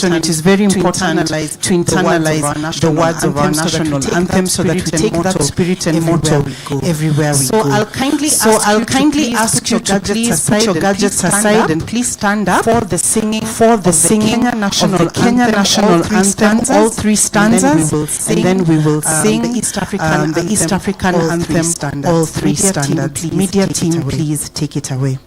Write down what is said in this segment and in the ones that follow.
It is very important to internalize the words of our national anthem so that we take that spirit and motto everywhere we go. I'll kindly ask you to please put your gadgets aside and please stand up for the singing of the Kenya national anthem, all three stanzas, and then we will sing the East African anthem, all three standards. Media team, please take it away.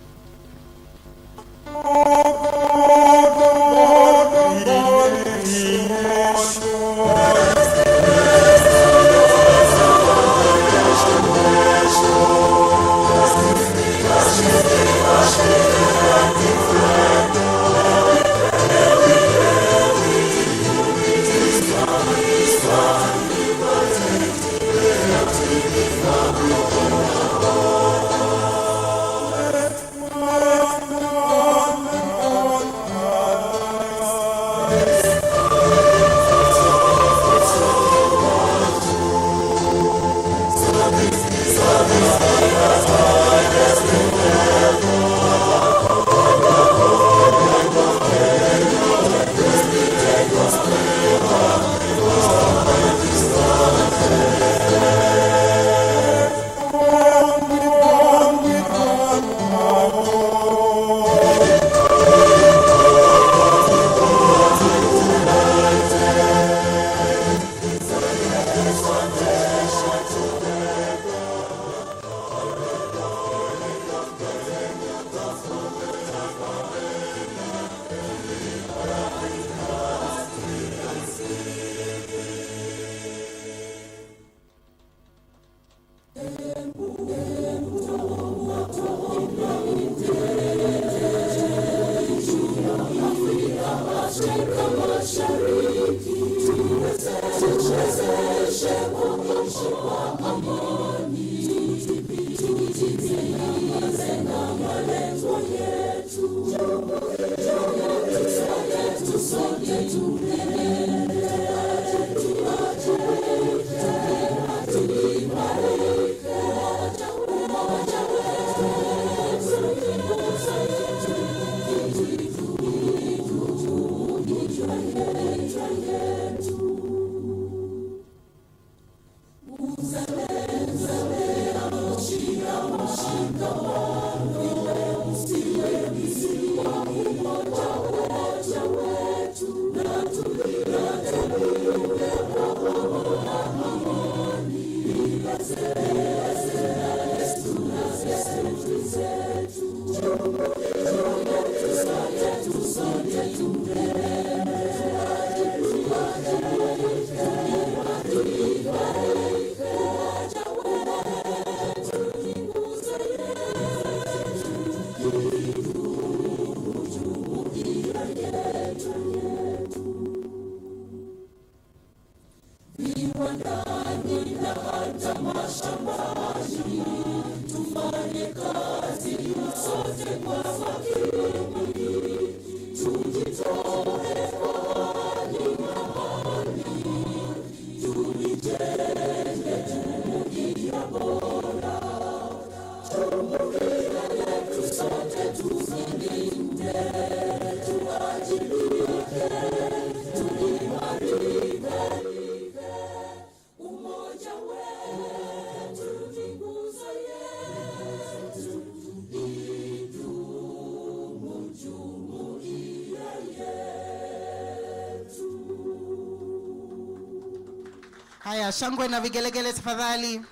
Haya, shangwe na vigelegele tafadhali.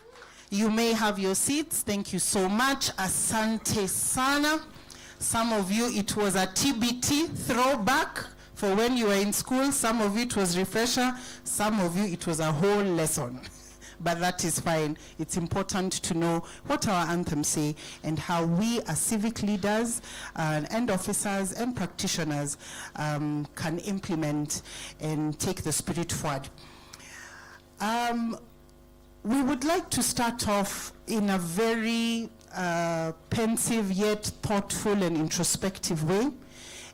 You may have your seats. Thank you so much. Asante sana. Some of you, it was a TBT throwback for when you were in school. Some of you, it was refresher. Some of you, it was a whole lesson. But that is fine. It's important to know what our anthems say and how we as civic leaders and officers and practitioners can implement and take the spirit forward. We would like to start off in a very pensive yet thoughtful and introspective way.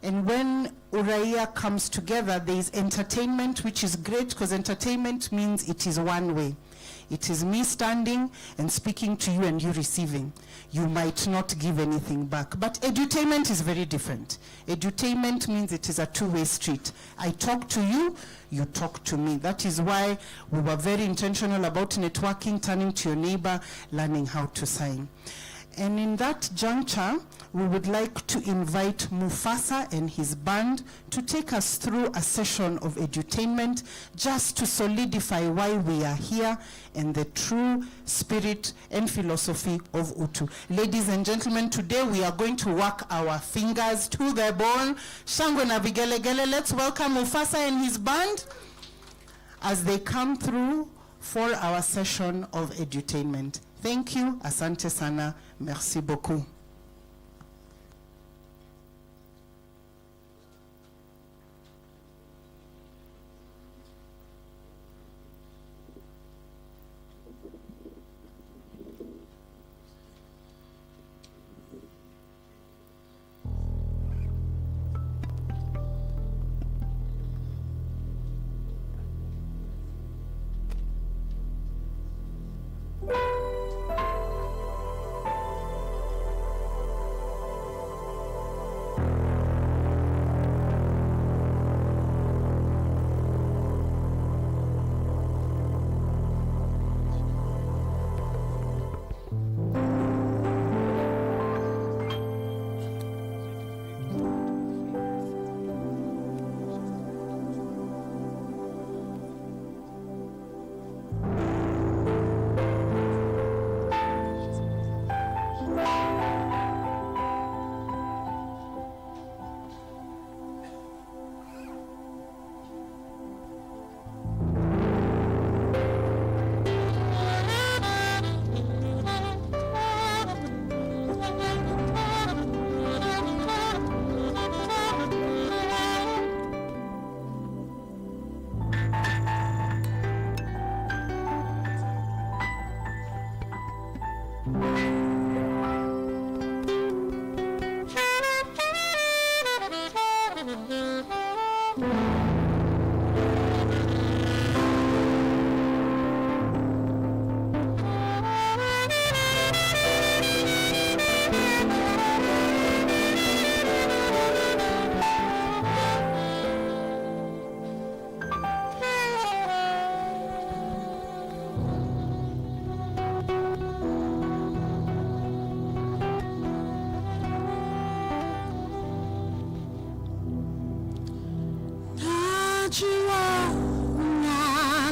And when Uraia comes together, there is entertainment, which is great because entertainment means it is one way. It is me standing and speaking to you and you receiving. You might not give anything back. But edutainment is very different. Edutainment means it is a two-way street. I talk to you, you talk to me. That is why we were very intentional about networking, turning to your neighbor, learning how to sign. And in that juncture, we would like to invite Mufasa and his band to take us through a session of edutainment, just to solidify why we are here and the true spirit and philosophy of UTU. Ladies and gentlemen, today we are going to work our fingers to the bone. Shangwe na vigelegele, let's welcome Mufasa and his band as they come through for our session of edutainment. Thank you, asante sana, merci beaucoup.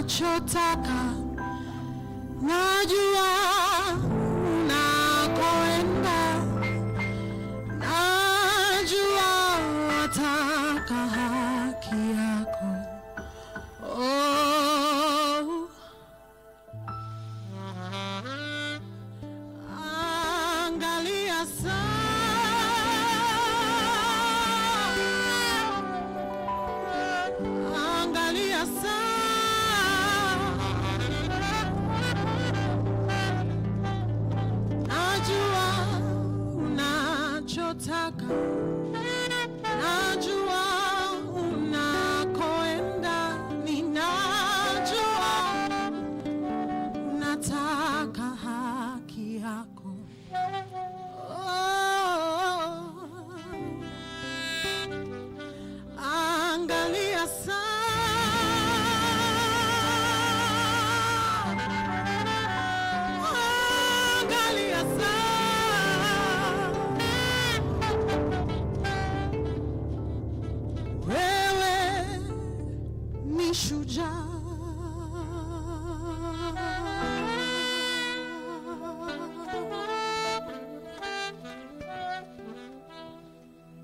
unachotaka, najua unakoenda, najua wataka haki yako. Oh, angalia angalia najua unachotaka, najua unakoenda, ninajua unataka haki yako. Angalia angalia wewe ni shujaa.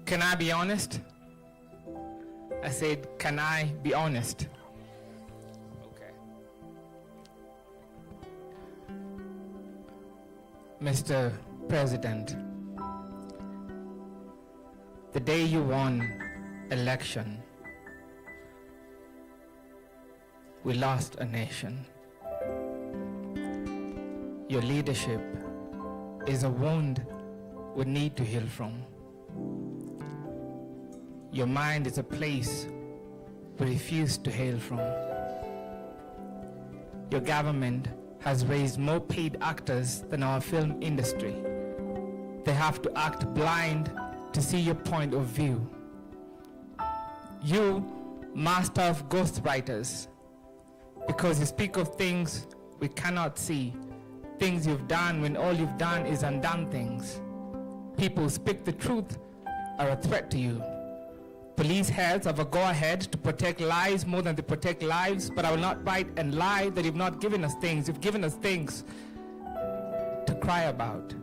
Can I be honest? I said, can I be honest? Okay. Mr. President, the day you won election, we lost a nation. Your leadership is a wound we need to heal from. Your mind is a place we refuse to hail from. Your government has raised more paid actors than our film industry. They have to act blind to see your point of view. You, master of ghostwriters, because you speak of things we cannot see, things you've done when all you've done is undone things. People who speak the truth are a threat to you. Police heads have a go-ahead to protect lives more than they protect lives, but I will not write and lie that you've not given us things. You've given us things to cry about.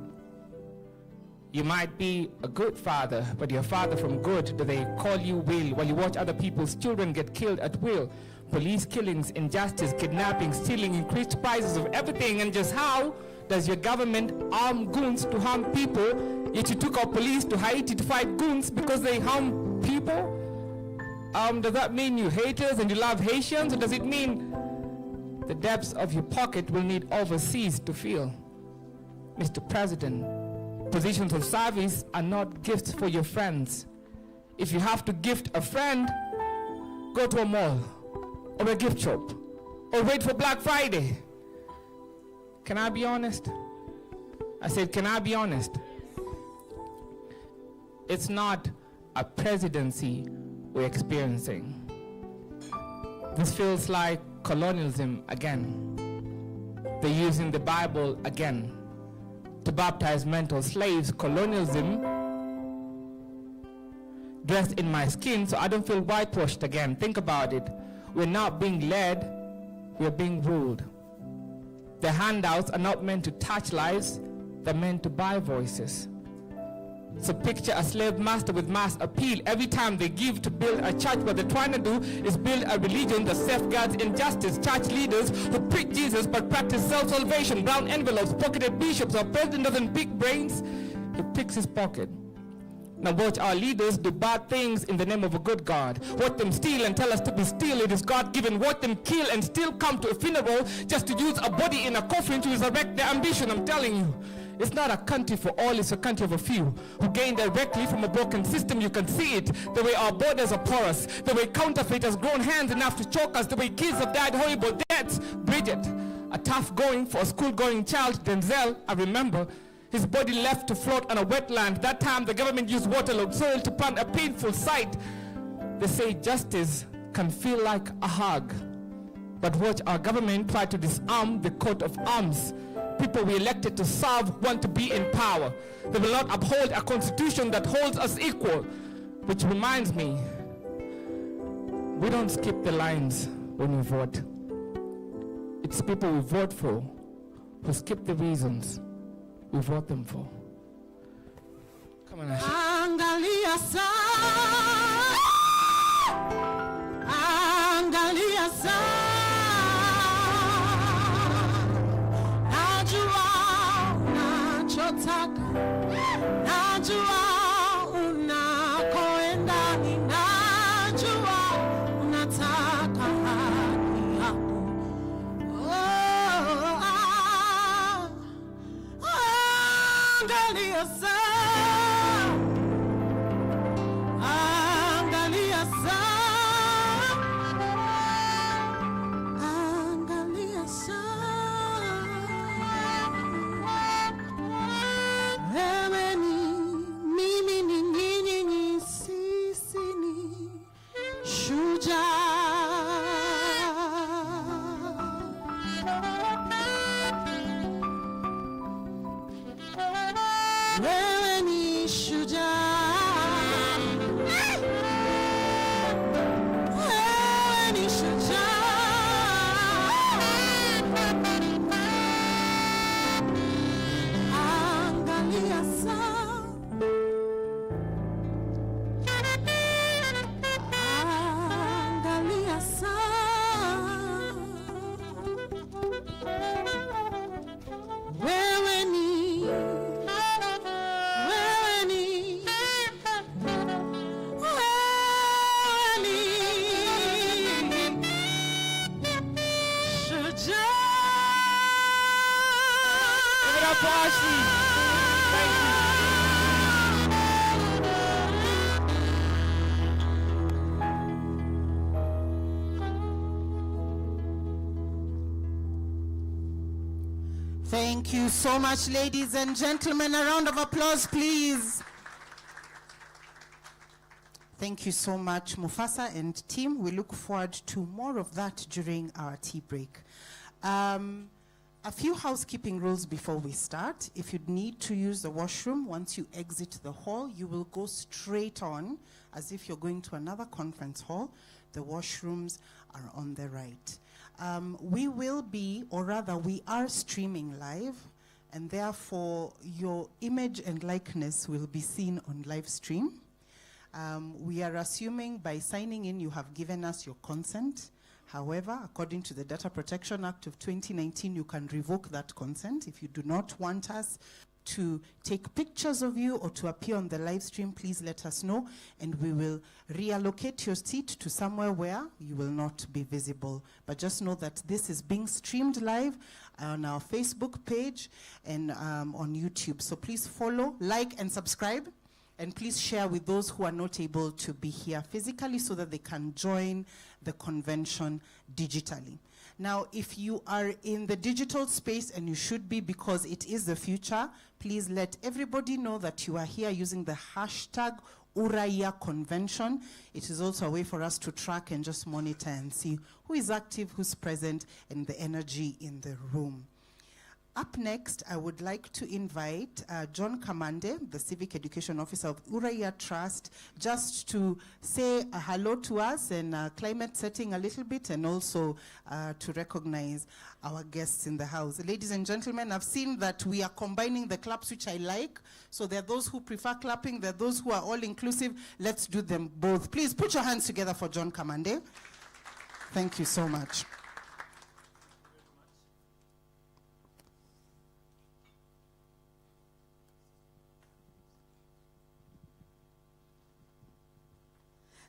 You might be a good father, but you're father from good. Do they call you Will while you watch other people's children get killed at will? Police killings, injustice, kidnapping, stealing, increased prices of everything. And just how does your government arm goons to harm people, yet you took our police to Haiti to fight goons because they harm people? Does that mean you haters and you love Haitians, or does it mean the depths of your pocket will need overseas to fill? Mr. President, positions of service are not gifts for your friends. If you have to gift a friend, go to a mall or a gift shop or wait for Black Friday. Can I be honest? I said, can I be honest? It's not a presidency we're experiencing. This feels like colonialism again. They're using the Bible again to baptize mental slaves. Colonialism dressed in my skin so I don't feel whitewashed again. Think about it. We're not being led, we're being ruled. The handouts are not meant to touch lives, they're meant to buy voices. So picture a slave master with mass appeal. Every time they give to build a church, what they're trying to do is build a religion that safeguards injustice. Church leaders who preach Jesus but practice self-salvation. Brown envelopes, pocketed bishops. Our president doesn't pick brains, he picks his pocket. Now watch our leaders do bad things in the name of a good God. Watch them steal and tell us to be still. It is God-given. Watch them kill and still come to a funeral just to use a body in a coffin to resurrect their ambition. I'm telling you. It's not a country for all, it's a country of a few who gain directly from a broken system. You can see it, the way our borders are porous, the way counterfeiters grown hands enough to choke us, the way kids have died horrible deaths. Bridget, a tough going for a school-going child. Denzel, I remember, his body left to float on a wetland. That time the government used waterlogged soil to plant a painful sight. They say justice can feel like a hug, but watch our government try to disarm the coat of arms. People we elected to serve want to be in power. They will not uphold a constitution that holds us equal. Which reminds me, we don't skip the lines when we vote. It's people we vote for who skip the reasons we vote them for. Come on, Ashley. Angalia sana, angalia sana. Najua unakoenda, ninajua unataka haki yako. Angalia sana, angalia sana, angalia sana. Thank you so much, ladies and gentlemen. A round of applause, please. Thank you so much, Mufasa and team. We look forward to more of that during our tea break. A few housekeeping rules before we start. If you need to use the washroom, once you exit the hall, you will go straight on as if you're going to another conference hall. The washrooms are on the right. We will be, or rather we are streaming live, and therefore your image and likeness will be seen on live stream. We are assuming by signing in you have given us your consent. However, according to the Data Protection Act of 2019, you can revoke that consent. If you do not want us to take pictures of you or to appear on the live stream, please let us know, and we will reallocate your seat to somewhere where you will not be visible. But just know that this is being streamed live on our Facebook page and on YouTube. So please follow, like, and subscribe. And please share with those who are not able to be here physically so that they can join the convention digitally. Now, if you are in the digital space, and you should be because it is the future, please let everybody know that you are here using the hashtag Uraia Convention. It is also a way for us to track and just monitor and see who is active, who's present, and the energy in the room. Up next, I would like to invite John Kamande, the Civic Education Officer of Uraia Trust, just to say hello to us and climate setting a little bit, and also to recognize our guests in the house. Ladies and gentlemen, I've seen that we are combining the claps, which I like. So there are those who prefer clapping, there are those who are all-inclusive. Let's do them both. Please put your hands together for John Kamande. Thank you so much.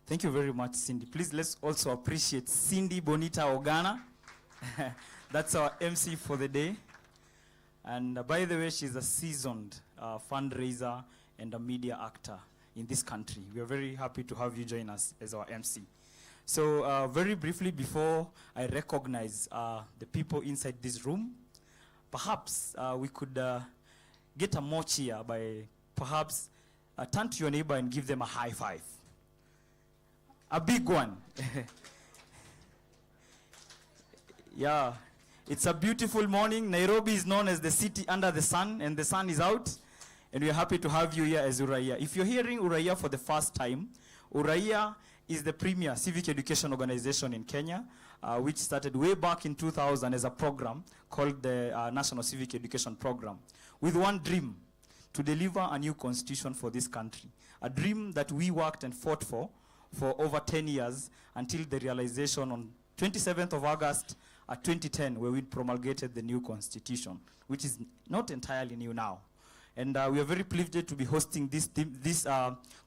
Thank you very much, Cindy. Please, let's also appreciate Cindy Bonita Ogana. That's our MC for the day. And by the way, she's a seasoned fundraiser and a media actor in this country. We are very happy to have you join us as our MC. So very briefly, before I recognize the people inside this room, perhaps we could get a more cheer by perhaps turn to your neighbor and give them a high five. A big one. Yeah, it's a beautiful morning. Nairobi is known as the city under the sun, and the sun is out. And we are happy to have you here as Uraia. If you're hearing Uraia for the first time, Uraia is the premier civic education organization in Kenya, which started way back in 2000 as a program called the National Civic Education Program, with one dream: to deliver a new constitution for this country. A dream that we worked and fought for over 10 years, until the realization on 27th of August 2010, where we promulgated the new constitution, which is not entirely new now. And we are very privileged to be hosting this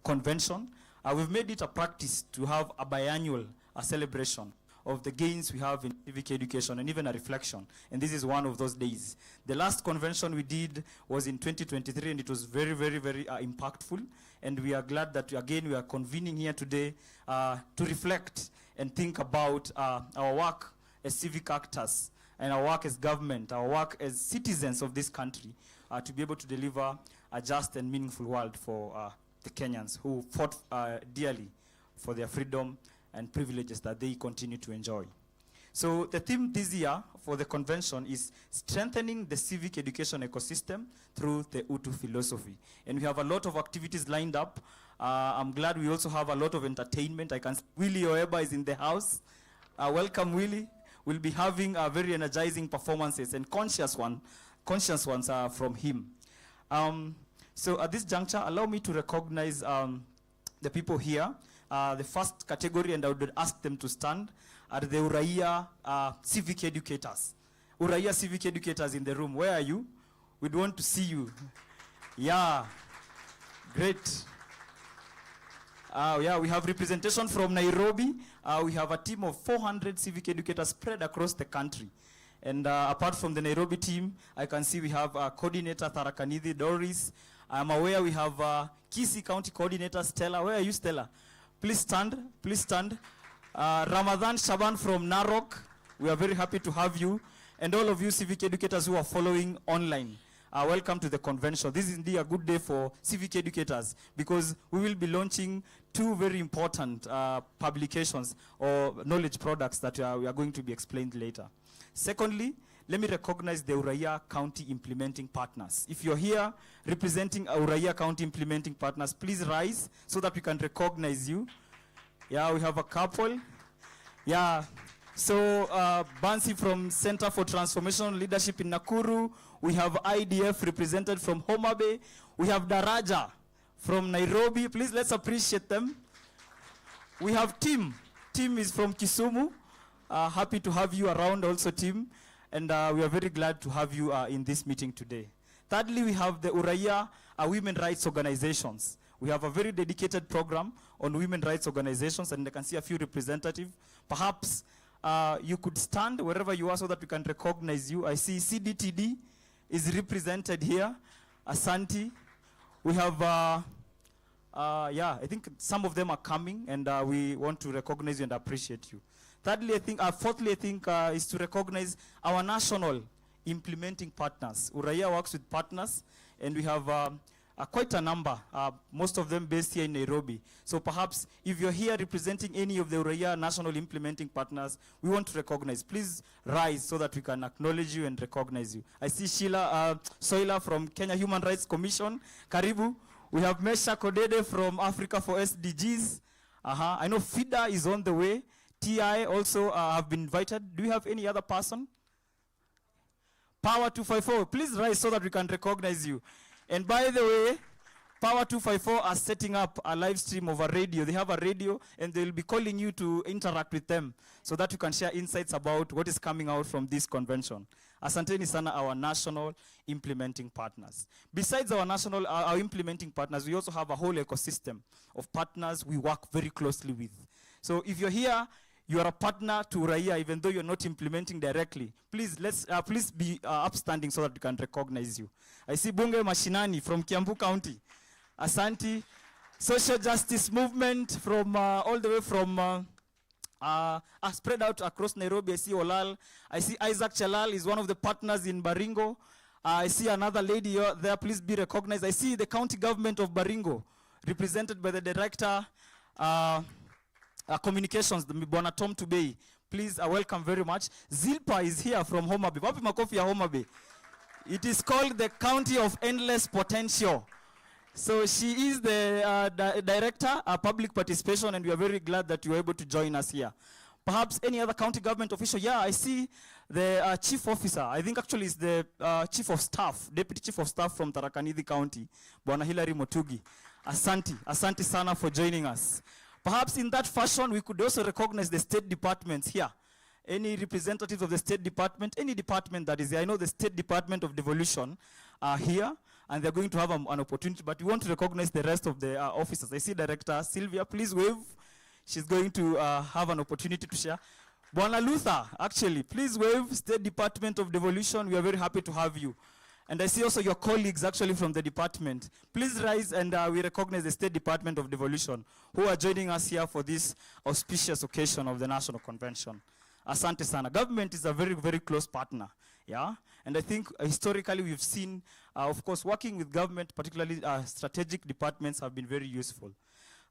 convention. We've made it a practice to have a biannual celebration of the gains we have in civic education, and even a reflection. And this is one of those days. The last convention we did was in 2023, and it was very, very, very impactful. And we are glad that, again, we are convening here today to reflect and think about our work as civic actors, and our work as government, our work as citizens of this country, to be able to deliver a just and meaningful world for the Kenyans who fought dearly for their freedom and privileges that they continue to enjoy. So the theme this year for the convention is strengthening the civic education ecosystem through the UTU philosophy. And we have a lot of activities lined up. I'm glad we also have a lot of entertainment. I can see Willie Oeba is in the house. Welcome, Willie. We'll be having very energizing performances and conscious ones from him. So at this juncture, allow me to recognize the people here. The first category, and I would ask them to stand, are the Uraia civic educators. Uraia civic educators in the room. Where are you? We'd want to see you. Yeah, great. Yeah, we have representation from Nairobi. We have a team of 400 civic educators spread across the country. And apart from the Nairobi team, I can see we have coordinator Tarakanidhi Doris. I'm aware we have Kisii County coordinator Stella. Where are you, Stella? Please stand, please stand. Ramadan Shaban from Narok, we are very happy to have you. and all of you civic educators who are following online. Welcome to the convention. This is indeed a good day for civic educators because we will be launching two very important publications or knowledge products that we are going to be explained later. Secondly, let me recognize the Uraia County Implementing Partners. If you're here representing Uraia County Implementing Partners, please rise so that we can recognize you. Yeah, we have a couple. Yeah, so Bansi from Center for Transformational Leadership in Nakuru. We have IDF represented from Homa Bay. We have Daraja from Nairobi. Please, let's appreciate them. We have Tim. Tim is from Kisumu. Happy to have you around also, Tim. And we are very glad to have you in this meeting today. Thirdly, we have the Uraia Women Rights Organizations. We have a very dedicated program on women rights organizations, and I can see a few representatives. Perhaps you could stand wherever you are so that we can recognize you. I see CDTD is represented here. Asante. We have, I think some of them are coming, and we want to recognize you and appreciate you. Thirdly, fourthly, I think, is to recognize our national implementing partners. Uraia works with partners, and we have quite a number, most of them based here in Nairobi. So perhaps if you're here representing any of the Uraia national implementing partners, we want to recognize. Please rise so that we can acknowledge you and recognize you. I see Sheila Soila from Kenya Human Rights Commission. Karibu. We have Mesha Kodede from Africa for SDGs. I know FIDA is on the way. TI also have been invited. Do you have any other person? Power 254, please rise so that we can recognize you. And by the way, Power 254 are setting up a live stream of a radio. They have a radio, and they'll be calling you to interact with them so that you can share insights about what is coming out from this convention. Asanteni sana, our national implementing partners. Besides our implementing partners, we also have a whole ecosystem of partners we work very closely with. So if you're here, you are a partner to Uraia, even though you're not implementing directly. Please, please be upstanding so that we can recognize you. I see Bunge Mashinani from Kiambu County. Asante. Social justice movement from all the way from spread out across Nairobi. I see Olal. I see Isaac Chalal is one of the partners in Baringo. I see another lady there. Please be recognized. I see the county government of Baringo, represented by the director. Communications, the Bwana Tom Tubei. Please, welcome very much. Zilpa is here from Homa Bay. Wapi makofi ya Homa Bay? It is called the County of Endless Potential. So she is the director of public participation, and we are very glad that you were able to join us here. Perhaps any other county government official? Yeah, I see the chief officer. I think actually it's the chief of staff, deputy chief of staff from Tharaka Nithi County, Bwana Hilary Motugi. Asante sana for joining us. Perhaps in that fashion, we could also recognize the state departments here. Any representatives of the state department, any department that is here. I know the State Department of Devolution are here, and they're going to have an opportunity, but we want to recognize the rest of the officers. I see Director Sylvia, please wave. She's going to have an opportunity to share. Bwana Luther, actually, please wave. State Department of Devolution, we are very happy to have you. And I see also your colleagues actually from the department. Please rise, and we recognize the State Department of Devolution who are joining us here for this auspicious occasion of the National Convention. Asante sana. Government is a very, very close partner. Yeah? And I think historically we've seen, of course, working with government, particularly strategic departments, have been very useful.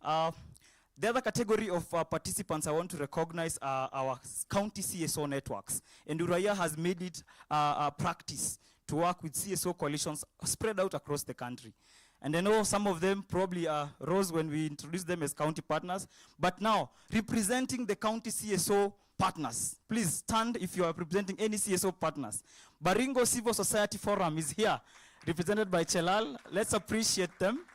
The other category of participants I want to recognize are our county CSO networks. And Uraia has made it a practice to work with CSO coalitions spread out across the country. And I know some of them probably rose when we introduced them as county partners, but now representing the county CSO partners, please stand if you are representing any CSO partners. Baringo Civil Society Forum is here, represented by Chelal. Let's appreciate them.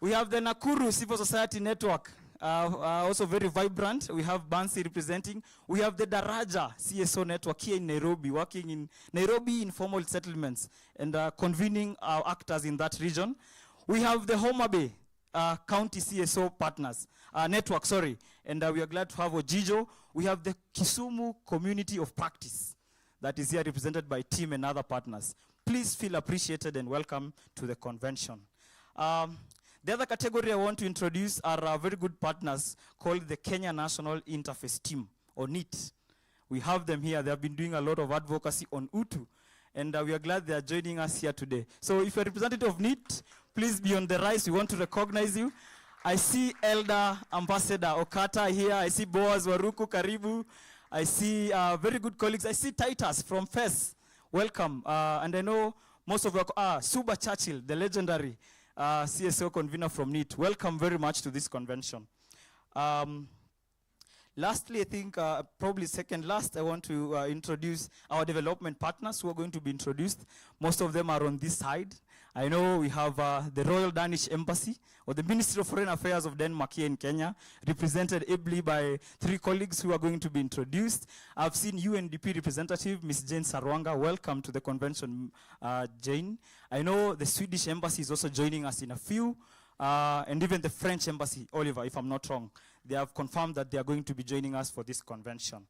We have the Nakuru Civil Society Network, also very vibrant. We have Bansi representing. We have the Daraja CSO network here in Nairobi, working in Nairobi informal settlements and convening our actors in that region. We have the Homa Bay County CSO partners, network, sorry. And we are glad to have Ojijo. We have the Kisumu Community of Practice that is here represented by Tim and other partners. Please feel appreciated and welcome to the convention. The other category I want to introduce are very good partners called the Kenya National Interface Team, or NIT. We have them here. They have been doing a lot of advocacy on UTU. And we are glad they are joining us here today. So if you're a representative of NEET, please be on the rise. We want to recognize you. I see Elder Ambassador Okata here. I see Boaz Waruku Karibu. I see very good colleagues. I see Titus from FES. Welcome. And I know most of you are, Suba Churchill, the legendary CSO convener from NEET. Welcome very much to this convention. Lastly, I think probably second last, I want to introduce our development partners who are going to be introduced. Most of them are on this side. I know we have the Royal Danish Embassy, or the Ministry of Foreign Affairs of Denmark here in Kenya, represented ably by 3 colleagues who are going to be introduced. I've seen UNDP representative, Ms. Jane Sarwanga. Welcome to the convention, Jane. I know the Swedish Embassy is also joining us in a few. And even the French Embassy, Oliver, if I'm not wrong, they have confirmed that they are going to be joining us for this convention.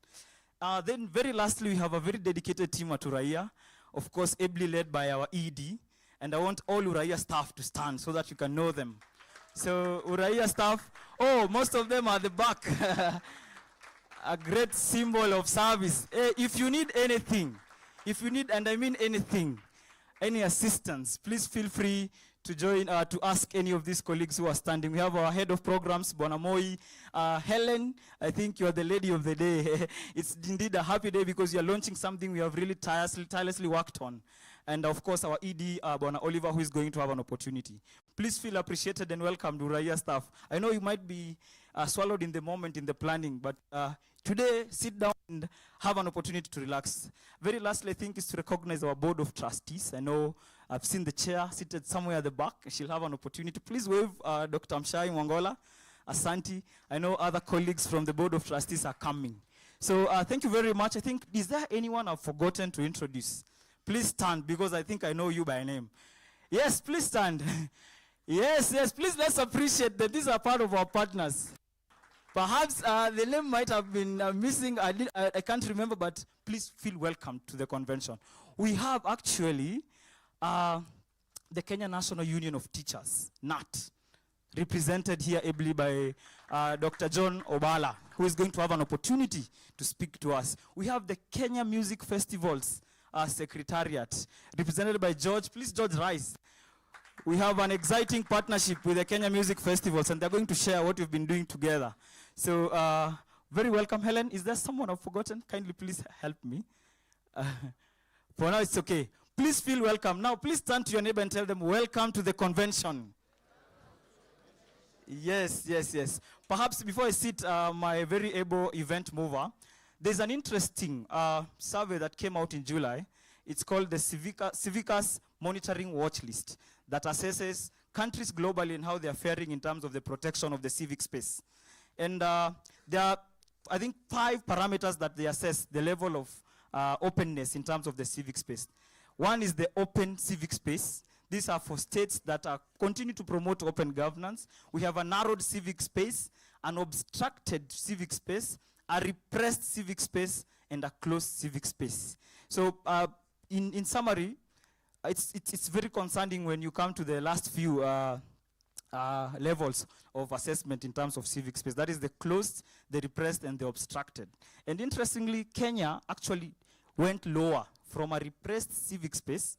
Then very lastly, we have a very dedicated team at Uraia, of course, ably led by our ED. And I want all Uraia staff to stand so that you can know them. So Uraia staff, oh, most of them are at the back. A great symbol of service. If you need anything, and I mean anything, any assistance, please feel free to join, to ask any of these colleagues who are standing. We have our head of programs, Bonamoi. Helen, I think you're the lady of the day. It's indeed a happy day because you're launching something we have really tirelessly worked on. And of course, our ED, Bona Oliver, who is going to have an opportunity. Please feel appreciated and welcome to Uraia staff. I know you might be swallowed in the moment in the planning, but today, sit down and have an opportunity to relax. Very lastly, I think, is to recognize our board of trustees. I know I've seen the chair seated somewhere at the back. She'll have an opportunity. Please wave Dr. Mshai Mwangola, Asante. I know other colleagues from the board of trustees are coming. So thank you very much. I think, is there anyone I've forgotten to introduce? Please stand, because I think I know you by name. Yes, please stand. Yes, please let's appreciate that these are part of our partners. Perhaps the name might have been missing. I can't remember, but please feel welcome to the convention. We have actually the Kenya National Union of Teachers, NAT, represented here ably by Dr. John Obala, who is going to have an opportunity to speak to us. We have the Kenya Music Festivals Secretariat, represented by George. Please, George, rise. We have an exciting partnership with the Kenya Music Festivals, and they're going to share what we've been doing together. So, very welcome. Helen, is there someone I've forgotten? Kindly please help me. For now, it's okay. Please feel welcome. Now, please turn to your neighbor and tell them, welcome to the convention. Yes. Perhaps before I sit, my very able event mover, there's an interesting survey that came out in July. It's called the Civic's Monitoring Watch List that assesses countries globally and how they are faring in terms of the protection of the civic space. And there are, I think, 5 parameters that they assess the level of openness in terms of the civic space. One is the open civic space. These are for states that continue to promote open governance. We have a narrowed civic space, an obstructed civic space, a repressed civic space, and a closed civic space. So in summary, it's very concerning when you come to the last few levels of assessment in terms of civic space. That is the closed, the repressed, and the obstructed. And interestingly, Kenya actually went lower from a repressed civic space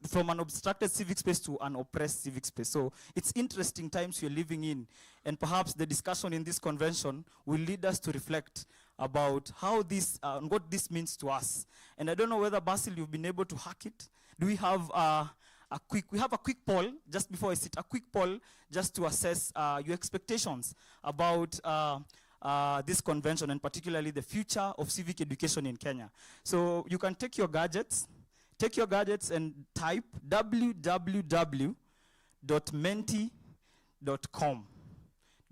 from an obstructed civic space to an oppressed civic space. So it's interesting times we're living in, and perhaps the discussion in this convention will lead us to reflect about how this, what this means to us. And I don't know whether, Basil, you've been able to hack it. Do we have a quick poll, just before I sit, a quick poll just to assess your expectations about this convention, and particularly the future of civic education in Kenya. So you can take your gadgets and type www.menti.com.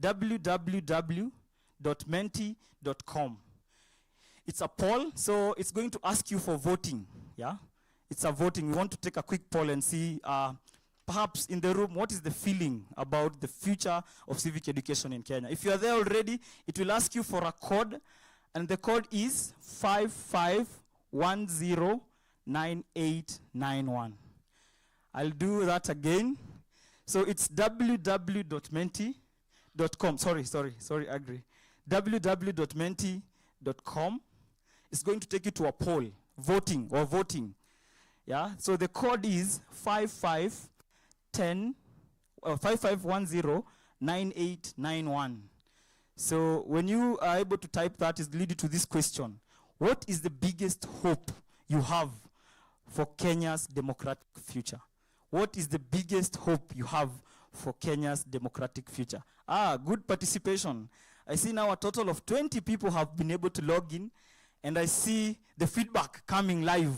www.menti.com. It's a poll, so it's going to ask you for voting. Yeah, it's a voting. We want to take a quick poll and see, perhaps in the room, what is the feeling about the future of civic education in Kenya. If you are there already, it will ask you for a code, and the code is 55109891. I'll do that again. So it's www.menti.com. Sorry, agree. www.menti.com. it's going to take you to a poll, voting. Yeah, so the code is 5510-9891. So when you are able to type that, it leads you to this question. What is the biggest hope you have for Kenya's democratic future? What is the biggest hope you have for Kenya's democratic future? Good participation. I see now a total of 20 people have been able to log in, and I see the feedback coming live.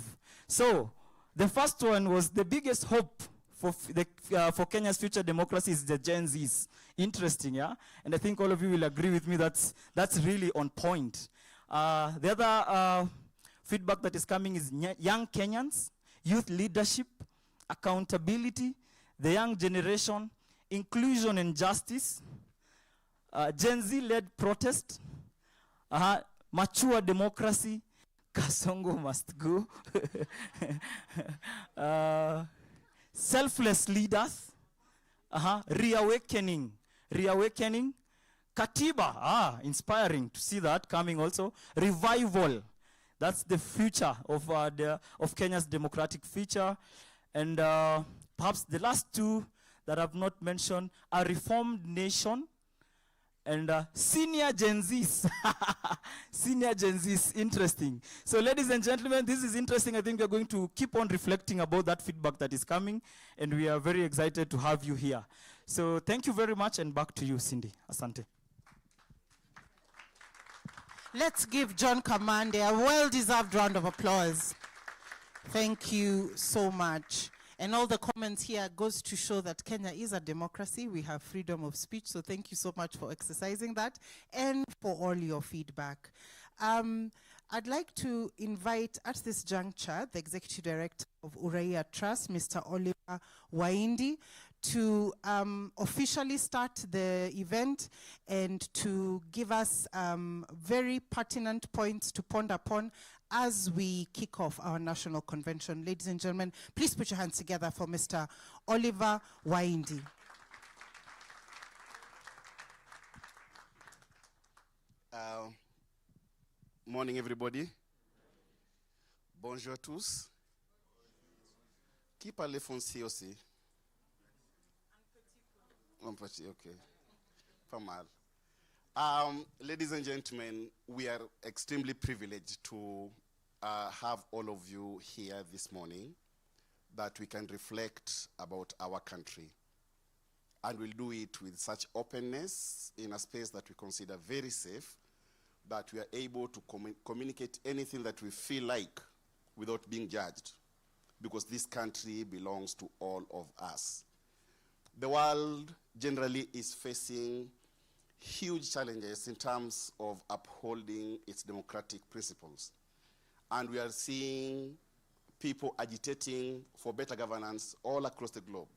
So the first one was the biggest hope for for Kenya's future democracy is the Gen Zs. Interesting, yeah? And I think all of you will agree with me that's really on point. The other feedback that is coming is young Kenyans, youth leadership, accountability, the young generation, inclusion and justice, Gen Z-led protest, mature democracy, Kasongo must go, selfless leaders, reawakening, Katiba, inspiring to see that coming also, revival, that's the future of Kenya's democratic future, and perhaps the last two that I've not mentioned, a reformed nation, and senior Gen Zs. Senior Gen Zs, interesting. So ladies and gentlemen, this is interesting. I think we're going to keep on reflecting about that feedback that is coming, and we are very excited to have you here. So thank you very much, and back to you, Cindy. Asante. Let's give John Kamande a well-deserved round of applause. Thank you so much. And all the comments here goes to show that Kenya is a democracy. We have freedom of speech. So thank you so much for exercising that and for all your feedback. I'd like to invite at this juncture the Executive Director of Uraia Trust, Mr. Oliver Waindi, to officially start the event and to give us very pertinent points to ponder upon as we kick off our national convention. Ladies and gentlemen, please put your hands together for Mr. Oliver Waindi. Morning, everybody. Bonjour à tous. Qui parle français aussi? Un petit, okay. Pas mal. Ladies and gentlemen, we are extremely privileged to have all of you here this morning, that we can reflect about our country. And we'll do it with such openness in a space that we consider very safe, that we are able to communicate anything that we feel like without being judged, because this country belongs to all of us. The world generally is facing huge challenges in terms of upholding its democratic principles. And we are seeing people agitating for better governance all across the globe.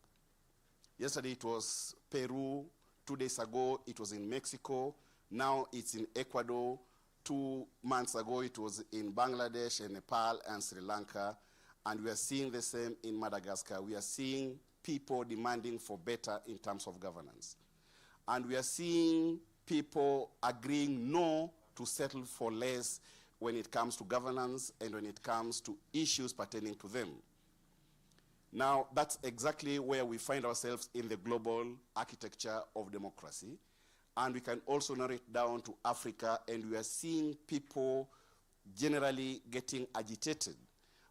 Yesterday it was Peru, 2 days ago it was in Mexico, now it's in Ecuador, 2 months ago it was in Bangladesh and Nepal and Sri Lanka, and we are seeing the same in Madagascar. We are seeing people demanding for better in terms of governance. And we are seeing people agreeing no to settle for less when it comes to governance and when it comes to issues pertaining to them. Now, that's exactly where we find ourselves in the global architecture of democracy. And we can also narrow it down to Africa, and we are seeing people generally getting agitated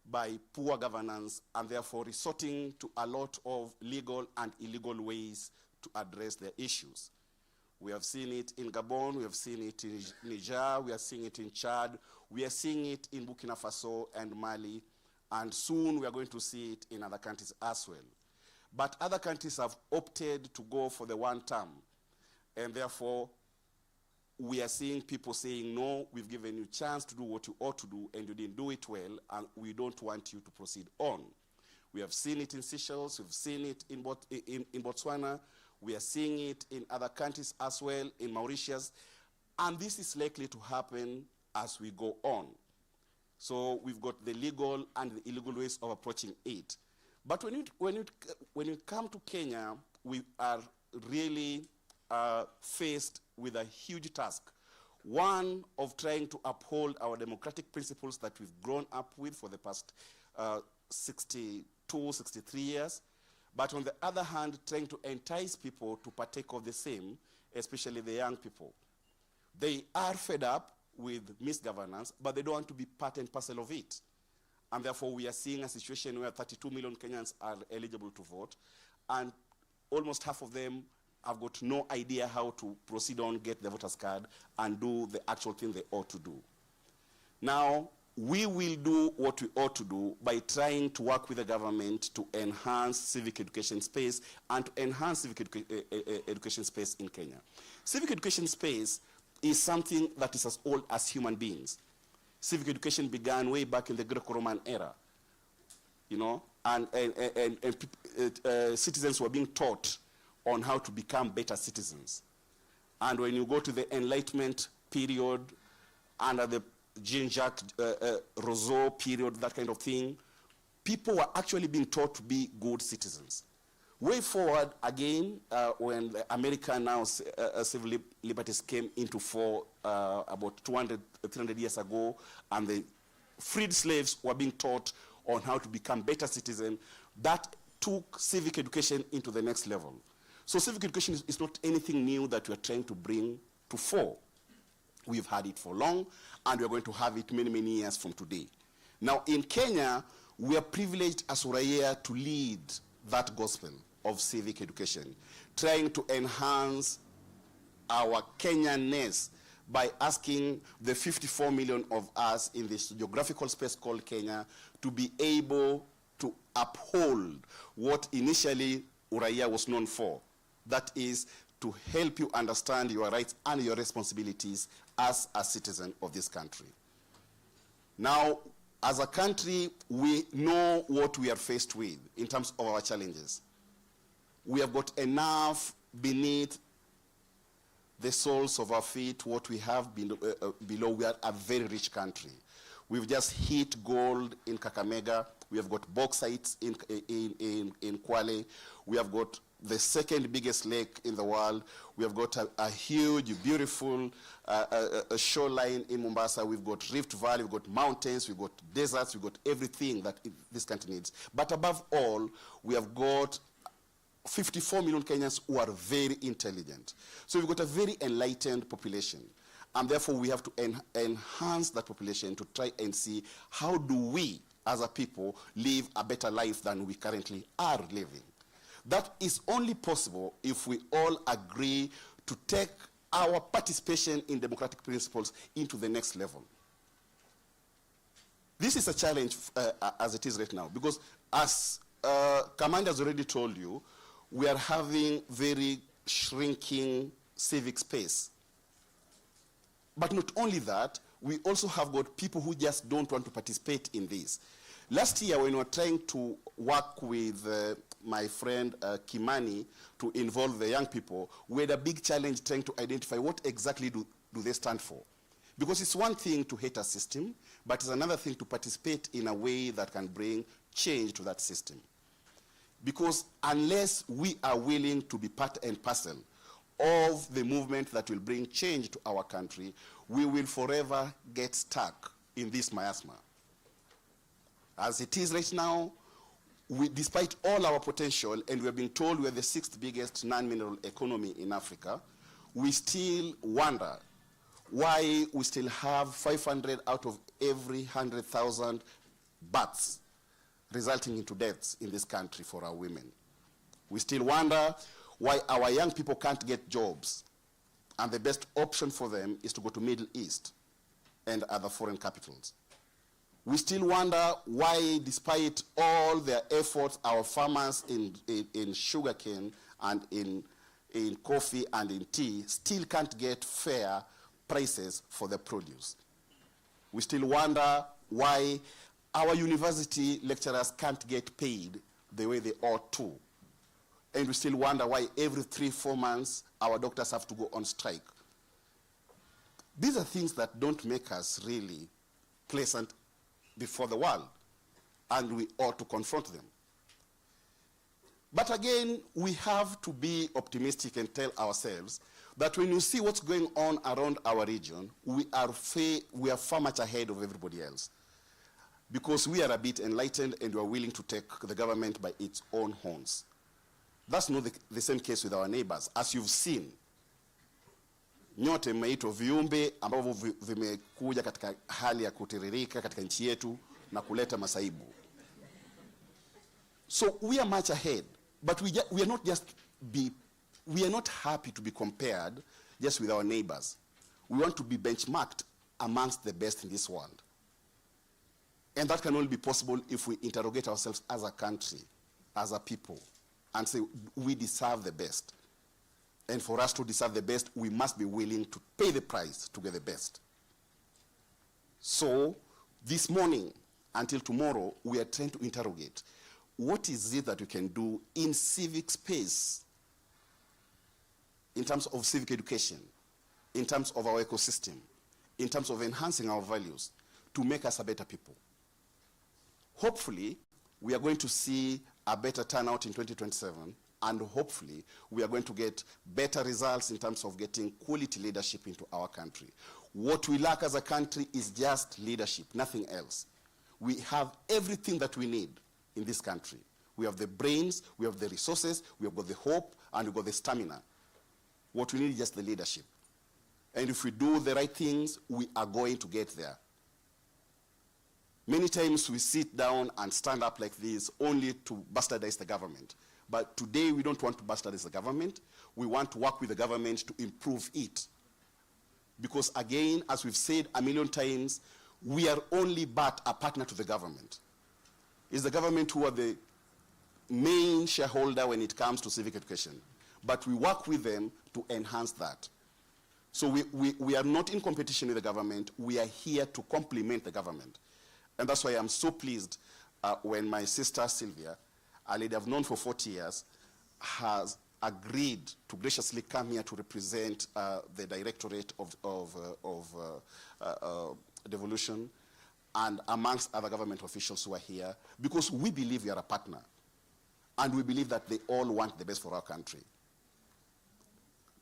by poor governance and therefore resorting to a lot of legal and illegal ways to address their issues. We have seen it in Gabon, we have seen it in Niger, we are seeing it in Chad, we are seeing it in Burkina Faso and Mali, and soon we are going to see it in other countries as well. But other countries have opted to go for the one term, and therefore we are seeing people saying, no, we've given you a chance to do what you ought to do, and you didn't do it well, and we don't want you to proceed on. We have seen it in Seychelles, we've seen it in Botswana, we are seeing it in other countries as well, in Mauritius, and this is likely to happen as we go on. So we've got the legal and the illegal ways of approaching it. But when you come to Kenya, we are really faced with a huge task. One, of trying to uphold our democratic principles that we've grown up with for the past 62, 63 years. But on the other hand, trying to entice people to partake of the same, especially the young people. They are fed up with misgovernance, but they don't want to be part and parcel of it. And therefore, we are seeing a situation where 32 million Kenyans are eligible to vote, and almost half of them have got no idea how to proceed on, get the voter's card, and do the actual thing they ought to do. Now, we will do what we ought to do by trying to work with the government to enhance civic education space and to enhance civic education space in Kenya. Civic education space is something that is as old as human beings. Civic education began way back in the Greco-Roman era, you know, and citizens were being taught on how to become better citizens. And when you go to the Enlightenment period, under the Jean-Jacques Rousseau period, that kind of thing, people were actually being taught to be good citizens. Way forward again, when the American now civil liberties came into force about 200, 300 years ago, and the freed slaves were being taught on how to become better citizens, that took civic education into the next level. So civic education is not anything new that we are trying to bring to fore. We've had it for long, and we're going to have it many, many years from today. Now, in Kenya, we are privileged as Uraia to lead that gospel of civic education, trying to enhance our Kenyanness by asking the 54 million of us in this geographical space called Kenya to be able to uphold what initially Uraia was known for. That is, to help you understand your rights and your responsibilities as a citizen of this country. Now, as a country, we know what we are faced with in terms of our challenges. We have got enough beneath the soles of our feet, what we have below. We are a very rich country. We've just hit gold in Kakamega. We have got bauxite in Kwale. We have got the second biggest lake in the world. We have got a huge, beautiful a shoreline in Mombasa. We've got Rift Valley, we've got mountains, we've got deserts, we've got everything that this country needs. But above all, we have got 54 million Kenyans who are very intelligent. So we've got a very enlightened population. And therefore, we have to enhance that population to try and see how do we, as a people, live a better life than we currently are living. That is only possible if we all agree to take our participation in democratic principles into the next level. This is a challenge as it is right now, because as Commander has already told you, we are having very shrinking civic space. But not only that, we also have got people who just don't want to participate in this. Last year, when we were trying to work with my friend Kimani to involve the young people, we had a big challenge trying to identify what exactly do they stand for. Because it's one thing to hate a system, but it's another thing to participate in a way that can bring change to that system. Because unless we are willing to be part and parcel of the movement that will bring change to our country, we will forever get stuck in this miasma. As it is right now, despite all our potential, and we have been told we are the 6th biggest non-mineral economy in Africa, we still wonder why we still have 500 out of every 100,000 births resulting into deaths in this country for our women. We still wonder why our young people can't get jobs, and the best option for them is to go to Middle East and other foreign capitals. We still wonder why, despite all their efforts, our farmers in sugarcane and in coffee and in tea still can't get fair prices for their produce. We still wonder why our university lecturers can't get paid the way they ought to. And we still wonder why every 3-4 months our doctors have to go on strike. These are things that don't make us really pleasant before the world, and we ought to confront them. But again, we have to be optimistic and tell ourselves that when you see what's going on around our region, we are far much ahead of everybody else. Because we are a bit enlightened and we are willing to take the government by its own horns. That's not the same case with our neighbors. As you've seen, nyote mmeitwa viumbe ambavyo vimekuja katika hali ya kutiririka katika nchi yetu na kuleta masaibu. So we are much ahead, but we are not happy to be compared just with our neighbors. We want to be benchmarked amongst the best in this world. And that can only be possible if we interrogate ourselves as a country, as a people, and say we deserve the best. And for us to deserve the best, we must be willing to pay the price to get the best. So this morning until tomorrow, we are trying to interrogate what is it that we can do in civic space, in terms of civic education, in terms of our ecosystem, in terms of enhancing our values, to make us a better people. Hopefully, we are going to see a better turnout in 2027, and hopefully, we are going to get better results in terms of getting quality leadership into our country. What we lack as a country is just leadership, nothing else. We have everything that we need in this country. We have the brains, we have the resources, we have got the hope, and we've got the stamina. What we need is just the leadership. And if we do the right things, we are going to get there. Many times we sit down and stand up like this only to bastardize the government. But today we don't want to bastardize the government. We want to work with the government to improve it. Because again, as we've said a million times, we are only but a partner to the government. It's the government who are the main shareholder when it comes to civic education. But we work with them to enhance that. So we are not in competition with the government. We are here to complement the government. And that's why I'm so pleased when my sister Sylvia, a lady I've known for 40 years, has agreed to graciously come here to represent the Directorate of Devolution and amongst other government officials who are here, because we believe we are a partner. And we believe that they all want the best for our country.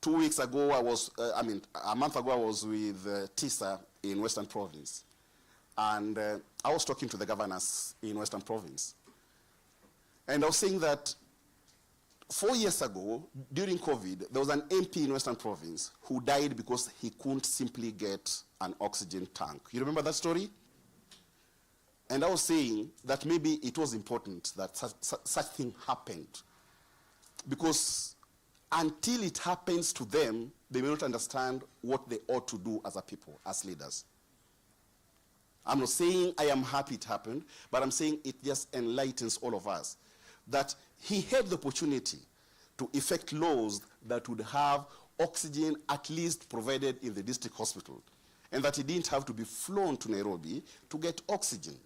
2 weeks ago, a month ago, I was with TISA in Western Province. And I was talking to the governors in Western Province. And I was saying that 4 years ago, during COVID, there was an MP in Western Province who died because he couldn't simply get an oxygen tank. You remember that story? And I was saying that maybe it was important that such thing happened. Because until it happens to them, they may not understand what they ought to do as a people, as leaders. I'm not saying I am happy it happened, but I'm saying it just enlightens all of us that he had the opportunity to effect laws that would have oxygen at least provided in the district hospital, and that he didn't have to be flown to Nairobi to get oxygen.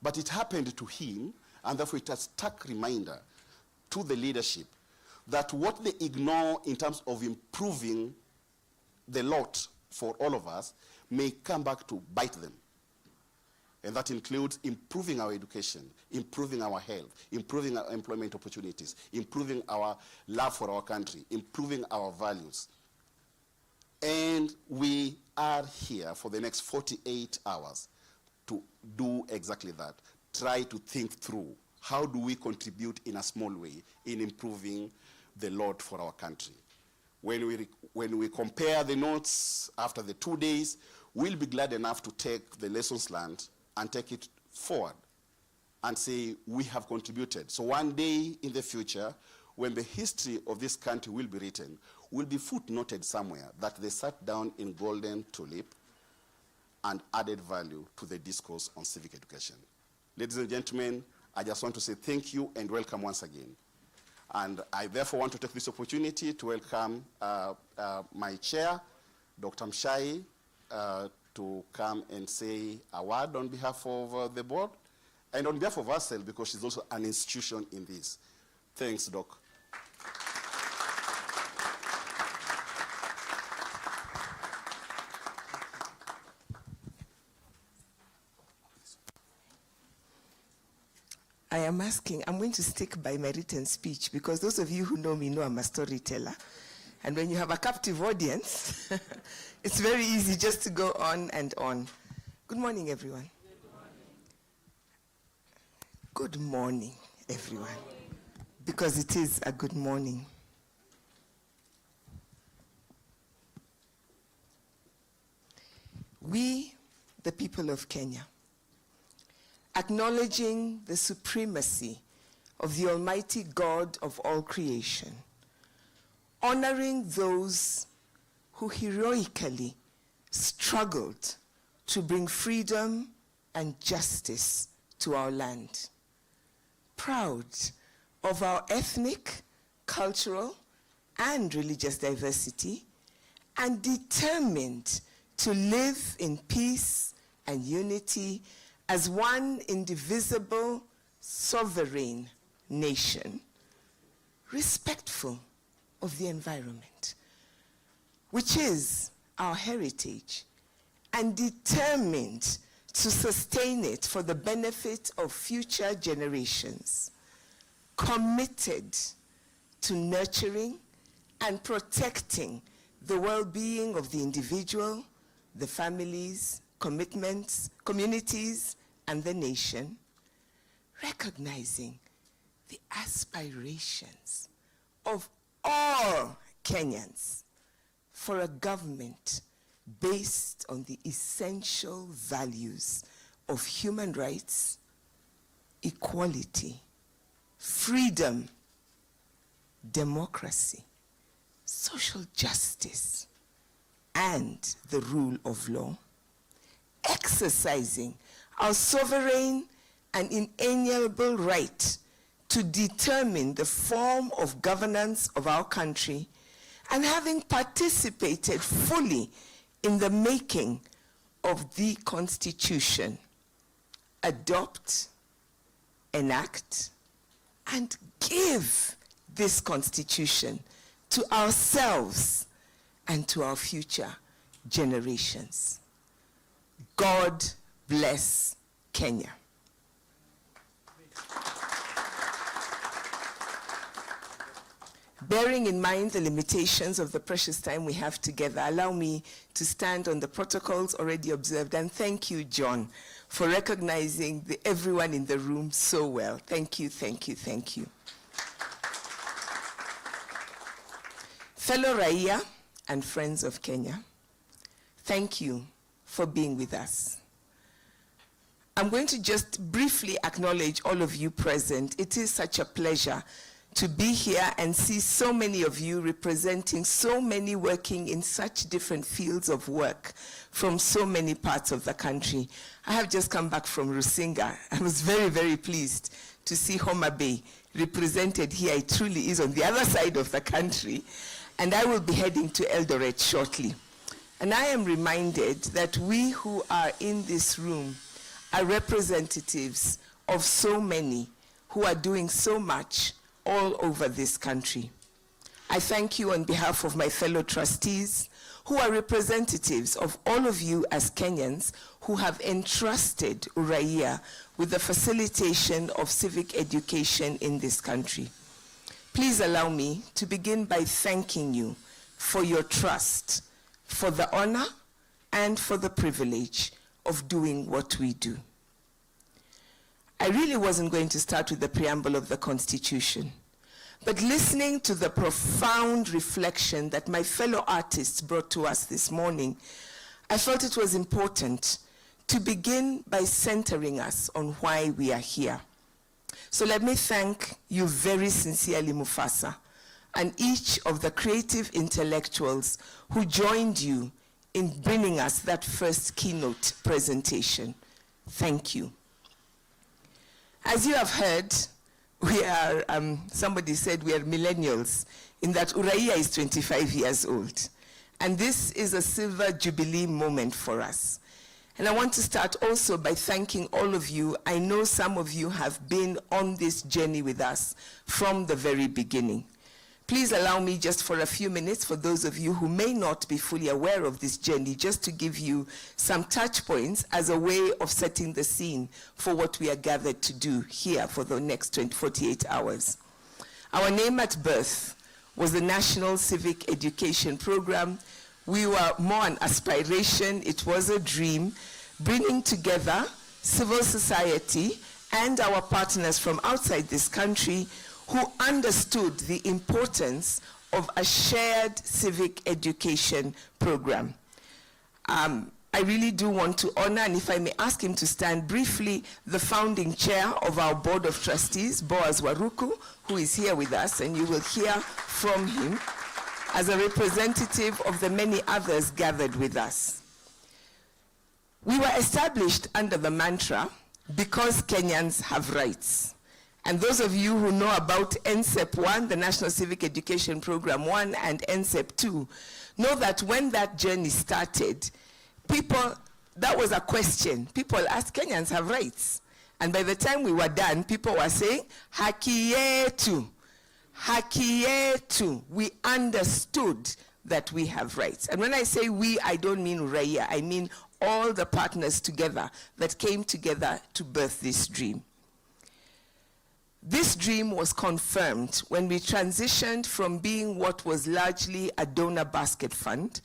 But it happened to him, and therefore it has a stark reminder to the leadership that what they ignore in terms of improving the lot for all of us may come back to bite them. And that includes improving our education, improving our health, improving our employment opportunities, improving our love for our country, improving our values. And we are here for the next 48 hours to do exactly that. Try to think through how do we contribute in a small way in improving the lot for our country. When we compare the notes after the 2 days, we'll be glad enough to take the lessons learned and take it forward and say we have contributed. So one day in the future, when the history of this country will be written, will be footnoted somewhere that they sat down in golden tulip and added value to the discourse on civic education. Ladies and gentlemen, I just want to say thank you and welcome once again. And I therefore want to take this opportunity to welcome my chair, Dr. Mshai, to come and say a word on behalf of the board and on behalf of ourselves, because she's also an institution in this. Thanks, Doc. I'm going to stick by my written speech, because those of you who know me know I'm a storyteller. And when you have a captive audience, it's very easy just to go on and on. Good morning, everyone. Good morning, everyone. Because it is a good morning. We, the people of Kenya, acknowledging the supremacy of the Almighty God of all creation, honoring those who heroically struggled to bring freedom and justice to our land, proud of our ethnic, cultural, and religious diversity, and determined to live in peace and unity as one indivisible, sovereign nation, respectful of the environment, which is our heritage, and determined to sustain it for the benefit of future generations, committed to nurturing and protecting the well-being of the individual, the families, communities, and the nation, recognizing the aspirations of all Kenyans for a government based on the essential values of human rights, equality, freedom, democracy, social justice, and the rule of law, exercising our sovereign and inalienable right to determine the form of governance of our country, and having participated fully in the making of the Constitution, adopt, enact, and give this Constitution to ourselves and to our future generations. God bless Kenya. Bearing in mind the limitations of the precious time we have together, allow me to stand on the protocols already observed, and thank you, John, for recognizing everyone in the room so well. Thank you, thank you, thank you. Fellow Uraia and friends of Kenya, thank you for being with us. I'm going to just briefly acknowledge all of you present. It is such a pleasure to be here and see so many of you representing so many working in such different fields of work from so many parts of the country. I have just come back from Rusinga. I was very, very pleased to see Homa Bay represented here. It truly is on the other side of the country. And I will be heading to Eldoret shortly. And I am reminded that we who are in this room are representatives of so many who are doing so much all over this country. I thank you on behalf of my fellow trustees, who are representatives of all of you as Kenyans who have entrusted Uraia with the facilitation of civic education in this country. Please allow me to begin by thanking you for your trust, for the honor, and for the privilege of doing what we do. I really wasn't going to start with the preamble of the Constitution, but listening to the profound reflection that my fellow artists brought to us this morning, I felt it was important to begin by centering us on why we are here. So let me thank you very sincerely, Mufasa, and each of the creative intellectuals who joined you in bringing us that first keynote presentation. Thank you. As you have heard, we are, somebody said we are millennials, in that Uraia is 25 years old. And this is a silver jubilee moment for us. And I want to start also by thanking all of you. I know some of you have been on this journey with us from the very beginning. Please allow me just for a few minutes, for those of you who may not be fully aware of this journey, just to give you some touch points as a way of setting the scene for what we are gathered to do here for the next 48 hours. Our name at birth was the National Civic Education Program. We were more an aspiration, it was a dream, bringing together civil society and our partners from outside this country who understood the importance of a shared civic education program. I really do want to honor, and if I may ask him to stand briefly, the founding chair of our Board of Trustees, Boaz Waruku, who is here with us, and you will hear from him as a representative of the many others gathered with us. We were established under the mantra, because Kenyans have rights. And those of you who know about NCEP 1, the National Civic Education Program 1, and NCEP 2, know that when that journey started, that was a question. People asked, Kenyans have rights. And by the time we were done, people were saying, haki yetu, haki yetu. We understood that we have rights. And when I say we, I don't mean Uraia, I mean all the partners together that came together to birth this dream. This dream was confirmed when we transitioned from being what was largely a donor basket fund,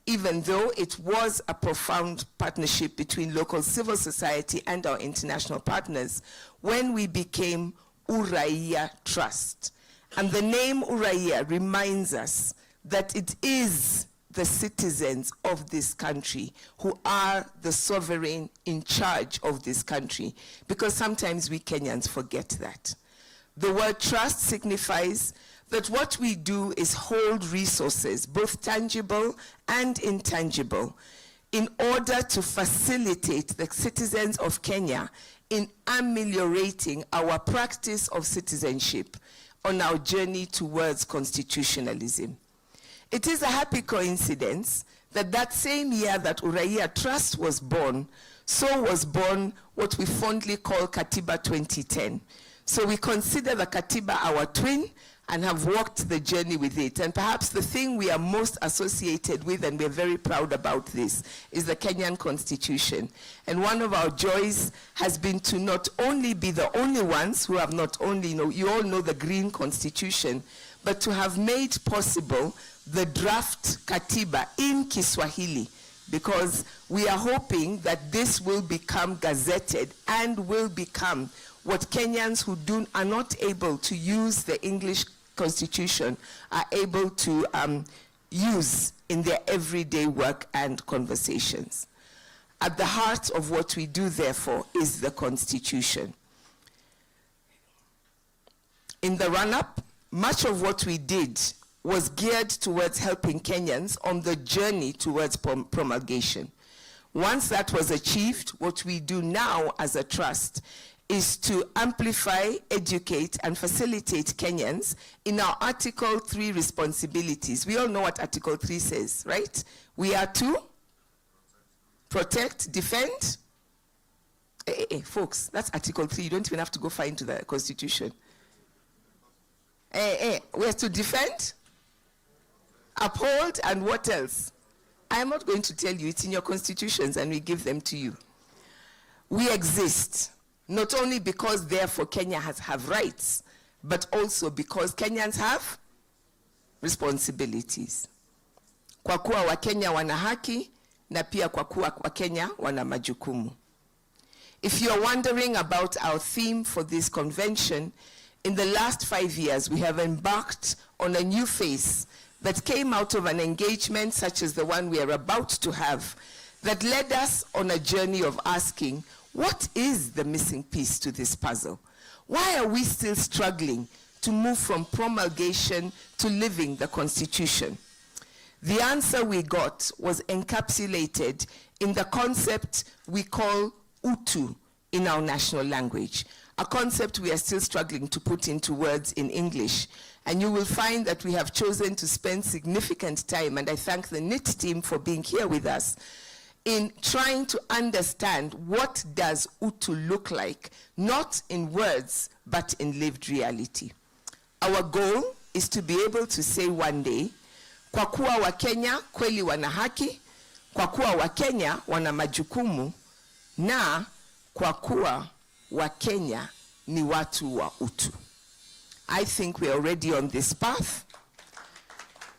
even though it was a profound partnership between local civil society and our international partners, when we became Uraia Trust. And the name Uraia reminds us that it is the citizens of this country who are the sovereign in charge of this country, because sometimes we Kenyans forget that. The word trust signifies that what we do is hold resources, both tangible and intangible, in order to facilitate the citizens of Kenya in ameliorating our practice of citizenship on our journey towards constitutionalism. It is a happy coincidence that that same year that Uraia Trust was born, so was born what we fondly call Katiba 2010. So we consider the Katiba our twin and have walked the journey with it. And perhaps the thing we are most associated with, and we're very proud about this, is the Kenyan Constitution. And one of our joys has been to not only be the only ones who have not only, you all know the Green Constitution, but to have made possible the draft Katiba in Kiswahili, because we are hoping that this will become gazetted and will become what Kenyans who are not able to use the English Constitution are able to use in their everyday work and conversations. At the heart of what we do, therefore, is the Constitution. In the run-up, much of what we did was geared towards helping Kenyans on the journey towards promulgation. Once that was achieved, what we do now as a trust is to amplify, educate, and facilitate Kenyans in our Article 3 responsibilities. We all know what Article 3 says, right? We are to protect, defend. Folks, that's Article 3. You don't even have to go far into the Constitution. We are to defend, uphold, and what else? I am not going to tell you. It's in your constitutions, and we give them to you. We exist, not only because, therefore, Kenya have rights, but also because Kenyans have responsibilities. Kwa kuwa Wakenya wana haki, na pia kwa kuwa Wakenya wana majukumu. If you're wondering about our theme for this convention, in the last 5 years, we have embarked on a new phase that came out of an engagement such as the one we are about to have, that led us on a journey of asking, what is the missing piece to this puzzle? Why are we still struggling to move from promulgation to living the Constitution? The answer we got was encapsulated in the concept we call UTU in our national language, a concept we are still struggling to put into words in English. And you will find that we have chosen to spend significant time, and I thank the NIT team for being here with us, in trying to understand what does UTU look like, not in words, but in lived reality. Our goal is to be able to say one day, kwa kuwa Wakenya kweli wana haki, kwa kuwa Wakenya wana majukumu, na kwa kuwa Wakenya ni watu wa utu. I think we're already on this path.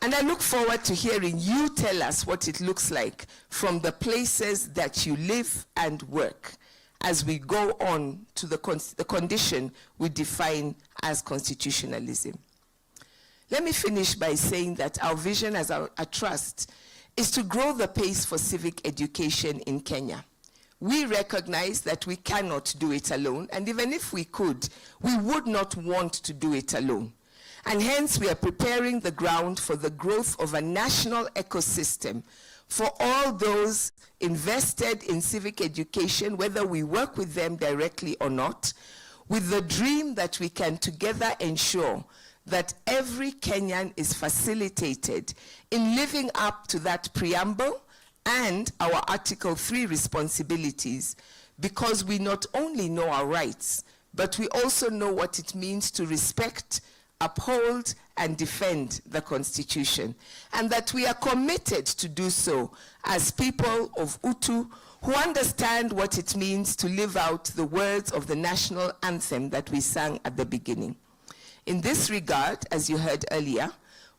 And I look forward to hearing you tell us what it looks like from the places that you live and work as we go on to the condition we define as constitutionalism. Let me finish by saying that our vision as a trust is to grow the pace for civic education in Kenya. We recognize that we cannot do it alone, and even if we could, we would not want to do it alone. And hence, we are preparing the ground for the growth of a national ecosystem for all those invested in civic education, whether we work with them directly or not, with the dream that we can together ensure that every Kenyan is facilitated in living up to that preamble and our Article 3 responsibilities, because we not only know our rights, but we also know what it means to respect, uphold, and defend the Constitution, and that we are committed to do so as people of UTU who understand what it means to live out the words of the national anthem that we sang at the beginning. In this regard, as you heard earlier,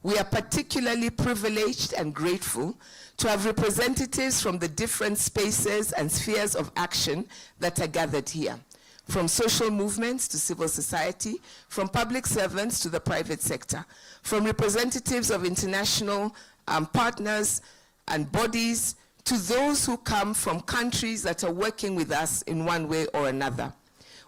we are particularly privileged and grateful to have representatives from the different spaces and spheres of action that are gathered here, from social movements to civil society, from public servants to the private sector, from representatives of international partners and bodies to those who come from countries that are working with us in one way or another.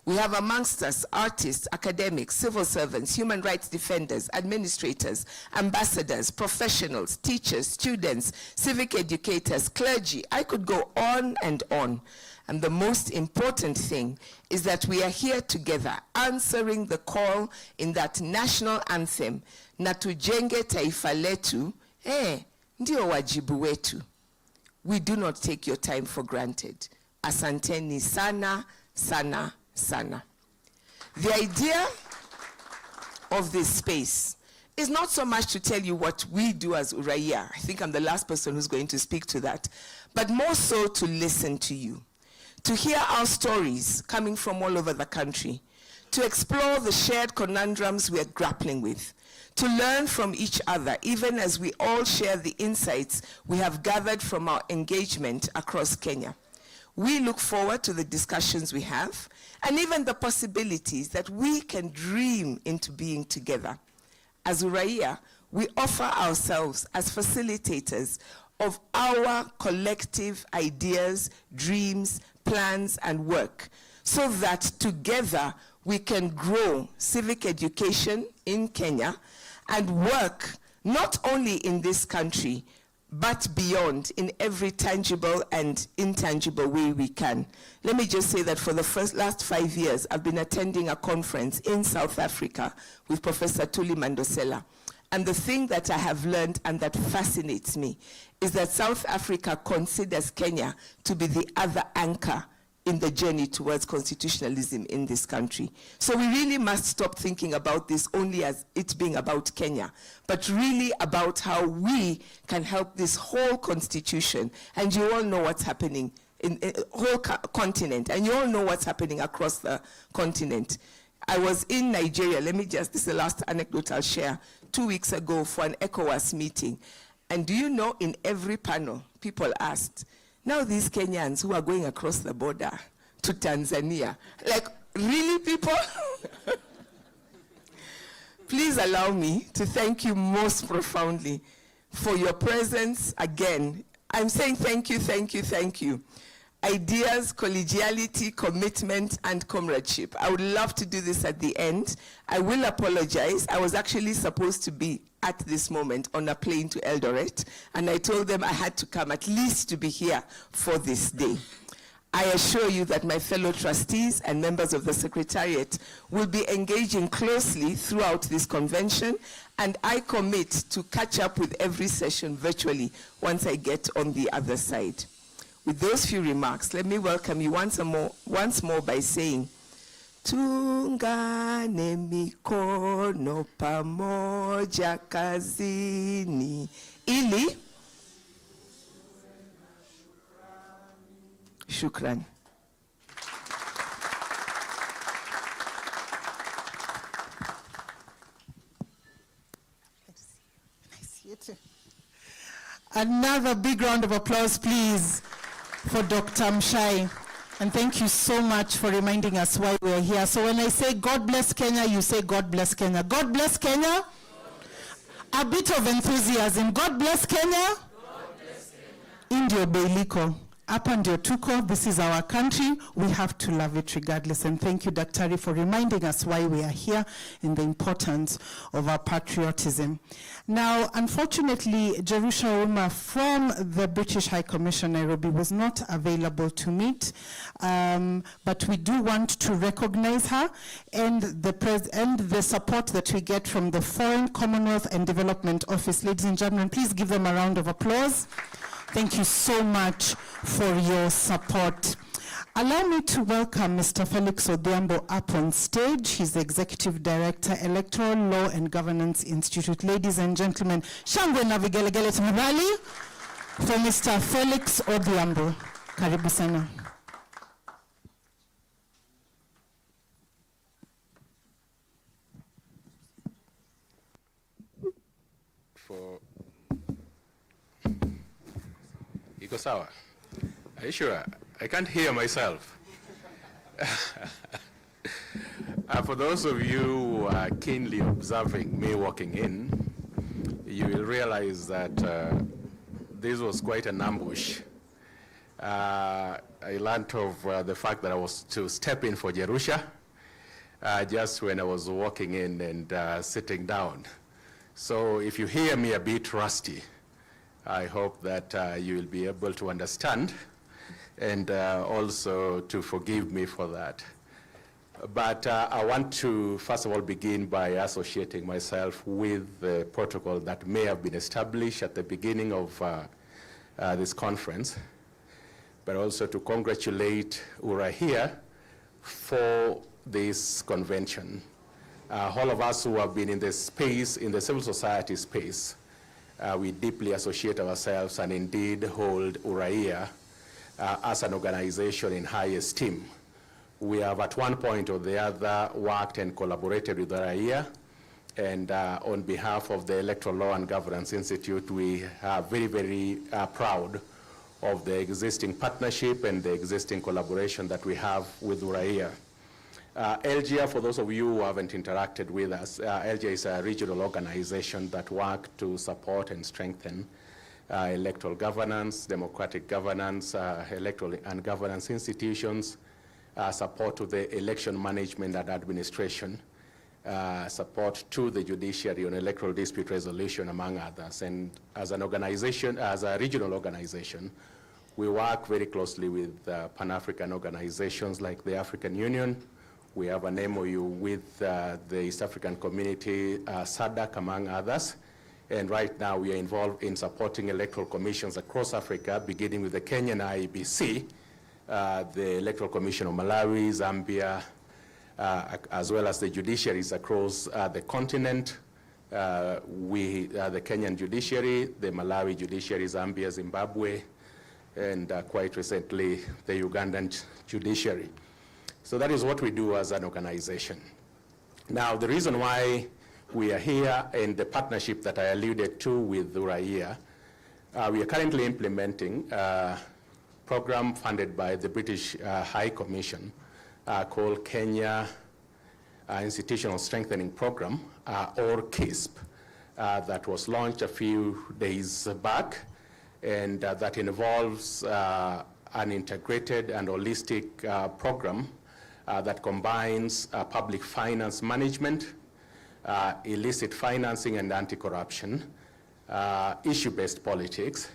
We have amongst us artists, academics, civil servants, human rights defenders, administrators, ambassadors, professionals, teachers, students, civic educators, clergy. I could go on and on. And the most important thing is that we are here together answering the call in that national anthem, na tujenge taifa letu, ndio wajibu wetu. We do not take your time for granted. Asanteni sana, sana, sana. The idea of this space is not so much to tell you what we do as Uraia. I think I'm the last person who's going to speak to that, but more so to listen to you, to hear our stories coming from all over the country, to explore the shared conundrums we are grappling with, to learn from each other, even as we all share the insights we have gathered from our engagement across Kenya. We look forward to the discussions we have, and even the possibilities that we can dream into being together. As Uraia, we offer ourselves as facilitators of our collective ideas, dreams, plans, and work, so that together we can grow civic education in Kenya and work not only in this country, but beyond, in every tangible and intangible way we can. Let me just say that for the last 5 years, I've been attending a conference in South Africa with Professor Tuli Mandosela. And the thing that I have learned and that fascinates me is that South Africa considers Kenya to be the other anchor in the journey towards constitutionalism in this country. So we really must stop thinking about this only as it being about Kenya, but really about how we can help this whole constitution. And you all know what's happening in the whole continent, and you all know what's happening across the continent. I was in Nigeria, this is the last anecdote I'll share, 2 weeks ago for an ECOWAS meeting. And do you know, in every panel, people asked, now these Kenyans who are going across the border to Tanzania, like, really, people? Please allow me to thank you most profoundly for your presence again. I'm saying thank you, thank you, thank you. Ideas, collegiality, commitment, and comradeship. I would love to do this at the end. I will apologize. I was actually supposed to be at this moment on a plane to Eldoret, and I told them I had to come at least to be here for this day. I assure you that my fellow trustees and members of the Secretariat will be engaging closely throughout this convention, and I commit to catch up with every session virtually once I get on the other side. With those few remarks, let me welcome you once more by saying, Tungane mikono pamoja kazini, ili shukran. I see it. Another big round of applause, please, for Dr. Mshai. And thank you so much for reminding us why we're here. So when I say God bless Kenya, you say God bless Kenya. God bless Kenya. A bit of enthusiasm. God bless Kenya. Indio Beiliko. Hapa ndio tuko. This is our country. We have to love it regardless. And thank you, Daktari, for reminding us why we are here and the importance of our patriotism. Now, unfortunately, Jerusha Uma from the British High Commission, Nairobi, was not available to meet, but we do want to recognize her and the support that we get from the Foreign, Commonwealth and Development Office. Ladies and gentlemen, please give them a round of applause. Thank you so much for your support. Allow me to welcome Mr. Felix Odhiambo up on stage. He's the Executive Director, Electoral Law and Governance Institute. Ladies and gentlemen, shangwe na vigelegele tafadhali for Mr. Felix Odhiambo. Karibu sana. Iko sawa? Are you sure? I can't hear myself. For those of you who are keenly observing me walking in, you will realize that this was quite an ambush. I learned of the fact that I was to step in for Jerusha just when I was walking in and sitting down. So if you hear me a bit rusty, I hope that you will be able to understand and also to forgive me for that. But I want to, first of all, begin by associating myself with the protocol that may have been established at the beginning of this conference, but also to congratulate Uraia for this convention. All of us who have been in this space, in the civil society space, we deeply associate ourselves and indeed hold Uraia as an organization in high esteem. We have at one point or the other worked and collaborated with Uraia, and on behalf of the Electoral Law and Governance Institute, we are very, very proud of the existing partnership and the existing collaboration that we have with Uraia. LGA, for those of you who haven't interacted with us, LGA is a regional organization that works to support and strengthen electoral governance, democratic governance, electoral and governance institutions, support to the election management and administration, support to the judiciary on electoral dispute resolution, among others. And as an organization, as a regional organization, we work very closely with Pan-African organizations like the African Union. We have an MOU with the East African Community, SADC, among others. And right now we are involved in supporting electoral commissions across Africa, beginning with the Kenyan IEBC, the Electoral Commission of Malawi, Zambia, as well as the judiciaries across the continent. The Kenyan judiciary, the Malawi judiciary, Zambia, Zimbabwe, and quite recently, the Ugandan judiciary. So that is what we do as an organization. Now, the reason why we are here and the partnership that I alluded to with Uraia, we are currently implementing a program funded by the British High Commission called Kenya Institutional Strengthening Program, or KISP, that was launched a few days back, and that involves an integrated and holistic program that combines public finance management, illicit financing and anti-corruption, issue-based politics,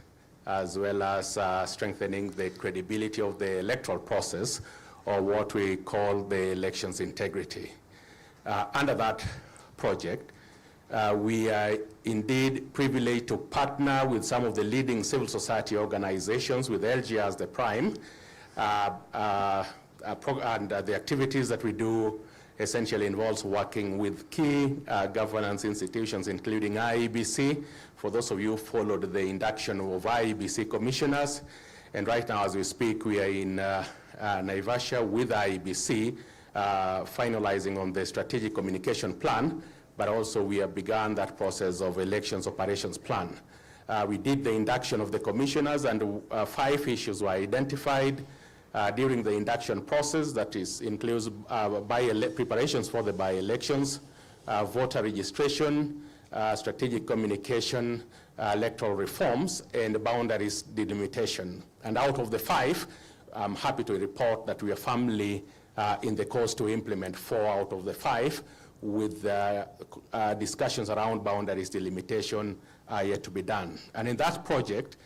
as well as strengthening the credibility of the electoral process, or what we call the elections integrity. Under that project, we are indeed privileged to partner with some of the leading civil society organizations, with LG as the prime, and the activities that we do essentially involves working with key governance institutions, including IEBC. For those of you who followed the induction of IEBC commissioners, and right now as we speak, we are in Naivasha with IEBC, finalizing on the strategic communication plan, but also we have begun that process of elections operations plan. We did the induction of the commissioners, and 5 issues were identified during the induction process. That includes preparations for the by-elections, voter registration, strategic communication, electoral reforms, and boundaries delimitation. And out of the 5, I'm happy to report that we are firmly in the course to implement 4 out of the 5, with discussions around boundaries delimitation yet to be done. And in that project,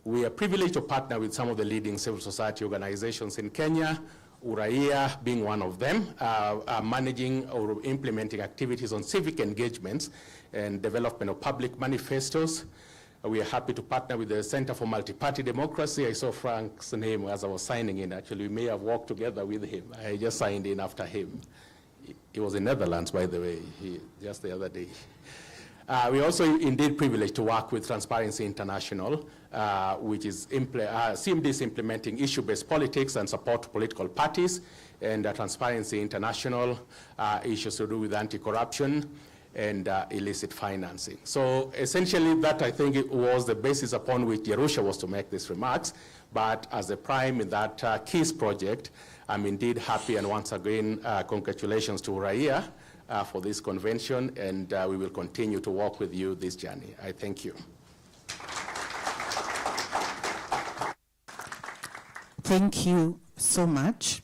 we are privileged to partner with some of the leading civil society organizations in Kenya, Uraia being one of them, managing or implementing activities on civic engagements and development of public manifestos. We are happy to partner with the Center for Multi-Party Democracy. I saw Frank's name as I was signing in. Actually, we may have worked together with him. I just signed in after him. He was in Netherlands, by the way, just the other day. We also indeed privileged to work with Transparency International, which is CMD implementing issue-based politics and support to political parties, and Transparency International issues to do with anti-corruption and illicit financing. So essentially that, I think, it was the basis upon which Jerusha was to make these remarks. But as a prime in that KISS project, I'm indeed happy, and once again, congratulations to Uraia for this convention, and we will continue to walk with you this journey. I thank you. Thank you so much.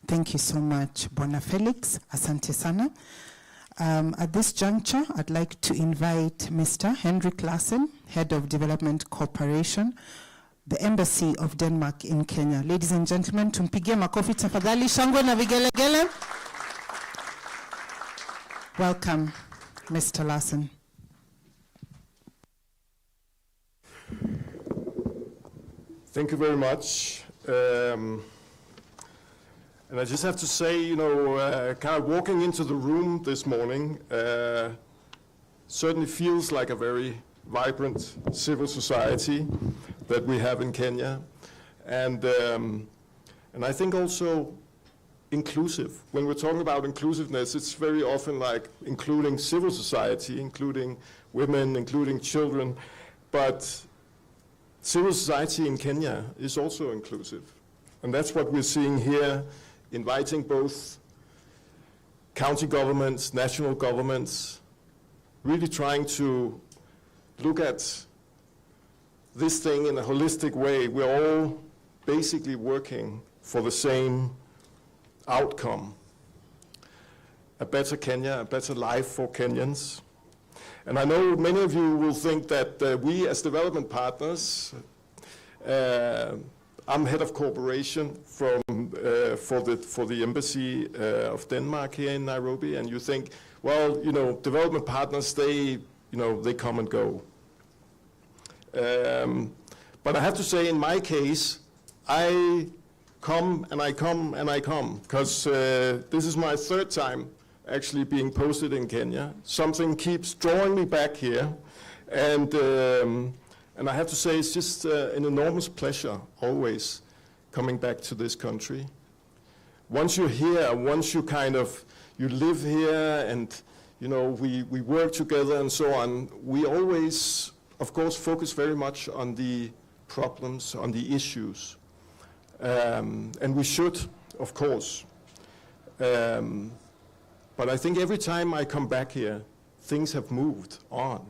Thank you so much, Bwana Felix. Asante sana. At this juncture, I'd like to invite Mr. Henrik Larsen, Head of Development Cooperation, the Embassy of Denmark in Kenya. Ladies and gentlemen, tumpigie makofi tafadhali, shangwe na vigelegele. Welcome, Mr. Larsen. Thank you very much. And I just have to say, you know, kind of walking into the room this morning certainly feels like a very vibrant civil society that we have in Kenya. And I think also inclusive. When we're talking about inclusiveness, it's very often like including civil society, including women, including children. But civil society in Kenya is also inclusive. And that's what we're seeing here, inviting both county governments, national governments, really trying to look at this thing in a holistic way. We're all basically working for the same outcome: a better Kenya, a better life for Kenyans. And I know many of you will think that we as development partners, I'm head of cooperation for the Embassy of Denmark here in Nairobi, and you think, well, you know, development partners, they come and go. But I have to say, in my case, I come and I come and I come, because this is my 3rd time actually being posted in Kenya. Something keeps drawing me back here, and I have to say, it's just an enormous pleasure always coming back to this country. Once you're here, once you you live here, and you know, we work together and so on, we always, of course, focus very much on the problems, on the issues. And we should, of course. But I think every time I come back here, things have moved on.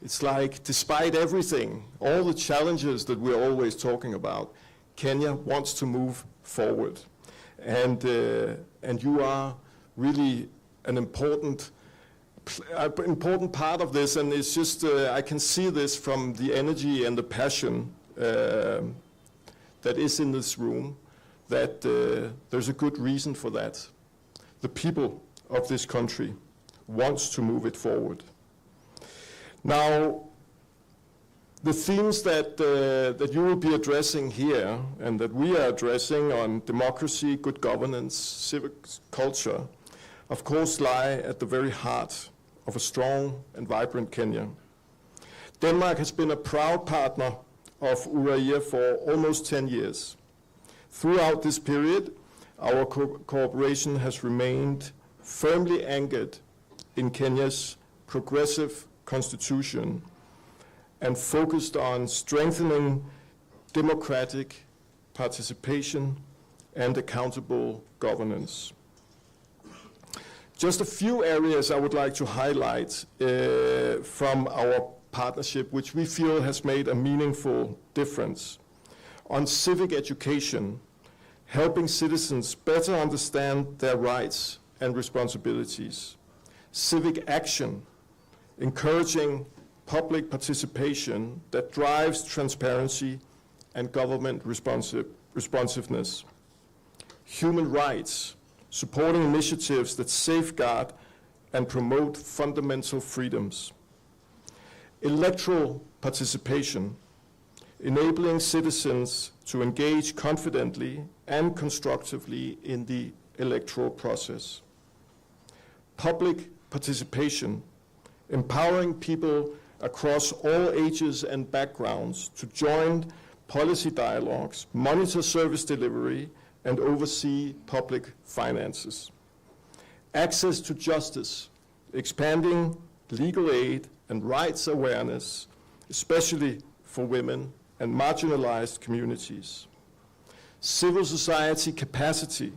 It's like, despite everything, all the challenges that we're always talking about, Kenya wants to move forward. And you are really an important part of this, and it's just, I can see this from the energy and the passion that is in this room, that there's a good reason for that. The people of this country wants to move it forward. Now, the themes that you will be addressing here, and that we are addressing on democracy, good governance, civic culture, of course lie at the very heart of a strong and vibrant Kenya. Denmark has been a proud partner of Uraia for almost 10 years. Throughout this period, our cooperation has remained firmly anchored in Kenya's progressive constitution and focused on strengthening democratic participation and accountable governance. Just a few areas I would like to highlight from our partnership, which we feel has made a meaningful difference. On civic education, helping citizens better understand their rights and responsibilities. Civic action, encouraging public participation that drives transparency and government responsiveness. Human rights, supporting initiatives that safeguard and promote fundamental freedoms. Electoral participation, enabling citizens to engage confidently and constructively in the electoral process. Public participation, empowering people across all ages and backgrounds to join policy dialogues, monitor service delivery, and oversee public finances. Access to justice, expanding legal aid and rights awareness, especially for women and marginalized communities. Civil society capacity,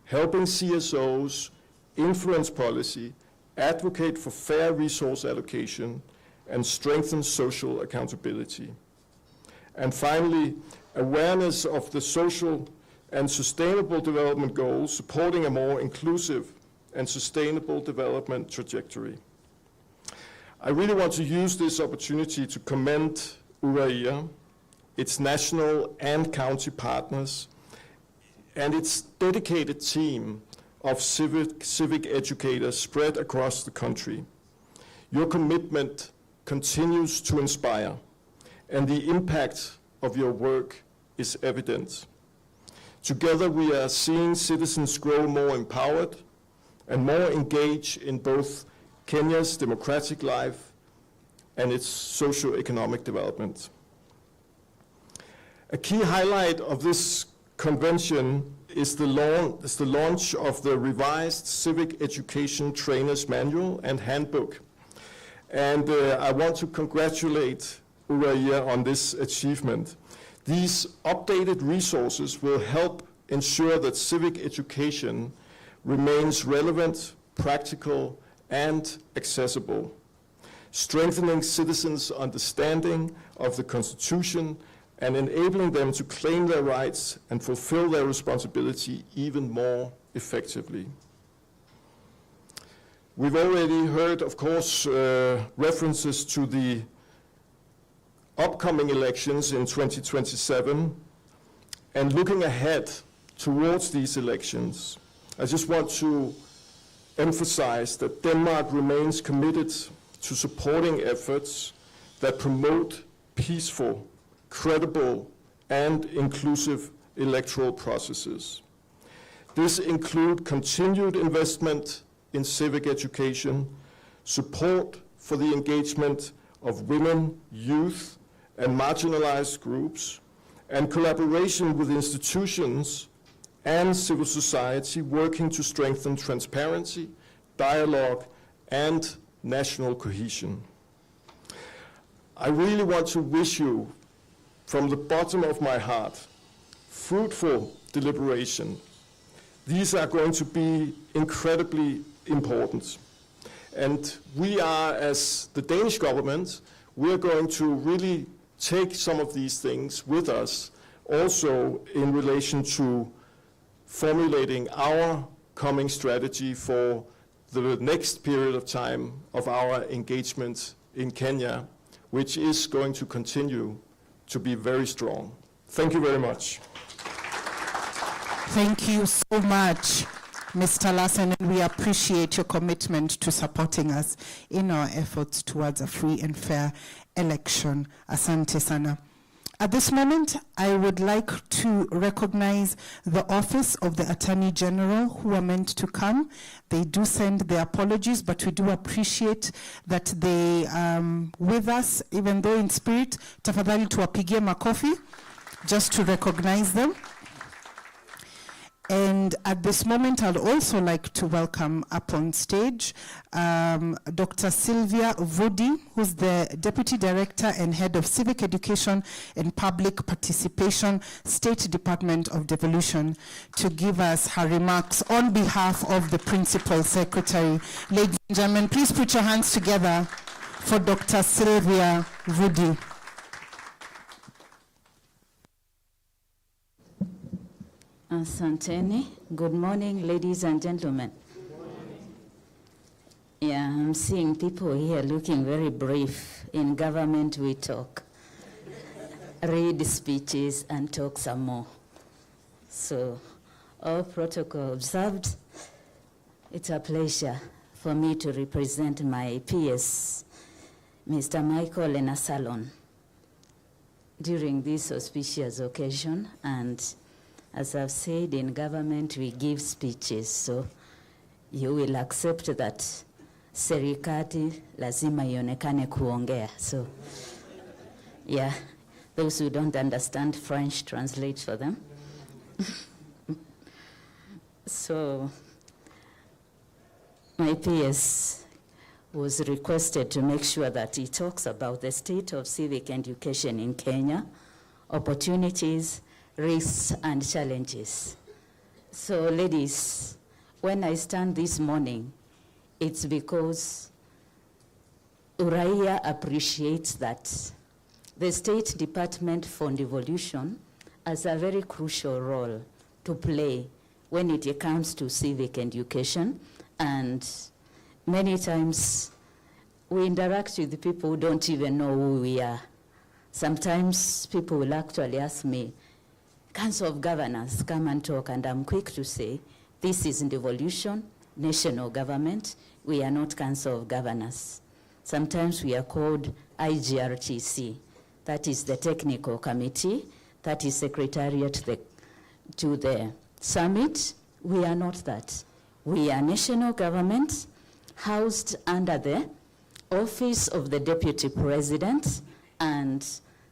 helping CSOs influence policy, advocate for fair resource allocation, and strengthen social accountability. And finally, awareness of the social and sustainable development goals, supporting a more inclusive and sustainable development trajectory. I really want to use this opportunity to commend Uraia, its national and county partners, and its dedicated team of civic educators spread across the country. Your commitment continues to inspire, and the impact of your work is evident. Together, we are seeing citizens grow more empowered and more engaged in both Kenya's democratic life and its socio-economic development. A key highlight of this convention is the launch of the revised Civic Education Trainers Manual and Handbook. And I want to congratulate Uraia on this achievement. These updated resources will help ensure that civic education remains relevant, practical, and accessible, strengthening citizens' understanding of the Constitution and enabling them to claim their rights and fulfill their responsibility even more effectively. We've already heard, of course, references to the upcoming elections in 2027, and looking ahead towards these elections, I just want to emphasize that Denmark remains committed to supporting efforts that promote peaceful, credible, and inclusive electoral processes. This includes continued investment in civic education, support for the engagement of women, youth, and marginalized groups, and collaboration with institutions and civil society working to strengthen transparency, dialogue, and national cohesion. I really want to wish you, from the bottom of my heart, fruitful deliberation. These are going to be incredibly important. And we are, as the Danish government, we're going to really take some of these things with us, also in relation to formulating our coming strategy for the next period of time of our engagement in Kenya, which is going to continue to be very strong. Thank you very much. Thank you so much, Mr. Larsen, and we appreciate your commitment to supporting us in our efforts towards a free and fair election. Asante sana. At this moment, I would like to recognize the Office of the Attorney General who are meant to come. They do send their apologies, but we do appreciate that they with us, even though in spirit. Tafadhali tuwapigie makofi, just to recognize them. And at this moment, I'd also like to welcome up on stage Dr. Sylvia Vudi, who's the Deputy Director and Head of Civic Education and Public Participation, State Department of Devolution, to give us her remarks on behalf of the Principal Secretary. Ladies and gentlemen, please put your hands together for Dr. Sylvia Vudi. Asanteni. Good morning, ladies and gentlemen. Yeah, I'm seeing people here looking very brave. In government, we talk, read speeches, and talk some more. So, all protocol observed. It's a pleasure for me to represent my PS, Mr. Michael Enasalon, during this auspicious occasion. And as I've said, in government, we give speeches, so you will accept that serikali lazima ionekane kuongea. So, yeah, those who don't understand French, translate for them. So, my PS was requested to make sure that he talks about the state of civic education in Kenya, opportunities, risks, and challenges. So, ladies, when I stand this morning, it's because Uraia appreciates that the State Department for Devolution has a very crucial role to play when it comes to civic education. And many times we interact with people who don't even know who we are. Sometimes people will actually ask me, Council of Governors, come and talk, and I'm quick to say, this is devolution, national government. We are not Council of Governors. Sometimes we are called IGRTC. That is the technical committee. That is secretariat to the summit. We are not that. We are national government housed under the office of the Deputy President, and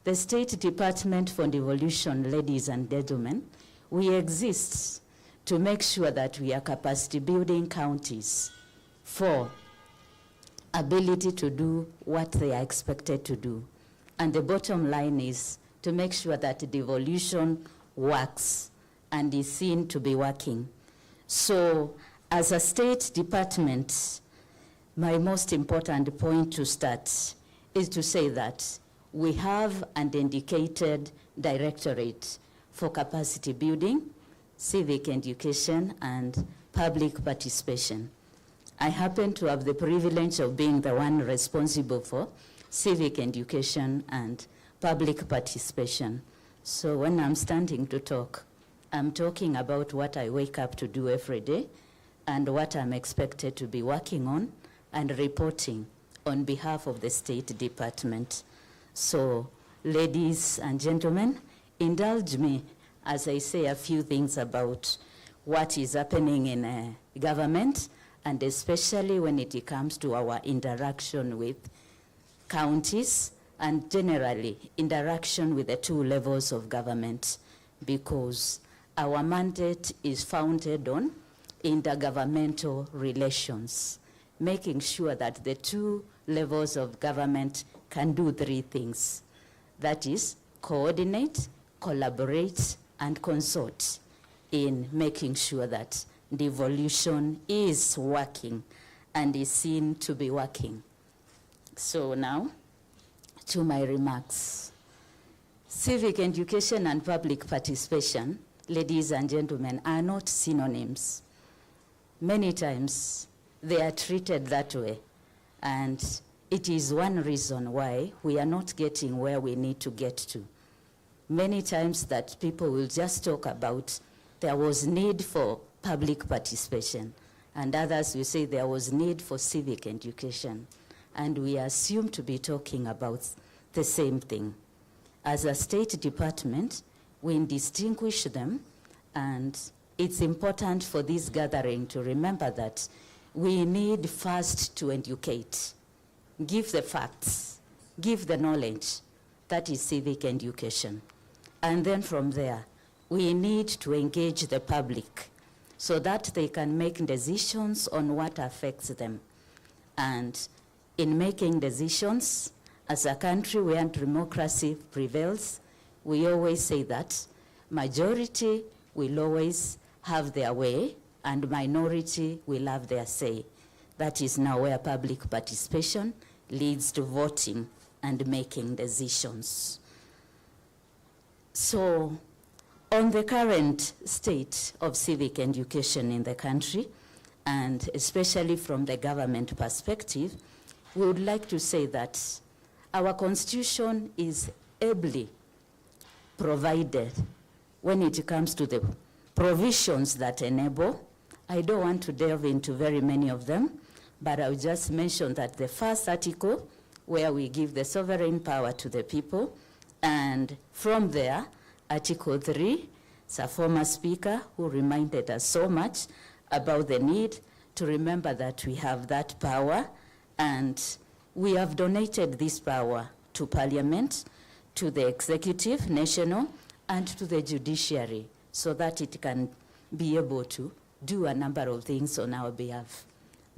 the State Department for Devolution, ladies and gentlemen, we exist to make sure that we are capacity building counties for ability to do what they are expected to do. And the bottom line is to make sure that devolution works and is seen to be working. So, as a State Department, my most important point to start is to say that we have an dedicated directorate for capacity building, civic education, and public participation. I happen to have the privilege of being the one responsible for civic education and public participation. So when I'm standing to talk, I'm talking about what I wake up to do every day and what I'm expected to be working on and reporting on behalf of the State Department. So, ladies and gentlemen, indulge me as I say a few things about what is happening in government, and especially when it comes to our interaction with counties and generally interaction with the two levels of government, because our mandate is founded on intergovernmental relations, making sure that the two levels of government can do three things. That is, coordinate, collaborate, and consort in making sure that devolution is working and is seen to be working. So now, to my remarks. Civic education and public participation, ladies and gentlemen, are not synonyms. Many times, they are treated that way, and it is one reason why we are not getting where we need to get to. Many times that people will just talk about there was need for public participation, and others will say there was need for civic education, and we assume to be talking about the same thing. As a State Department, we distinguish them, and it's important for this gathering to remember that we need first to educate. Give the facts, give the knowledge. That is civic education. And then from there, we need to engage the public so that they can make decisions on what affects them. And in making decisions, as a country where democracy prevails, we always say that majority will always have their way and minority will have their say. That is now where public participation leads to voting and making decisions. So, on the current state of civic education in the country, and especially from the government perspective, we would like to say that our constitution is ably provided when it comes to the provisions that enable. I don't want to delve into very many of them, but I'll just mention that the first article, where we give the sovereign power to the people, and from there, Article 3, it's a former speaker who reminded us so much about the need to remember that we have that power, and we have donated this power to Parliament, to the executive, national, and to the judiciary, so that it can be able to do a number of things on our behalf.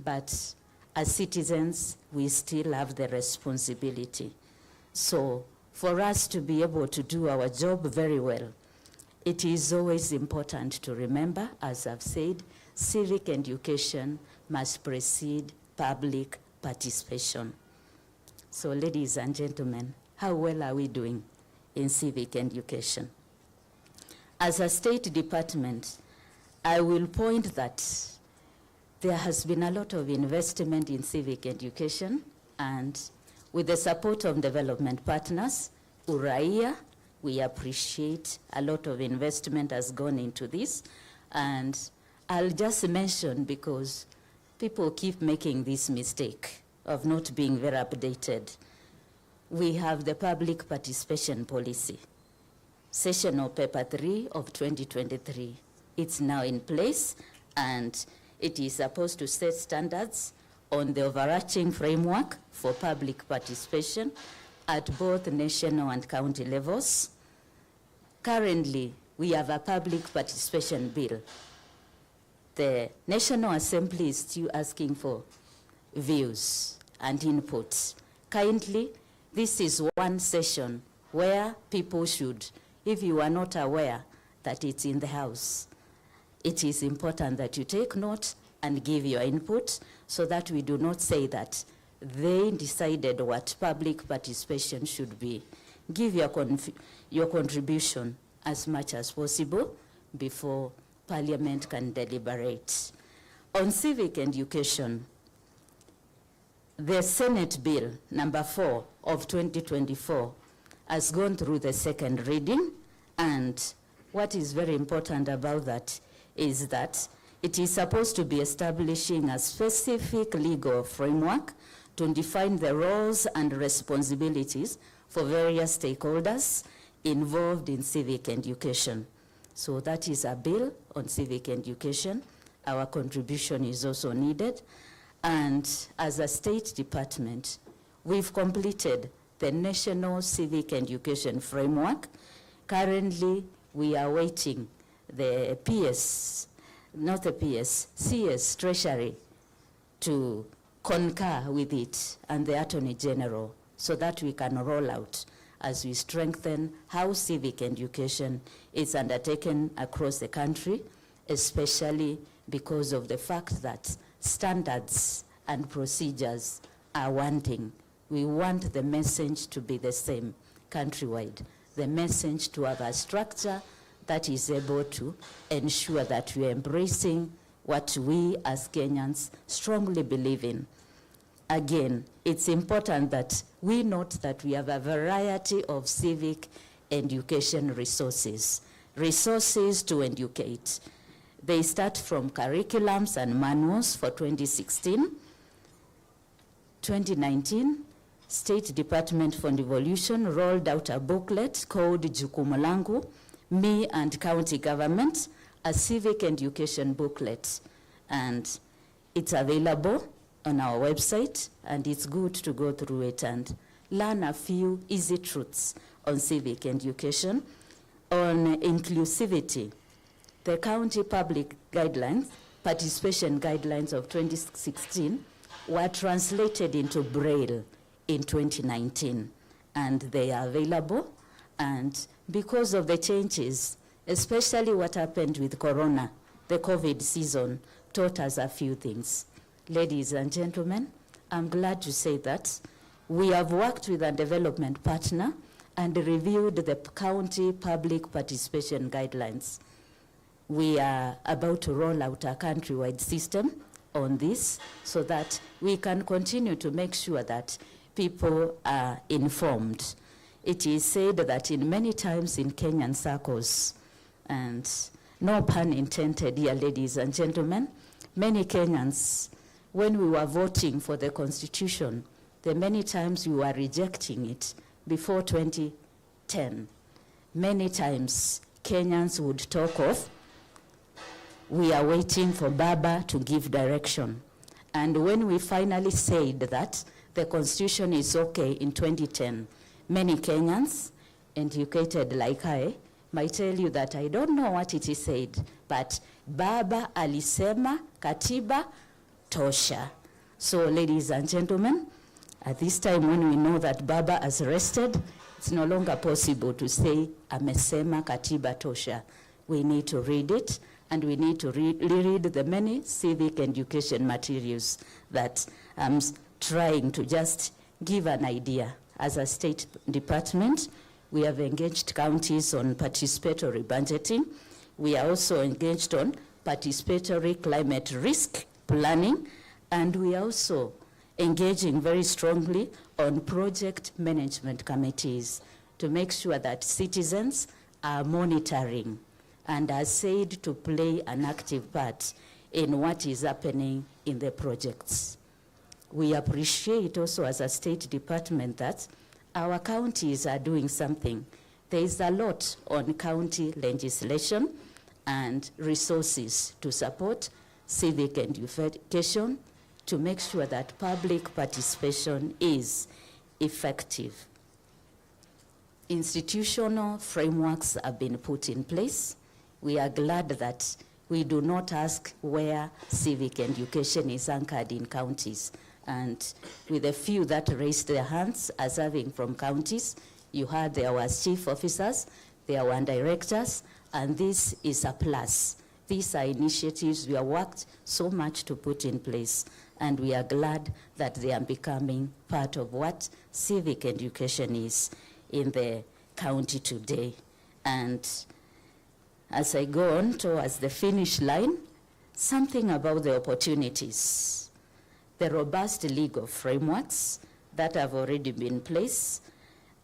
But as citizens, we still have the responsibility. So for us to be able to do our job very well, it is always important to remember, as I've said, civic education must precede public participation. So ladies and gentlemen, how well are we doing in civic education? As a State Department, I will point that there has been a lot of investment in civic education, and with the support of development partners, Uraia, we appreciate a lot of investment has gone into this. And I'll just mention, because people keep making this mistake of not being very updated, we have the public participation policy, sessional paper 3 of 2023. It's now in place, and it is supposed to set standards on the overarching framework for public participation at both national and county levels. Currently, we have a public participation bill. The National Assembly is still asking for views and inputs. Kindly, this is one session where people should, if you are not aware that it's in the House, it is important that you take note and give your input, so that we do not say that they decided what public participation should be. Give your contribution as much as possible before Parliament can deliberate. On civic education, the Senate Bill number 4 of 2024 has gone through the second reading, and what is very important about that is that it is supposed to be establishing a specific legal framework to define the roles and responsibilities for various stakeholders involved in civic education. So that is a bill on civic education. Our contribution is also needed. And as a State Department, we've completed the National Civic Education Framework. Currently, we are waiting the PS, not the PS, CS Treasury to concur with it, and the Attorney General, so that we can roll out as we strengthen how civic education is undertaken across the country, especially because of the fact that standards and procedures are wanting. We want the message to be the same countrywide, the message to have a structure that is able to ensure that we are embracing what we as Kenyans strongly believe in. Again, it's important that we note that we have a variety of civic education resources to educate. They start from curriculums and manuals for 2016. 2019, State Department for Devolution rolled out a booklet called Jukumu Langu, Me and County Government, a civic education booklet. And it's available on our website, and it's good to go through it and learn a few easy truths on civic education. on inclusivity, the county public guidelines, participation guidelines of 2016 were translated into Braille in 2019, and they are available. And because of the changes, especially what happened with Corona, the COVID season taught us a few things. Ladies and gentlemen, I'm glad to say that we have worked with a development partner and reviewed the county public participation guidelines. We are about to roll out a countrywide system on this so that we can continue to make sure that people are informed. It is said that in many times in Kenyan circles, and no pun intended here, ladies and gentlemen, many Kenyans, when we were voting for the Constitution, the many times we were rejecting it before 2010. Many times Kenyans would talk of, we are waiting for Baba to give direction. And when we finally said that the Constitution is okay in 2010, many Kenyans, educated like I, might tell you that I don't know what it is said, but Baba alisema katiba tosha. So ladies and gentlemen, at this time when we know that Baba has rested, it's no longer possible to say amesema katiba tosha. We need to read it, and we need to reread the many civic education materials that I'm trying to just give an idea. As a state department, we have engaged counties on participatory budgeting. We are also engaged on participatory climate risk planning, and we are also engaging very strongly on project management committees to make sure that citizens are monitoring and are said to play an active part in what is happening in the projects. We appreciate also as a state department that our counties are doing something. There is a lot on county legislation and resources to support civic education to make sure that public participation is effective. Institutional frameworks have been put in place. We are glad that we do not ask where civic education is anchored in counties. And with a few that raised their hands as having from counties, you heard there was chief officers, there were directors, and this is a plus. These are initiatives we have worked so much to put in place, and we are glad that they are becoming part of what civic education is in the county today. And as I go on towards the finish line, something about the opportunities. The robust legal frameworks that have already been placed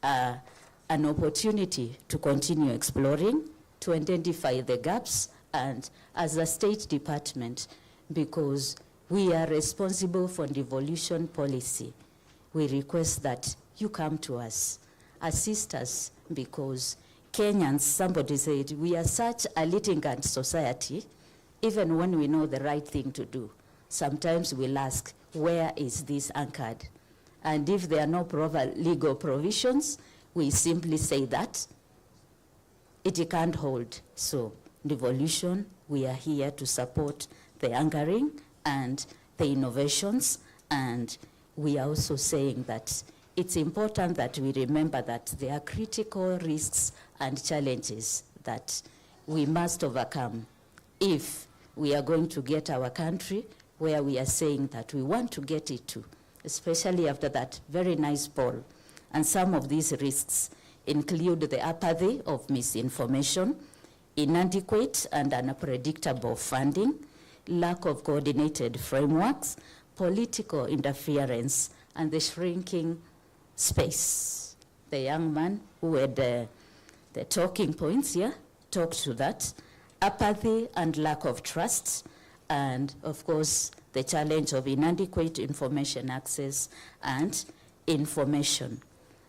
are an opportunity to continue exploring, to identify the gaps, and as a state department, because we are responsible for devolution policy, we request that you come to us, assist us, because Kenyans, somebody said, we are such a litigant society, even when we know the right thing to do. Sometimes we'll ask, where is this anchored? And if there are no proper legal provisions, we simply say that it can't hold. So, devolution, we are here to support the anchoring and the innovations, and we are also saying that it's important that we remember that there are critical risks and challenges that we must overcome if we are going to get our country where we are saying that we want to get it to, especially after that very nice poll. And some of these risks include the apathy of misinformation, inadequate and unpredictable funding, lack of coordinated frameworks, political interference, and the shrinking space. The young man who had the talking points here talked to that. Apathy and lack of trust, and of course, the challenge of inadequate information access and information.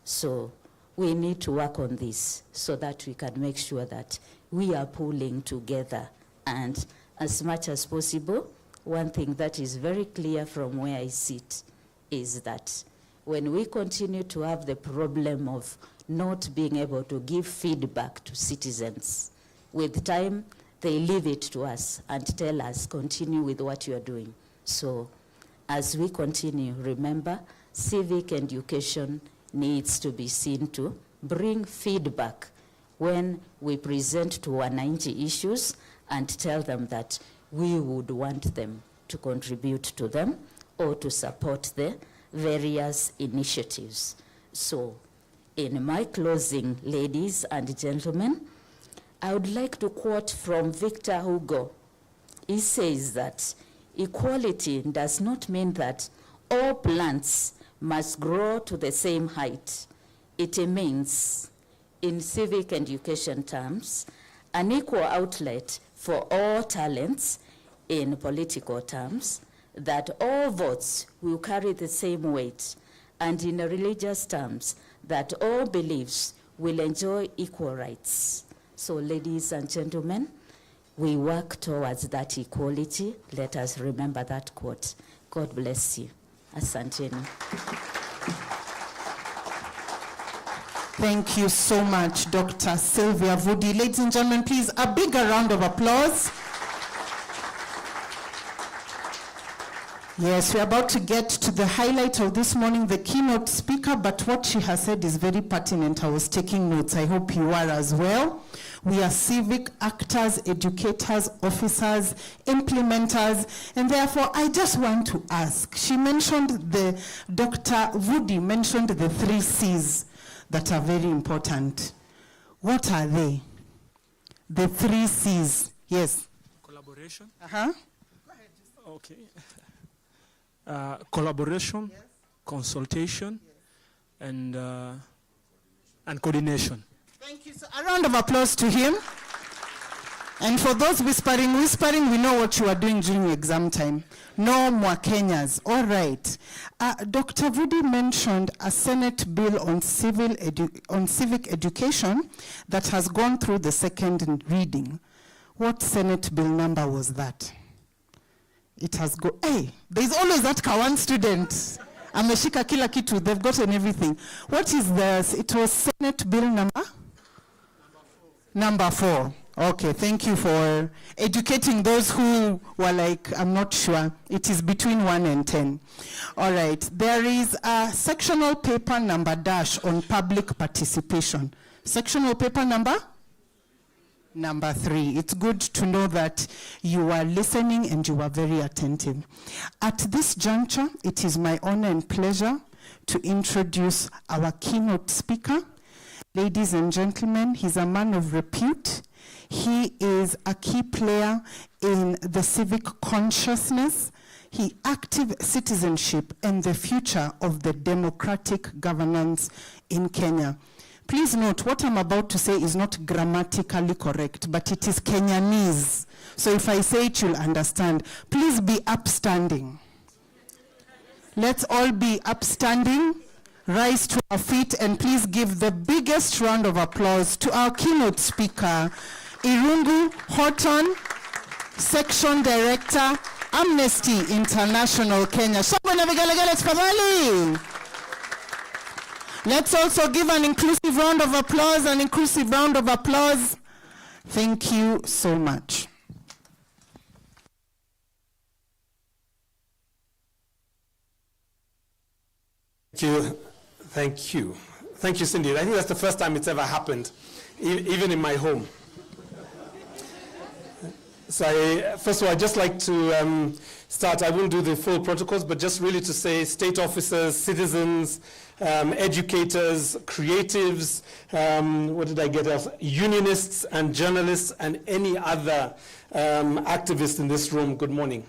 So we need to work on this so that we can make sure that we are pulling together. And as much as possible, one thing that is very clear from where I sit is that when we continue to have the problem of not being able to give feedback to citizens. With time, they leave it to us and tell us, continue with what you are doing. So as we continue, remember, civic education needs to be seen to bring feedback when we present to wananchi issues and tell them that we would want them to contribute to them or to support the various initiatives. So in my closing, ladies and gentlemen, I would like to quote from Victor Hugo. He says that equality does not mean that all plants must grow to the same height. It means, in civic education terms, an equal outlet for all talents. In political terms, that all votes will carry the same weight, and in religious terms, that all beliefs will enjoy equal rights. So, ladies and gentlemen, we work towards that equality. Let us remember that quote. God bless you. Asanteni. Thank you so much, Dr. Sylvia Vudi. Ladies and gentlemen, please, a bigger round of applause. Yes, we're about to get to the highlight of this morning, the keynote speaker, but what she has said is very pertinent. I was taking notes. I hope you are as well. We are civic actors, educators, officers, implementers, and therefore I just want to ask. She mentioned Dr. Vudi mentioned the 3 C's that are very important. What are they? The 3 C's. Yes. Collaboration. Uh-huh. Okay. Collaboration, yes. Consultation, yes. And coordination. Thank you. So a round of applause to him. And for those whispering, we know what you are doing during exam time. No more Kenyas. All right. Dr. Vudi mentioned a Senate bill on civic education that has gone through the second reading. What Senate bill number was that? It has go. Hey, there's always that Kawan student. Ameshika kila kitu. They've gotten everything. What is this? It was Senate bill number? Number 4. Okay, thank you for educating those who were like, I'm not sure. It is between 1 and 10. All right. There is a sectional paper number dash on public participation. Sectional paper number? Number 3. It's good to know that you are listening and you are very attentive. At this juncture, it is my honor and pleasure to introduce our keynote speaker. Ladies and gentlemen, he's a man of repute. He is a key player in the civic consciousness, active citizenship, and the future of the democratic governance in Kenya. Please note, what I'm about to say is not grammatically correct, but it is Kenyanese. So if I say it, you'll understand. Please be upstanding. Let's all be upstanding, rise to our feet, and please give the biggest round of applause to our keynote speaker, Irungu Horton, Section Director, Amnesty International Kenya. Let's also give an inclusive round of applause, Thank you so much. Thank you, Cindy. I think that's the first time it's ever happened, even in my home. So first of all, I'd just like to start. I won't do the full protocols, but just really to say state officers, citizens, educators, creatives, what did I get else? Unionists and journalists and any other activists in this room, good morning.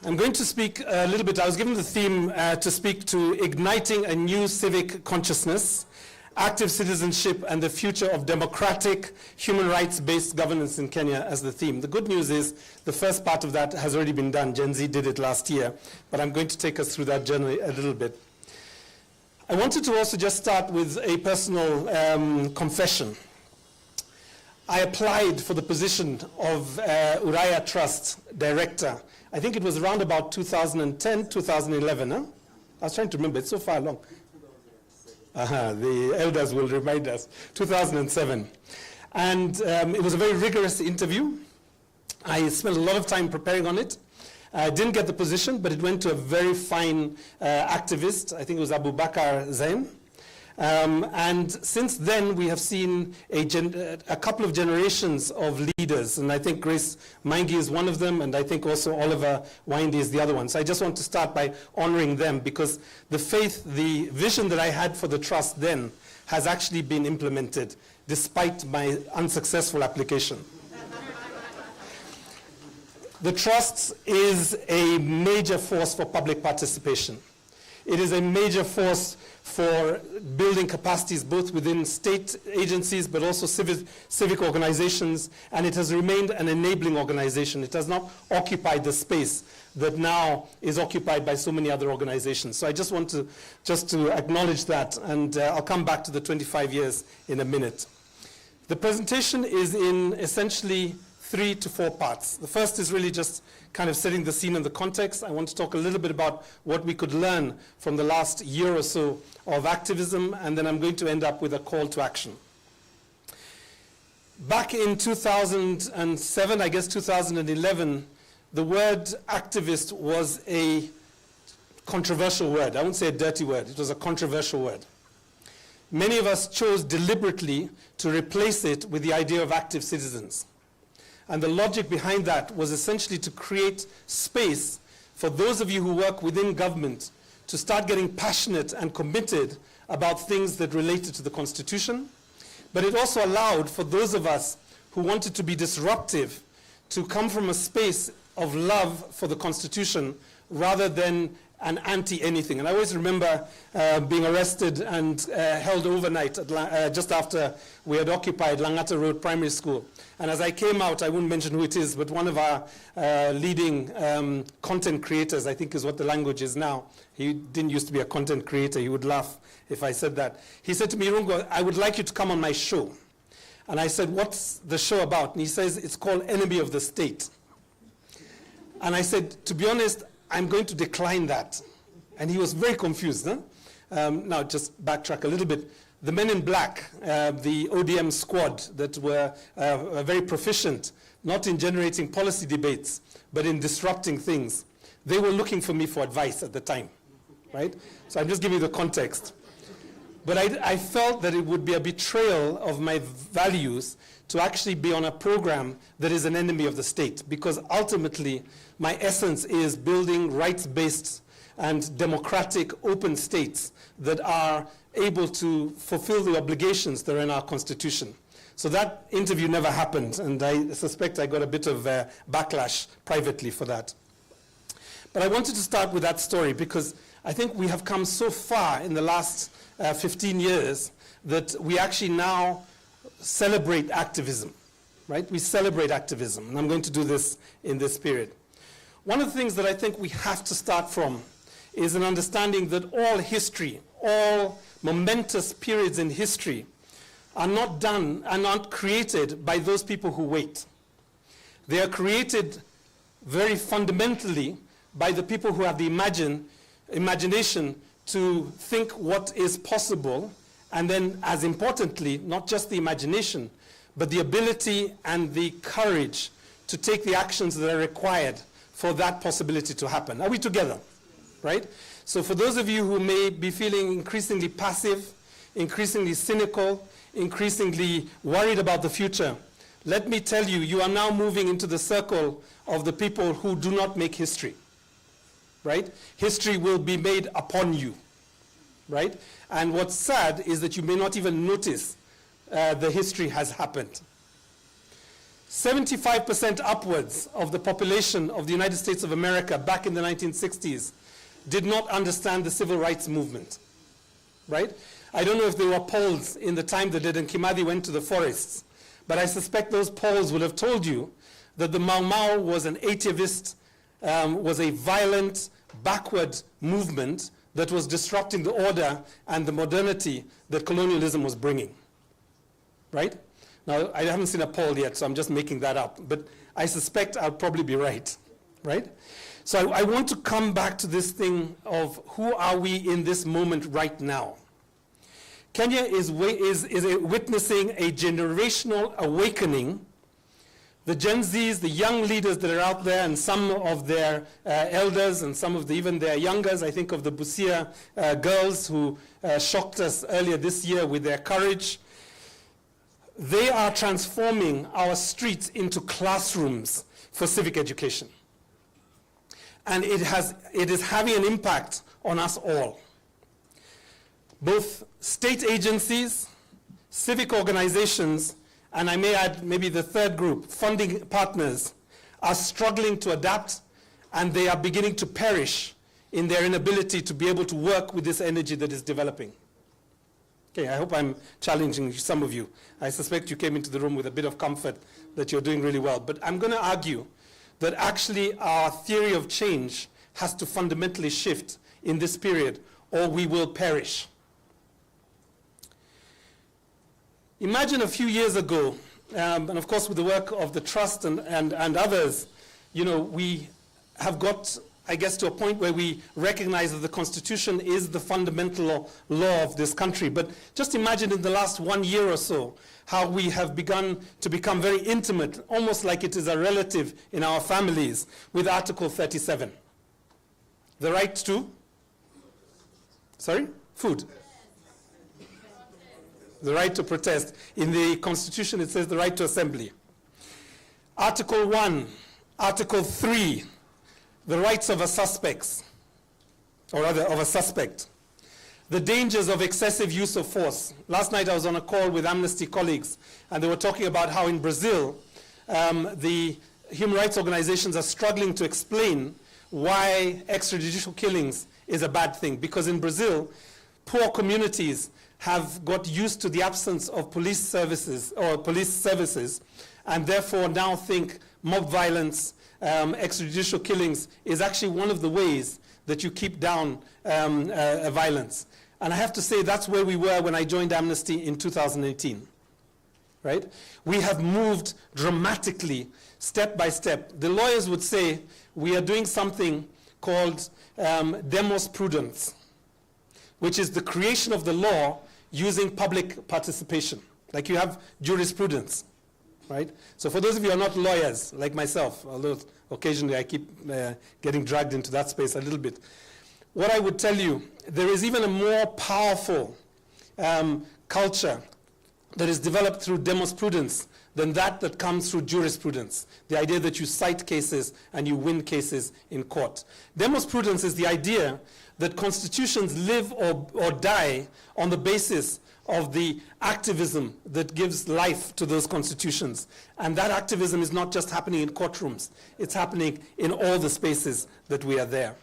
I'm going to speak a little bit. I was given the theme to speak to igniting a new civic consciousness, active citizenship, and the future of democratic, human rights-based governance in Kenya as the theme. The good news is the first part of that has already been done. Gen Z did it last year, but I'm going to take us through that journey a little bit. I wanted to also just start with a personal confession. I applied for the position of Uraia Trust Director. I think it was around about 2010, 2011. Huh? I was trying to remember. It's so far along. The elders will remind us, 2007. And it was a very rigorous interview. I spent a lot of time preparing on it. I didn't get the position, but it went to a very fine activist. I think it was Abu Bakr Zain. And since then, we have seen a couple of generations of leaders, and I think Grace Maingi is one of them, and I think also Oliver Winde is the other one. So I just want to start by honoring them, because the faith, the vision that I had for the trust then has actually been implemented, despite my unsuccessful application. The trust is a major force for public participation. It is a major force for building capacities both within state agencies but also civic organizations, and it has remained an enabling organization. It has not occupied the space that now is occupied by so many other organizations. So I just want to acknowledge that, and I'll come back to the 25 years in a minute. The presentation is in essentially 3 to 4 parts. The first is really just kind of setting the scene and the context. I want to talk a little bit about what we could learn from the last year or so of activism, and then I'm going to end up with a call to action. Back in 2007, I guess 2011, the word activist was a controversial word. I won't say a dirty word. It was a controversial word. Many of us chose deliberately to replace it with the idea of active citizens. And the logic behind that was essentially to create space for those of you who work within government to start getting passionate and committed about things that related to the Constitution. But it also allowed for those of us who wanted to be disruptive to come from a space of love for the Constitution rather than an anti-anything. And I always remember being arrested and held overnight at just after we had occupied Langata Road Primary School. And as I came out, I won't mention who it is, but one of our leading content creators, I think is what the language is now. He didn't used to be a content creator. He would laugh if I said that. He said to me, Rungo, I would like you to come on my show. And I said, what's the show about? And he says, it's called Enemy of the State. And I said, to be honest, I'm going to decline that. And he was very confused. Huh? Now, just backtrack a little bit. The men in black, the ODM squad that were very proficient, not in generating policy debates, but in disrupting things, they were looking for me for advice at the time, right? So I'm just giving you the context. But I felt that it would be a betrayal of my values to actually be on a program that is an enemy of the state, because ultimately my essence is building rights-based and democratic open states that are able to fulfill the obligations that are in our Constitution. So that interview never happened, and I suspect I got a bit of backlash privately for that. But I wanted to start with that story because I think we have come so far in the last 15 years that we actually now celebrate activism, right? We celebrate activism, and I'm going to do this in this period. One of the things that I think we have to start from is an understanding that all history, all momentous periods in history are not done and not created by those people who wait. They are created very fundamentally by the people who have the imagination to think what is possible, and then, as importantly, not just the imagination, but the ability and the courage to take the actions that are required for that possibility to happen. Are we together? Right? So for those of you who may be feeling increasingly passive, increasingly cynical, increasingly worried about the future, let me tell you, you are now moving into the circle of the people who do not make history. Right? History will be made upon you. Right? And what's sad is that you may not even notice the history has happened. 75% upwards of the population of the United States of America back in the 1960s did not understand the civil rights movement, right? I don't know if there were polls in the time that Dedan Kimathi went to the forests, but I suspect those polls would have told you that the Mau Mau was an ativist, was a violent, backward movement that was disrupting the order and the modernity that colonialism was bringing, right? Now, I haven't seen a poll yet, so I'm just making that up, but I suspect I'll probably be right? So I want to come back to this thing of who are we in this moment right now? Kenya is witnessing a generational awakening. The Gen Zs, the young leaders that are out there, and some of their elders and some of even their youngers, I think of the Busia girls who shocked us earlier this year with their courage. They are transforming our streets into classrooms for civic education. And it is having an impact on us all. Both state agencies, civic organizations, and I may add maybe the third group, funding partners, are struggling to adapt, and they are beginning to perish in their inability to be able to work with this energy that is developing. Okay, I hope I'm challenging some of you. I suspect you came into the room with a bit of comfort that you're doing really well. But I'm going to argue that actually our theory of change has to fundamentally shift in this period, or we will perish. Imagine a few years ago, and of course with the work of the Trust and others, you know, we have got, I guess, to a point where we recognize that the Constitution is the fundamental law of this country. But just imagine in the last 1 year or so, how we have begun to become very intimate, almost like it is a relative in our families, with Article 37. The right to? Sorry? Food. The right to protest. In the Constitution, it says the right to assembly. Article 1, Article 3, the rights of a suspect, or rather of a suspect. The dangers of excessive use of force. Last night I was on a call with Amnesty colleagues, and they were talking about how in Brazil, the human rights organizations are struggling to explain why extrajudicial killings is a bad thing. Because in Brazil, poor communities have got used to the absence of police services, and therefore now think mob violence, extrajudicial killings is actually one of the ways that you keep down violence. And I have to say that's where we were when I joined Amnesty in 2018. Right? We have moved dramatically, step by step. The lawyers would say we are doing something called demos prudence, which is the creation of the law using public participation. Like you have jurisprudence, right? So for those of you who are not lawyers, like myself, although occasionally I keep getting dragged into that space a little bit, what I would tell you, there is even a more powerful culture that is developed through demos prudence than that comes through jurisprudence. The idea that you cite cases and you win cases in court. Demos prudence is the idea that constitutions live or die on the basis of the activism that gives life to those constitutions. And that activism is not just happening in courtrooms, it's happening in all the spaces that we are there.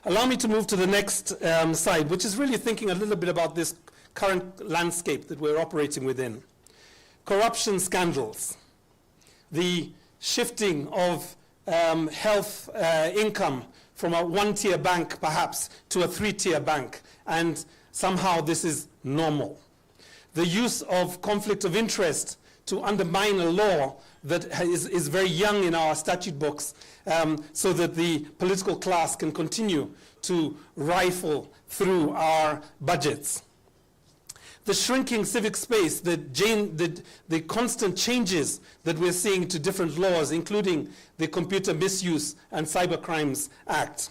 Allow me to move to the next slide, which is really thinking a little bit about this current landscape that we're operating within. Corruption scandals, the shifting of health income from a one-tier bank, perhaps, to a three-tier bank, and somehow this is normal. The use of conflict of interest to undermine a law that is very young in our statute books, so that the political class can continue to rifle through our budgets. The shrinking civic space, the constant changes that we're seeing to different laws, including the Computer Misuse and Cybercrimes Act.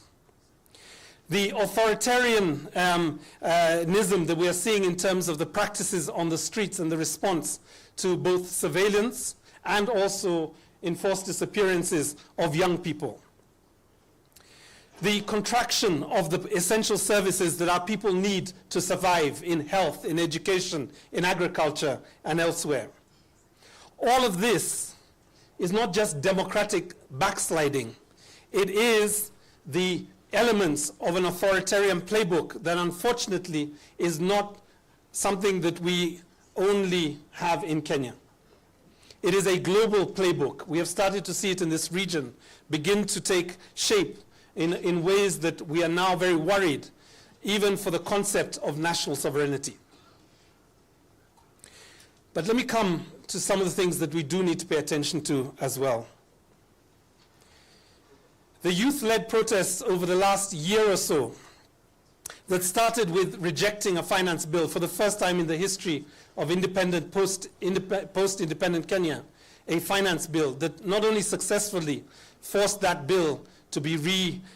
The authoritarianism that we are seeing in terms of the practices on the streets and the response to both surveillance and also enforced disappearances of young people. The contraction of the essential services that our people need to survive in health, in education, in agriculture, and elsewhere. All of this is not just democratic backsliding. It is the elements of an authoritarian playbook that unfortunately is not something that we only have in Kenya. It is a global playbook. We have started to see it in this region begin to take shape in ways that we are now very worried, even for the concept of national sovereignty. But let me come to some of the things that we do need to pay attention to as well. The youth-led protests over the last year or so that started with rejecting a finance bill for the first time in the history of post-independent Kenya, a finance bill that not only successfully forced that bill to be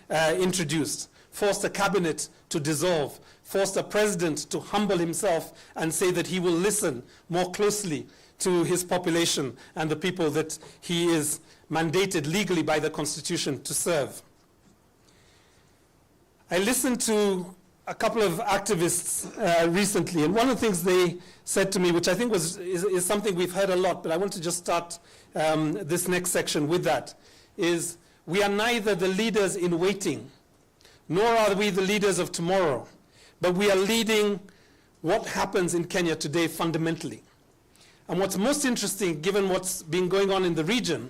reintroduced, forced a cabinet to dissolve, forced a president to humble himself and say that he will listen more closely to his population and the people that he is mandated legally by the Constitution to serve. I listened to a couple of activists recently, and one of the things they said to me, which I think is something we've heard a lot, but I want to just start this next section with that, is we are neither the leaders in waiting, nor are we the leaders of tomorrow, but we are leading what happens in Kenya today fundamentally. And what's most interesting, given what's been going on in the region,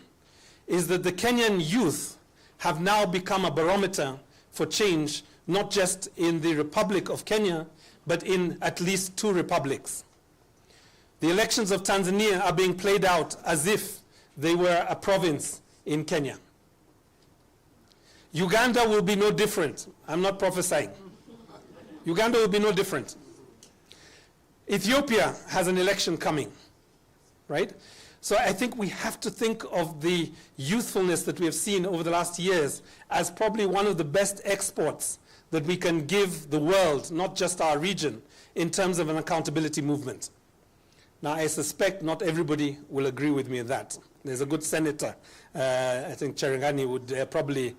is that the Kenyan youth have now become a barometer for change, not just in the Republic of Kenya, but in at least 2 republics. The elections of Tanzania are being played out as if they were a province in Kenya. Uganda will be no different. I'm not prophesying. Uganda will be no different. Ethiopia has an election coming, right? So I think we have to think of the youthfulness that we have seen over the last years as probably one of the best exports that we can give the world, not just our region, in terms of an accountability movement. Now, I suspect not everybody will agree with me on that. There's a good senator, I think Cherengani would probably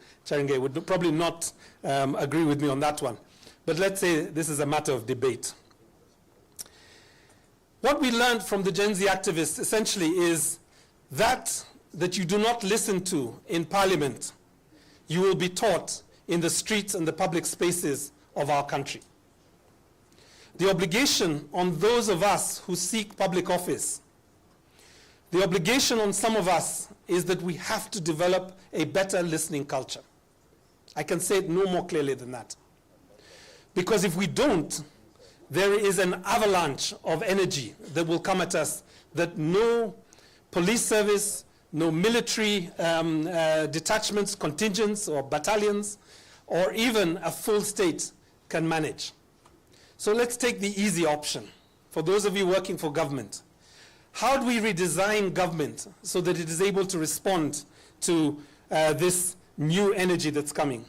not agree with me on that one. But let's say this is a matter of debate. What we learned from the Gen Z activists essentially is that you do not listen to in parliament, you will be taught in the streets and the public spaces of our country. The obligation on those of us who seek public office, the obligation on some of us is that we have to develop a better listening culture. I can say it no more clearly than that. Because if we don't, there is an avalanche of energy that will come at us that no police service, no military detachments, contingents, or battalions, or even a full state can manage. So let's take the easy option. For those of you working for government, how do we redesign government so that it is able to respond to this new energy that's coming?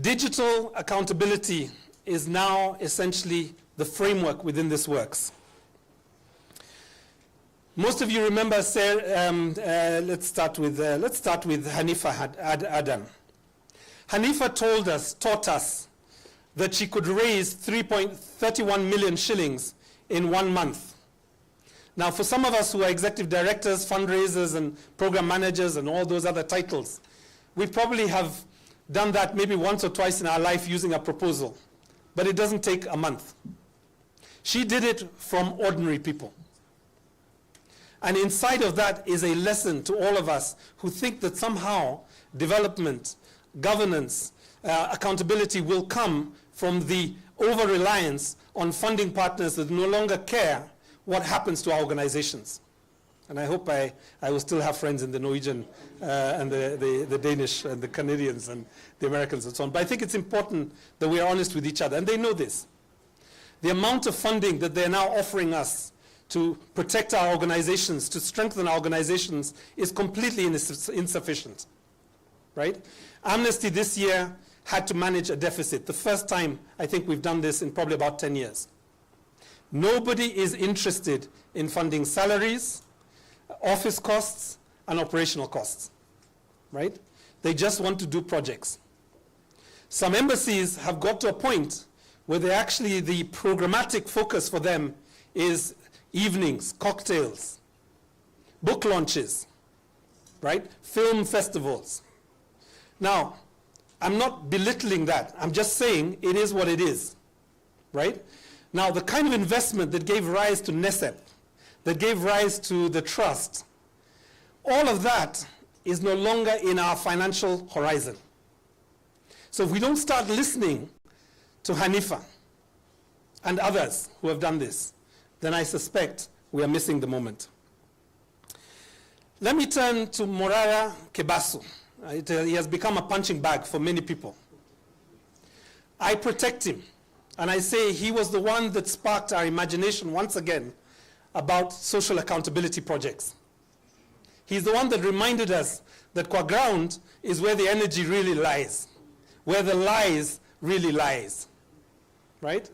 Digital accountability is now essentially the framework within this works. Most of you remember, let's start with Hanifa Adam. Hanifa taught us that she could raise 3.31 million shillings in 1 month. Now, for some of us who are executive directors, fundraisers, and program managers, and all those other titles, we probably have done that maybe once or twice in our life using a proposal. But it doesn't take a month. She did it from ordinary people. And inside of that is a lesson to all of us who think that somehow development, governance, accountability will come from the over-reliance on funding partners that no longer care what happens to our organizations. And I hope I will still have friends in the Norwegian and the Danish and the Canadians and the Americans and so on. But I think it's important that we are honest with each other. And they know this. The amount of funding that they're now offering us to protect our organizations, to strengthen our organizations, is completely insufficient, right? Amnesty this year had to manage a deficit. The first time I think we've done this in probably about 10 years. Nobody is interested in funding salaries, office costs, and operational costs, right? They just want to do projects. Some embassies have got to a point where they actually, the programmatic focus for them is evenings, cocktails, book launches, right? Film festivals. Now, I'm not belittling that. I'm just saying it is what it is, right? Now, the kind of investment that gave rise to NESEP, that gave rise to the trust, all of that is no longer in our financial horizon. So if we don't start listening to Hanifa and others who have done this, then I suspect we are missing the moment. Let me turn to Uraia Kebasu. He has become a punching bag for many people. I protect him. And I say he was the one that sparked our imagination once again about social accountability projects. He's the one that reminded us that Kwa ground is where the energy really lies, where the lies really lies, right?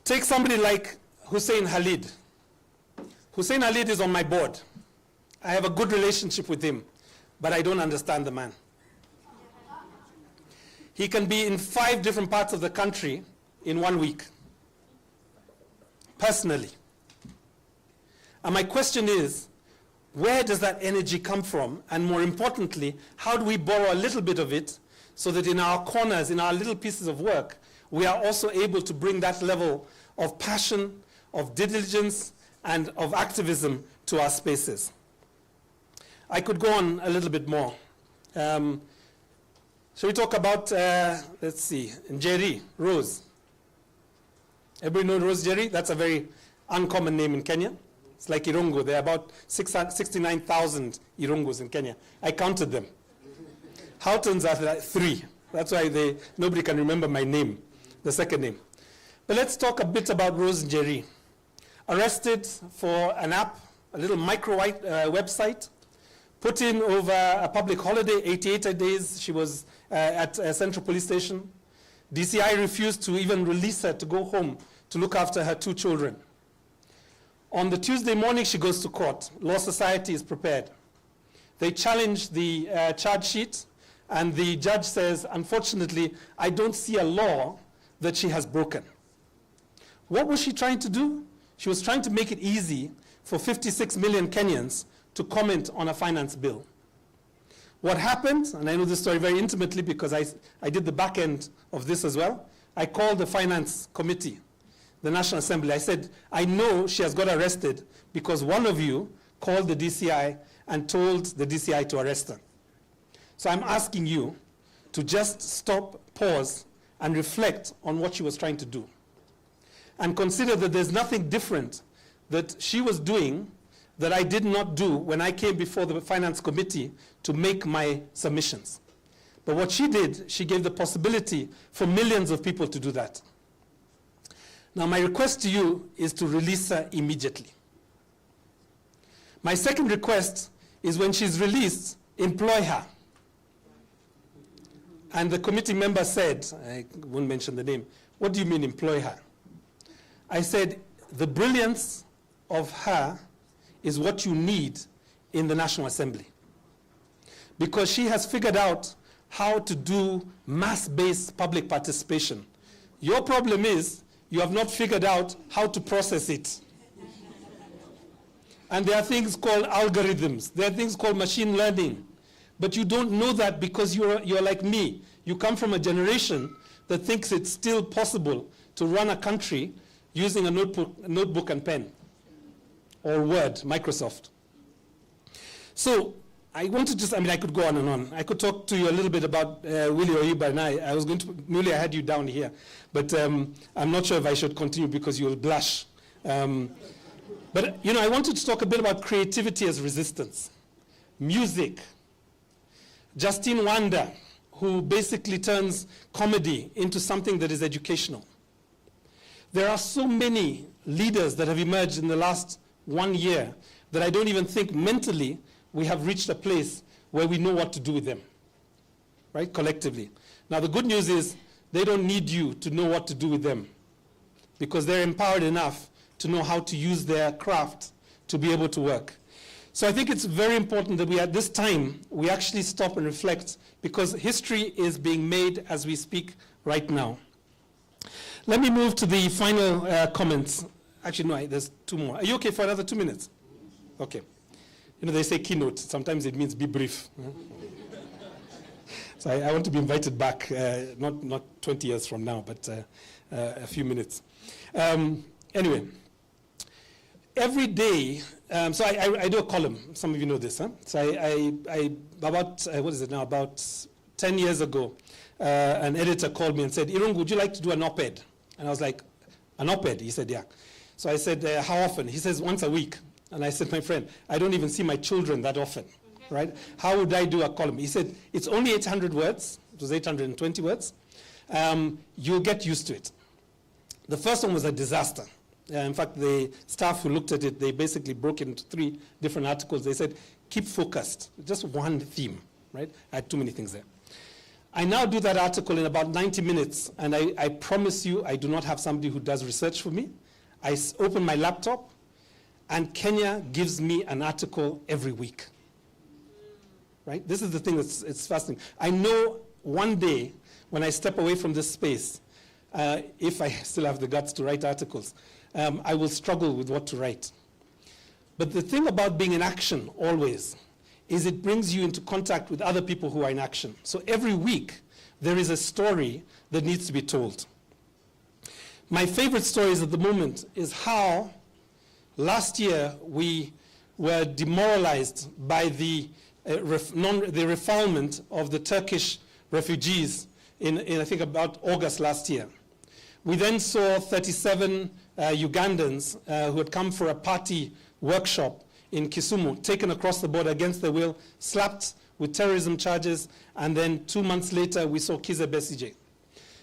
Take somebody like Hussein Khalid. Hussein Khalid is on my board. I have a good relationship with him, but I don't understand the man. He can be in 5 different parts of the country in 1 week, personally. And my question is, where does that energy come from? And more importantly, how do we borrow a little bit of it so that in our corners, in our little pieces of work, we are also able to bring that level of passion, of diligence, and of activism to our spaces? I could go on a little bit more. Shall we talk about, let's see, Njeri, Rose? Everybody know Rose Njeri? That's a very uncommon name in Kenya. It's like Irungu. There are about 69,000 Irungus in Kenya. I counted them. Houghtons are like 3. That's why nobody can remember my name, the second name. But let's talk a bit about Rose Njeri. Arrested for an app, a little micro website, put in over a public holiday, 88 days she was at a central police station. DCI refused to even release her to go home to look after her 2 children. On the Tuesday morning, she goes to court. Law Society is prepared. They challenge the charge sheet, and the judge says, unfortunately, I don't see a law that she has broken. What was she trying to do? She was trying to make it easy for 56 million Kenyans to comment on a finance bill. What happened, and I know this story very intimately because I did the back end of this as well, I called the finance committee, the National Assembly. I said, I know she has got arrested because one of you called the DCI and told the DCI to arrest her. So I'm asking you to just stop, pause, and reflect on what she was trying to do. And consider that there's nothing different that she was doing that I did not do when I came before the Finance Committee to make my submissions. But what she did, she gave the possibility for millions of people to do that. Now, my request to you is to release her immediately. My second request is when she's released, employ her. And the committee member said, I won't mention the name, what do you mean employ her? I said, the brilliance of her is what you need in the National Assembly. Because she has figured out how to do mass-based public participation. Your problem is you have not figured out how to process it. And there are things called algorithms. There are things called machine learning. But you don't know that because you're like me. You come from a generation that thinks it's still possible to run a country using a notebook and pen, or Word, Microsoft. So I want to just, I could go on and on. I could talk to you a little bit about Willie Oyiba, and I was going to, Willie, I had you down here, but I'm not sure if I should continue because you'll blush. But, I wanted to talk a bit about creativity as resistance. Music. Justine Wanda, who basically turns comedy into something that is educational. There are so many leaders that have emerged in the last 1 year that I don't even think mentally we have reached a place where we know what to do with them, right, collectively. Now, the good news is they don't need you to know what to do with them because they're empowered enough to know how to use their craft to be able to work. So I think it's very important that at this time, we actually stop and reflect because history is being made as we speak right now. Let me move to the final comments. Actually, no, there's 2 more. Are you okay for another 2 minutes? Okay. They say keynote. Sometimes it means be brief. So I want to be invited back, not 20 years from now, but a few minutes. Anyway, every day, so I do a column. Some of you know this. Huh? So about 10 years ago, an editor called me and said, Irungu, would you like to do an op-ed? And I was like, an op-ed? He said, yeah. So I said, how often? He says, once a week. And I said, my friend, I don't even see my children that often, right? How would I do a column? He said, it's only 800 words. It was 820 words. you'll get used to it. The first one was a disaster. In fact, the staff who looked at it, they basically broke it into 3 different articles. They said, keep focused, just one theme, right? I had too many things there. I now do that article in about 90 minutes, and I promise you, I do not have somebody who does research for me. I open my laptop, and Kenya gives me an article every week, right? This is the thing it's fascinating. I know one day, when I step away from this space, if I still have the guts to write articles, I will struggle with what to write. But the thing about being in action always is it brings you into contact with other people who are in action. So every week, there is a story that needs to be told. My favorite stories at the moment is how last year we were demoralized by the refoulement of the Turkish refugees in I think about August last year. We then saw 37 Ugandans who had come for a party workshop in Kisumu, taken across the border against their will, slapped with terrorism charges, and then 2 months later we saw Kizza Besigye.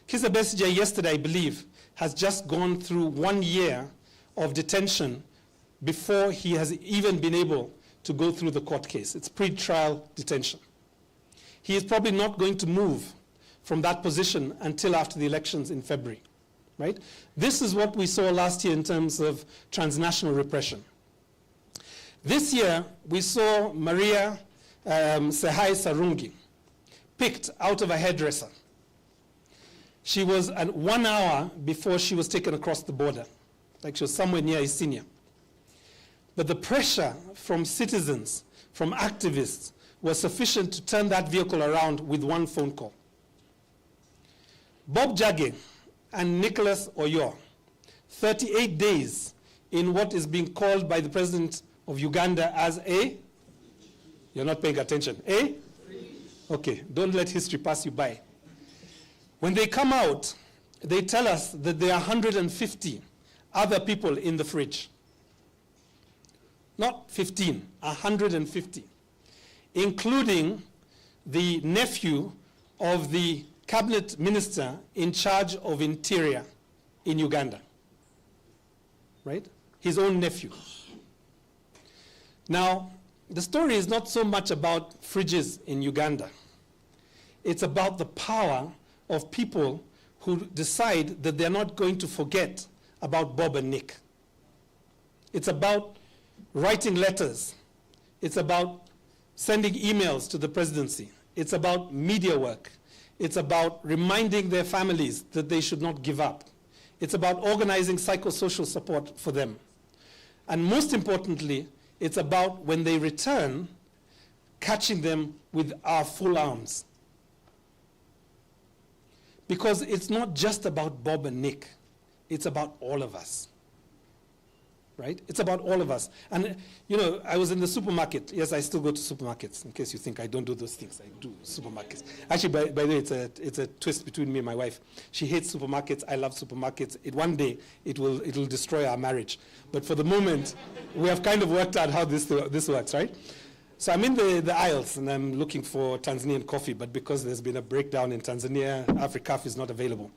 Kizza Besigye yesterday, I believe, has just gone through 1 year of detention before he has even been able to go through the court case. It's pre-trial detention. He is probably not going to move from that position until after the elections in February. Right? This is what we saw last year in terms of transnational repression. This year, we saw Maria Sehai Sarungi picked out of a hairdresser. She was at 1 hour before she was taken across the border, like she was somewhere near Isinya. But the pressure from citizens, from activists, was sufficient to turn that vehicle around with one phone call. Bob Jage and Nicholas Oyo, 38 days in what is being called by the president of Uganda as a, you're not paying attention, a? Okay, don't let history pass you by. When they come out, they tell us that there are 150 other people in the fridge. Not 15, 150, including the nephew of the cabinet minister in charge of interior in Uganda, right? His own nephew. Now, the story is not so much about fridges in Uganda. It's about the power of people who decide that they're not going to forget about Bob and Nick. It's about writing letters. It's about sending emails to the presidency. It's about media work. It's about reminding their families that they should not give up. It's about organizing psychosocial support for them. And most importantly, it's about when they return, catching them with our full arms. Because it's not just about Bob and Nick. It's about all of us. Right? It's about all of us. And, you know, I was in the supermarket. Yes, I still go to supermarkets, in case you think I don't do those things. I do supermarkets. Actually, by the way, it's a twist between me and my wife. She hates supermarkets. I love supermarkets. One day, it will destroy our marriage. But for the moment, we have kind of worked out how this works, right? So I'm in the aisles, and I'm looking for Tanzanian coffee. But because there's been a breakdown in Tanzania, Africaf is not available.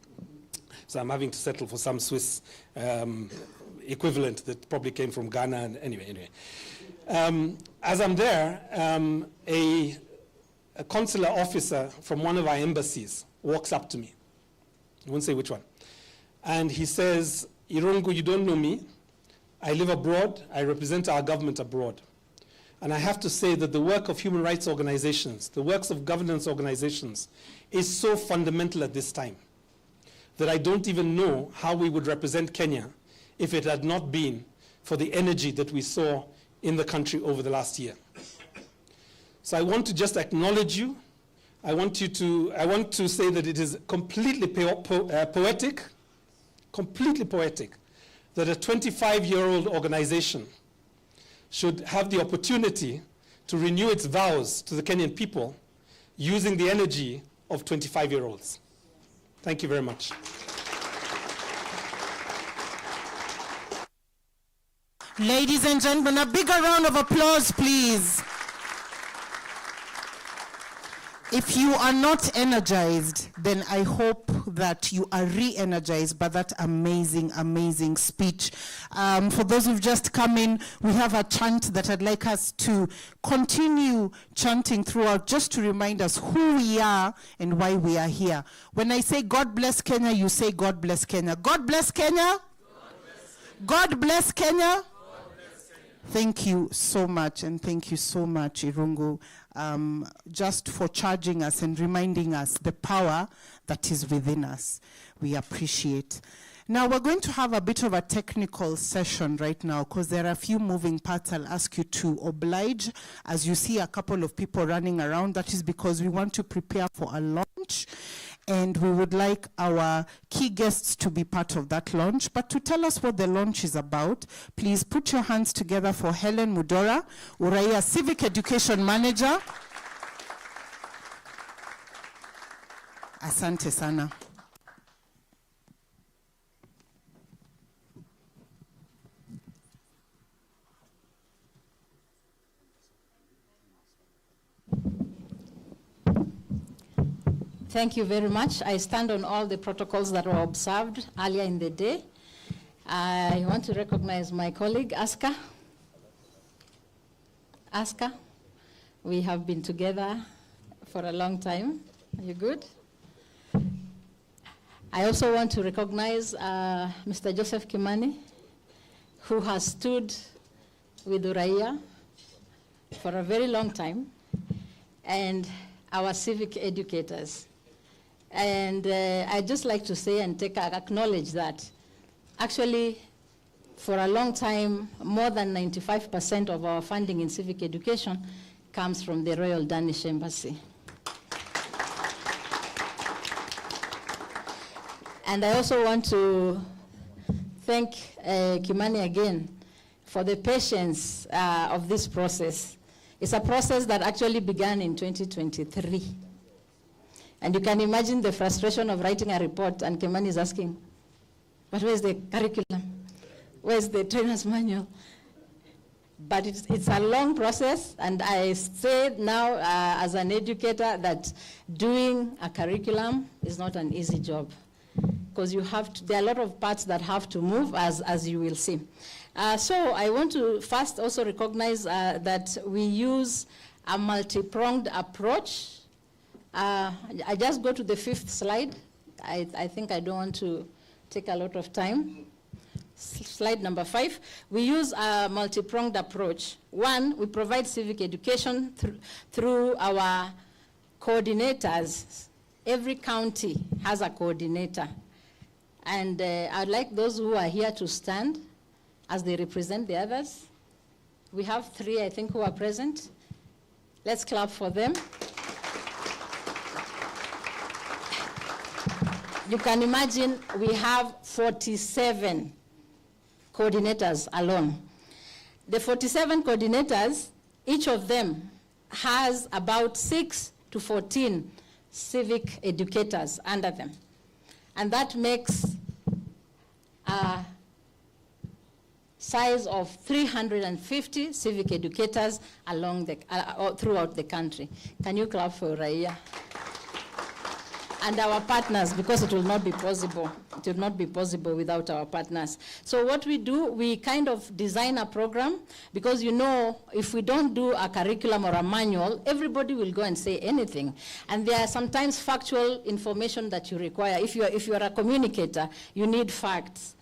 So I'm having to settle for some Swiss equivalent that probably came from Ghana. And anyway. As I'm there, a consular officer from one of our embassies walks up to me. I won't say which one. And he says, Irungu, you don't know me. I live abroad. I represent our government abroad. And I have to say that the work of human rights organizations, the works of governance organizations, is so fundamental at this time that I don't even know how we would represent Kenya if it had not been for the energy that we saw in the country over the last year. So I want to just acknowledge you. I want to say that it is completely poetic, that a 25-year-old organization should have the opportunity to renew its vows to the Kenyan people using the energy of 25-year-olds. Thank you very much. Ladies and gentlemen, a bigger round of applause, please. If you are not energized, then I hope that you are re-energized by that amazing, amazing speech. For those who've just come in, we have a chant that I'd like us to continue chanting throughout, just to remind us who we are and why we are here. When I say God bless Kenya, you say God bless Kenya. God bless Kenya. God bless Kenya. Thank you so much, and thank you so much, Irungu, just for charging us and reminding us the power that is within us. We appreciate. Now, we're going to have a bit of a technical session right now, because there are a few moving parts. I'll ask you to oblige. As you see a couple of people running around, that is because we want to prepare for a launch, and we would like our key guests to be part of that launch. But to tell us what the launch is about, please put your hands together for Helen Mudora, Uraia Civic Education Manager. Asante sana. Thank you very much. I stand on all the protocols that were observed earlier in the day. I want to recognize my colleague, Aska. Aska, we have been together for a long time. Are you good? I also want to recognize Mr. Joseph Kimani, who has stood with Uraia for a very long time, and our civic educators. And I'd just like to say and acknowledge that actually for a long time, more than 95% of our funding in civic education comes from the Royal Danish Embassy. And I also want to thank Kimani again for the patience of this process. It's a process that actually began in 2023. And you can imagine the frustration of writing a report, and Kimani is asking, but where's the curriculum? Where's the trainer's manual? But it's a long process, and I say now as an educator that doing a curriculum is not an easy job, because there are a lot of parts that have to move, as you will see. So I want to first also recognize that we use a multi-pronged approach. I just go to the 5th slide. I think I don't want to take a lot of time. Slide number 5. We use a multi-pronged approach. One, we provide civic education through our coordinators. Every county has a coordinator. And I'd like those who are here to stand as they represent the others. We have 3, I think, who are present. Let's clap for them. You can imagine we have 47 coordinators alone. The 47 coordinators, each of them has about 6 to 14 civic educators under them. And that makes a size of 350 civic educators throughout the country. Can you clap for Uraia? And our partners, because it will not be possible. It will not be possible without our partners. So what we do, we kind of design a program, because you know, if we don't do a curriculum or a manual, everybody will go and say anything. And there are sometimes factual information that you require. If you are a communicator, you need facts.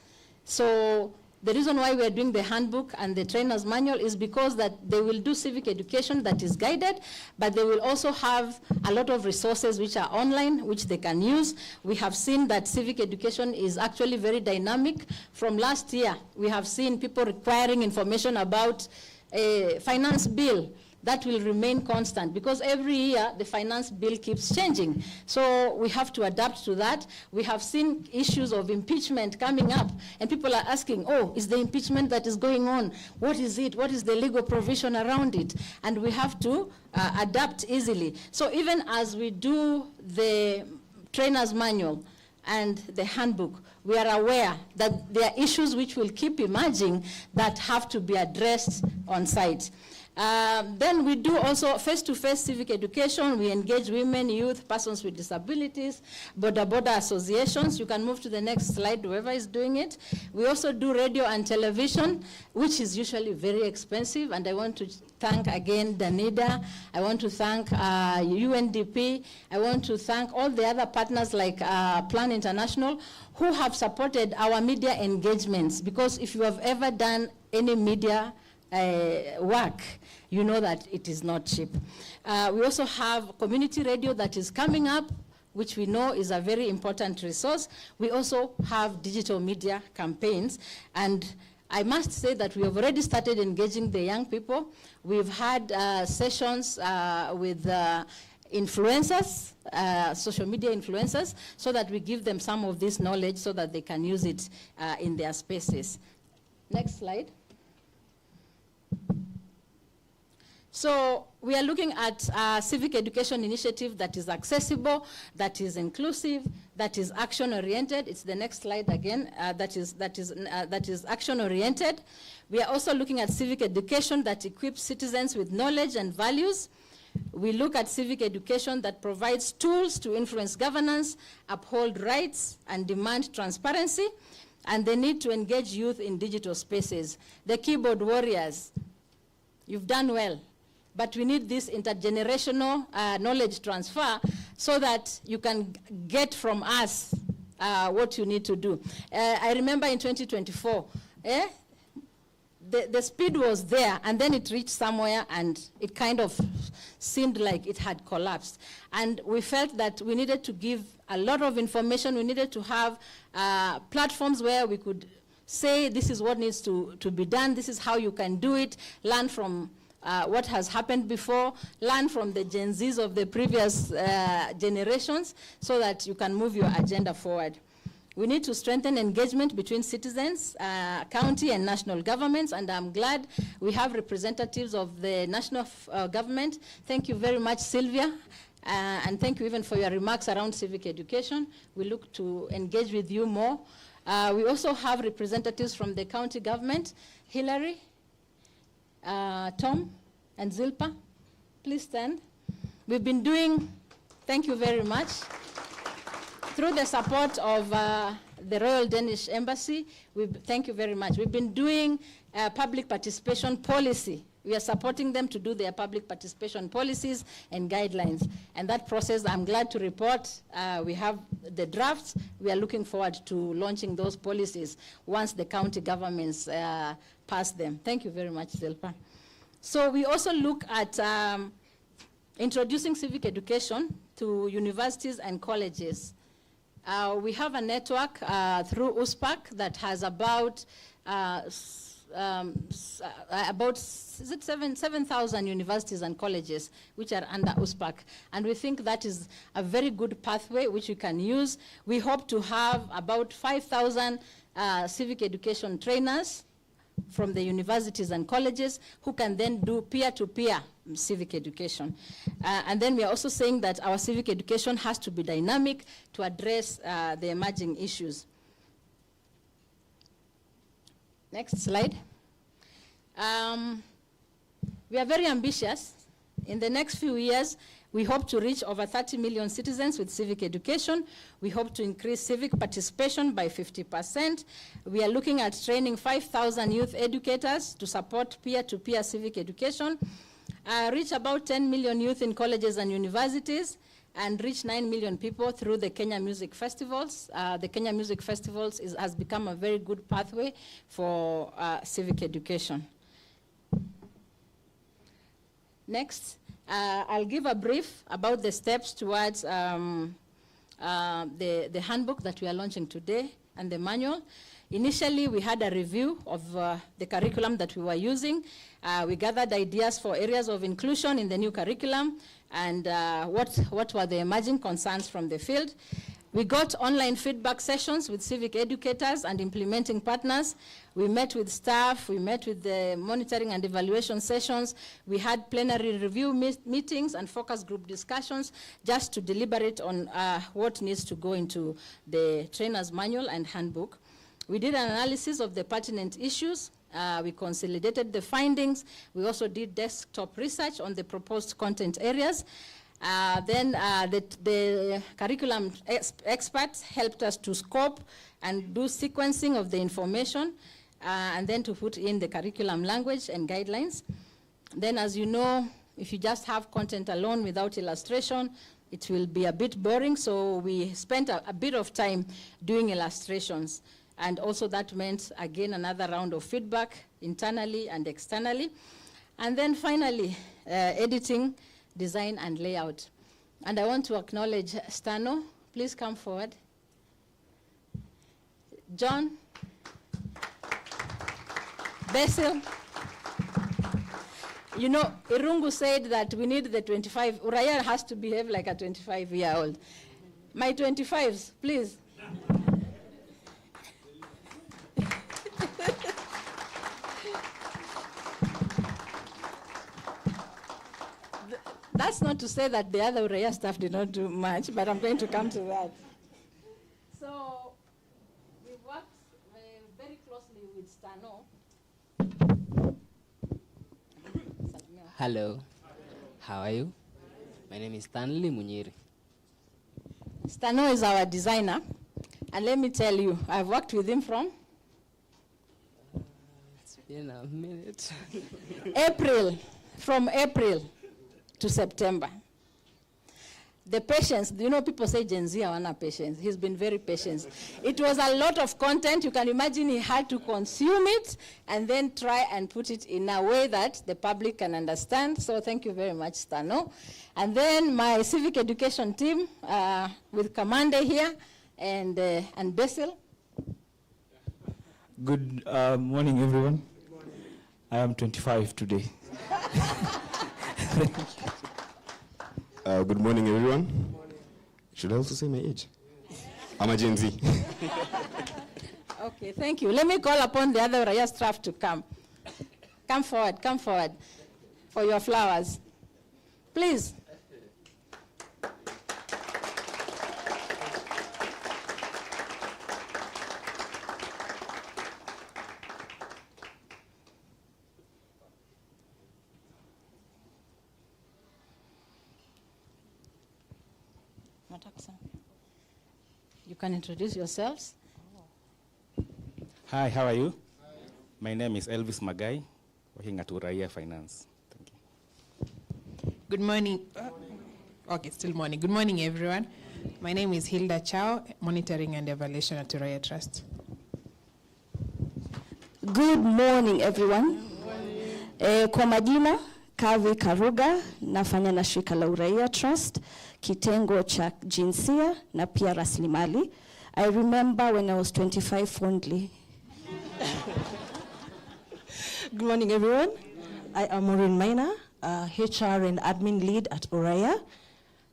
So the reason why we are doing the handbook and the trainer's manual is because that they will do civic education that is guided, but they will also have a lot of resources which are online, which they can use. We have seen that civic education is actually very dynamic. From last year, we have seen people requiring information about a finance bill. That will remain constant, because every year the finance bill keeps changing. So we have to adapt to that. We have seen issues of impeachment coming up, and people are asking, oh, is the impeachment that is going on? What is it? What is the legal provision around it? And we have to adapt easily. So even as we do the trainer's manual and the handbook, we are aware that there are issues which will keep emerging that have to be addressed on site. Then we do also face-to-face civic education. We engage women, youth, persons with disabilities, border associations. You can move to the next slide, whoever is doing it. We also do radio and television, which is usually very expensive, and I want to thank again Danida. I want to thank UNDP. I want to thank all the other partners like Plan International who have supported our media engagements, because if you have ever done any media work, you know that it is not cheap. We also have community radio that is coming up, which we know is a very important resource. We also have digital media campaigns, and I must say that we have already started engaging the young people. We've had sessions with influencers, social media influencers, so that we give them some of this knowledge so that they can use it in their spaces. Next slide. So we are looking at a civic education initiative that is accessible, that is inclusive, that is action-oriented. It's the next slide again. That is action-oriented. We are also looking at civic education that equips citizens with knowledge and values. We look at civic education that provides tools to influence governance, uphold rights, and demand transparency, and the need to engage youth in digital spaces. The keyboard warriors, you've done well. But we need this intergenerational knowledge transfer so that you can get from us what you need to do. I remember in 2024, the speed was there, and then it reached somewhere, and it kind of seemed like it had collapsed. And we felt that we needed to give a lot of information. We needed to have platforms where we could say, this is what needs to be done, this is how you can do it, learn from what has happened before, learn from the Gen Zs of the previous generations so that you can move your agenda forward. We need to strengthen engagement between citizens, county and national governments, and I'm glad we have representatives of the national government. Thank you very much, Sylvia, and thank you even for your remarks around civic education. We look to engage with you more. We also have representatives from the county government, Hillary, Tom, and Zilpa. Please stand. We've been doing, thank you very much, through the support of the Royal Danish Embassy, thank you very much. We've been doing public participation policy. We are supporting them to do their public participation policies and guidelines. And that process, I'm glad to report, we have the drafts. We are looking forward to launching those policies once the county governments pass them. Thank you very much, Zilpa. So we also look at introducing civic education to universities and colleges. We have a network through USPAC that has about 7,000 universities and colleges which are under USPAC. And we think that is a very good pathway which we can use. We hope to have about 5,000 civic education trainers from the universities and colleges who can then do peer-to-peer civic education. And then we are also saying that our civic education has to be dynamic to address the emerging issues. Next slide. We are very ambitious. In the next few years, we hope to reach over 30 million citizens with civic education. We hope to increase civic participation by 50%. We are looking at training 5,000 youth educators to support peer-to-peer civic education, reach about 10 million youth in colleges and universities, and reach 9 million people through the Kenya Music Festivals. The Kenya Music Festivals has become a very good pathway for civic education. Next, I'll give a brief about the steps towards the handbook that we are launching today and the manual. Initially, we had a review of the curriculum that we were using. We gathered ideas for areas of inclusion in the new curriculum and what were the emerging concerns from the field. We got online feedback sessions with civic educators and implementing partners. We met with staff, we met with the monitoring and evaluation sessions. We had plenary review meetings and focus group discussions just to deliberate on what needs to go into the trainer's manual and handbook. We did an analysis of the pertinent issues. We consolidated the findings. We also did desktop research on the proposed content areas. Then the curriculum experts helped us to scope and do sequencing of the information, and then to put in the curriculum language and guidelines. Then, as you know, if you just have content alone without illustration, it will be a bit boring, so we spent a bit of time doing illustrations. And also that meant, again, another round of feedback internally and externally. And then finally, editing, design, and layout. And I want to acknowledge Stano. Please come forward. John. Basil. You know, Irungu said that we need the 25. Uraia has to behave like a 25-year-old. My 25s, please. That's not to say that the other Uraia staff did not do much, but I'm going to come to that. So we worked very closely with Stano. Hello, how are you? My name is Stanley Munyiri. Stano is our designer, and let me tell you, I've worked with him from It's been a minute. From April to September. The patience, you know, people say Gen Z hawana patience. He's been very patient. It was a lot of content. You can imagine he had to consume it and then try and put it in a way that the public can understand. So thank you very much, Stano. And then my civic education team with Kamande here and Basil. Good morning, everyone. I am 25 today. Good morning, everyone. Should I also say my age? I'm a Gen Z. Okay, thank you. Let me call upon the other Uraia staff to come. Come forward for your flowers. Please. You can introduce yourselves. Hi, how are you? Hi. My name is Elvis Magai, working at Uraia Finance. Thank you. Good morning. Okay, still morning. Good morning, everyone. My name is Hilda Chow, Monitoring and Evaluation at Uraia Trust. Good morning, everyone. Kwa majina, Kavi Karuga, nafanya na shirika la Uraia Trust, kitengo cha jinsia na pia rasilimali. I remember when I was 25 fondly. Good morning, everyone. I am Maureen Maina, HR and admin lead at Uraia.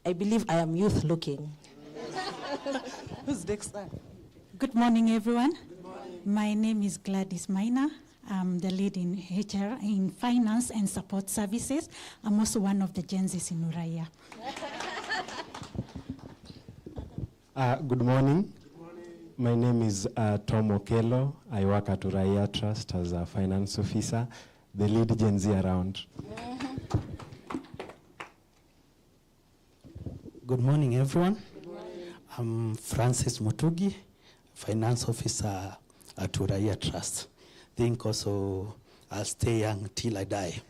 I believe I am youth looking. Who's next? Good morning, everyone. Good morning. My name is Gladys Maina. I'm the lead in HR, in finance and support services. I'm also one of the Gen Zs in Uraia. Good morning. My name is Tom Okello. I work at Uraia Trust as a finance officer, the lead Gen Z around. Good morning, everyone. Good morning. I'm Francis Mutugi, finance officer at Uraia Trust. I think also I'll stay young till I die.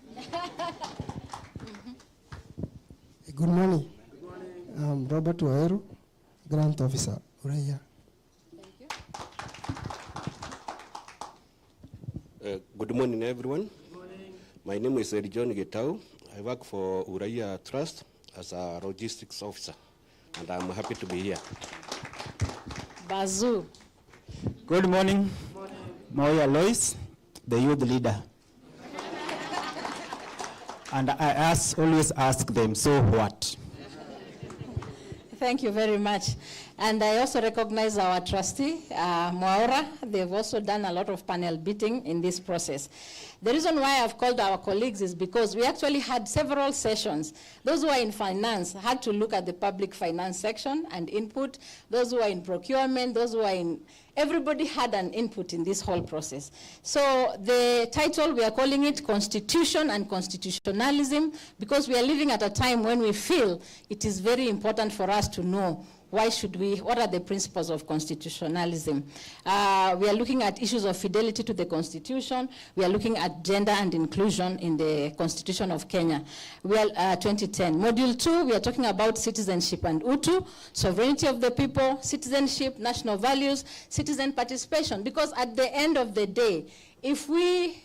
Good morning. Good morning. I'm Robert Waeru, grant officer, Uraia. Good morning, everyone. Good morning. My name is John Getau. I work for Uraia Trust as a logistics officer, and I'm happy to be here. Bazu. Good morning. Moya Lois, the youth leader. And I always ask them, so what? Thank you very much. And I also recognize our trustee, Mwaura. They've also done a lot of panel beating in this process. The reason why I've called our colleagues is because we actually had several sessions. Those who are in finance had to look at the public finance section and input. Those who are in procurement, those who are in, everybody had an input in this whole process. So the title, we are calling it Constitution and Constitutionalism, because we are living at a time when we feel it is very important for us to know what are the principles of constitutionalism? We are looking at issues of fidelity to the Constitution. We are looking at gender and inclusion in the Constitution of Kenya. We are 2010. Module 2, we are talking about citizenship and UTU, sovereignty of the people, citizenship, national values, citizen participation. Because at the end of the day, if we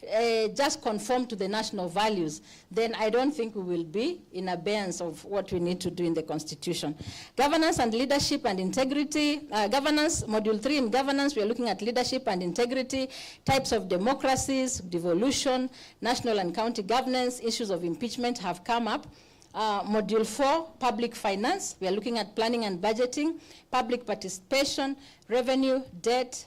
just conform to the national values, then I don't think we will be in abeyance of what we need to do in the Constitution. Governance and leadership and integrity. Governance, Module 3 in governance, we are looking at leadership and integrity, types of democracies, devolution, national and county governance, issues of impeachment have come up. Module 4, public finance, we are looking at planning and budgeting, public participation, revenue, debt,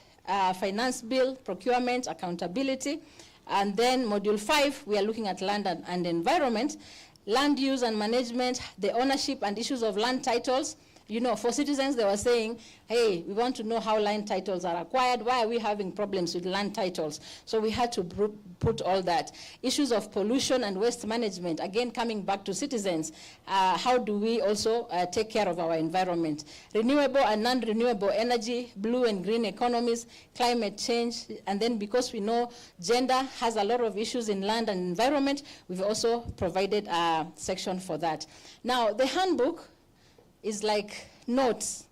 finance bill, procurement, accountability. And then Module 5, we are looking at land and environment, land use and management, the ownership and issues of land titles. You know, for citizens, they were saying, hey, we want to know how land titles are acquired. Why are we having problems with land titles? So we had to put all that. Issues of pollution and waste management, again, coming back to citizens. How do we also take care of our environment? Renewable and non-renewable energy, blue and green economies, climate change. And then because we know gender has a lot of issues in land and environment, we've also provided a section for that. Now, the handbook is like notes.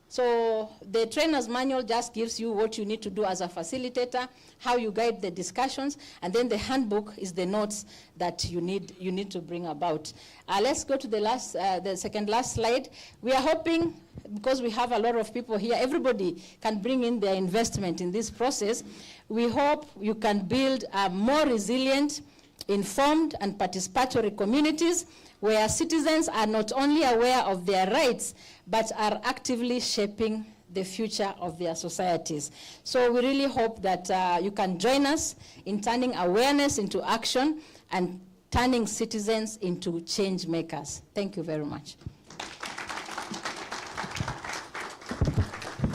So the trainer's manual just gives you what you need to do as a facilitator, how you guide the discussions, and then the handbook is the notes that you need to bring about. Let's go to the second last slide. We are hoping, because we have a lot of people here, everybody can bring in their investment in this process. We hope you can build a more resilient, informed, and participatory communities where citizens are not only aware of their rights, but are actively shaping the future of their societies. So we really hope that you can join us in turning awareness into action and turning citizens into change makers. Thank you very much.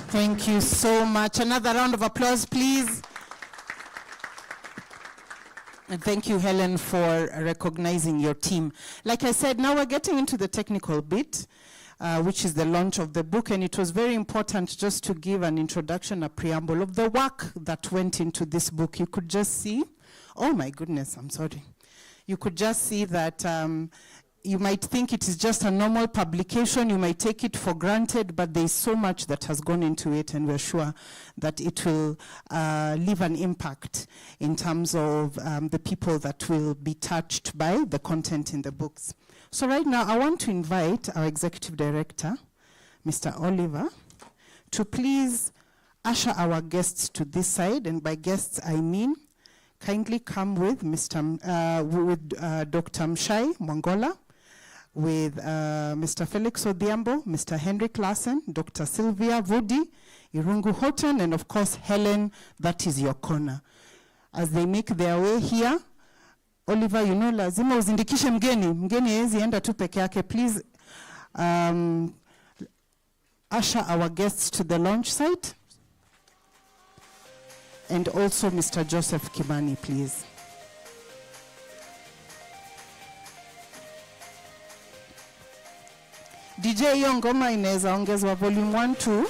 Thank you so much. Another round of applause, please. And thank you, Helen, for recognizing your team. Like I said, now we're getting into the technical bit, which is the launch of the book. And it was very important just to give an introduction, a preamble of the work that went into this book. You could just see, oh my goodness, I'm sorry. You could just see that you might think it is just a normal publication, you might take it for granted, but there's so much that has gone into it, and we're sure that it will leave an impact in terms of the people that will be touched by the content in the books. So right now, I want to invite our Executive Director, Mr. Oliver, to please usher our guests to this side, and by guests I mean kindly come with Dr. Mshai Mwangola, with Mr. Felix Odhiambo, Mr. Henry Klassen, Dr. Sylvia Vudi, Irungu Horton, and of course Helen, that is your corner. As they make their way here, Oliver, you know, lazima uzindikishe mgeni hezi enda tu peke yake. Please usher our guests to the launch site. And also Mr. Joseph Kimani, please. DJ, hiyo ngoma inaweza ongezwa volume 1, 2.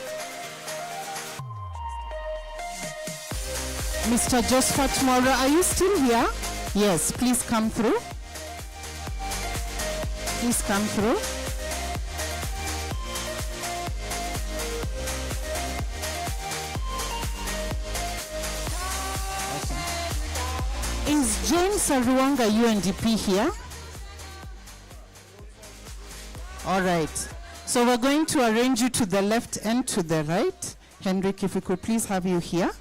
Mr. Josephat Mwaura, are you still here? Yes, please come through. Please come through. Is James Aruanga UNDP here? All right. So we're going to arrange you to the left and to the right. Henrik, if we could please have you here.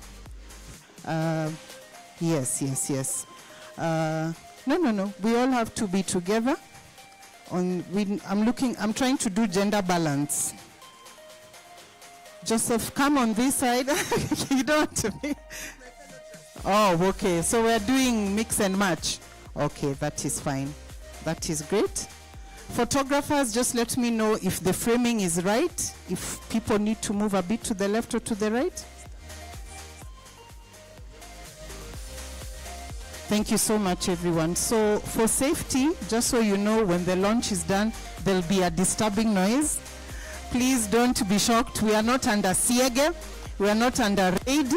Yes. No. We all have to be together. I'm trying to do gender balance. Joseph, come on this side. You don't want to be. Oh, okay. So we're doing mix and match. Okay, that is fine. That is great. Photographers, just let me know if the framing is right, if people need to move a bit to the left or to the right. Thank you so much, everyone. So for safety, just so you know, when the launch is done, there'll be a disturbing noise. Please don't be shocked. We are not under siege. We are not under raid.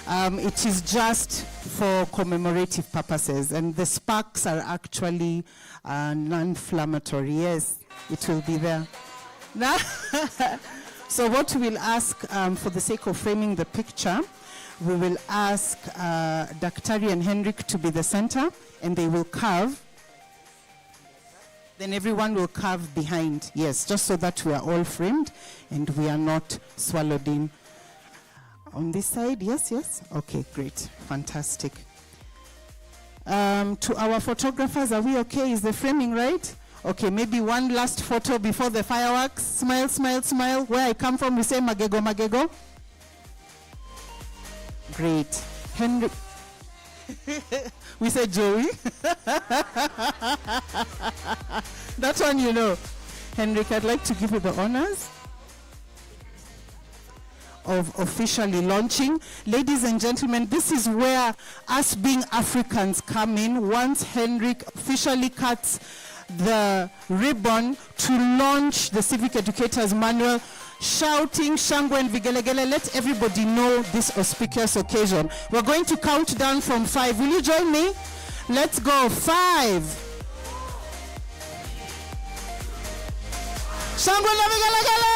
It is just for commemorative purposes. And the sparks are actually non-inflammatory. Yes, it will be there. Now, so what we'll ask, for the sake of framing the picture, we will ask Daktari and Henrik to be the center, and they will carve. Then everyone will carve behind. Yes, just so that we are all framed and we are not swallowed in. On this side, yes, yes. Okay, great, fantastic. To our photographers, are we okay? Is the framing right? Okay, maybe one last photo before the fireworks. Smile, smile, smile. Where I come from, we say magego, magego. Great. Henry. We say Joey. That one you know. Henrik, I'd like to give you the honors of officially launching. Ladies and gentlemen, this is where us being Africans come in. Once Henrik officially cuts the ribbon to launch the Civic Educators Manual, shouting, shangwe and vigelegele, let everybody know this auspicious occasion. We're going to count down from 5. Will you join me? Let's go. 5. Shangwe na vigelegele!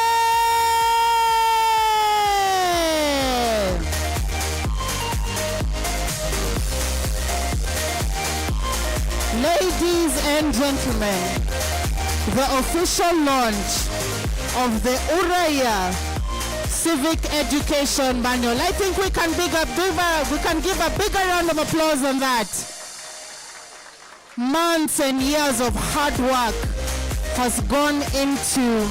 Ladies and gentlemen, the official launch of the Uraia Civic Education Manual. I think we can give a bigger round of applause than that. Months and years of hard work has gone into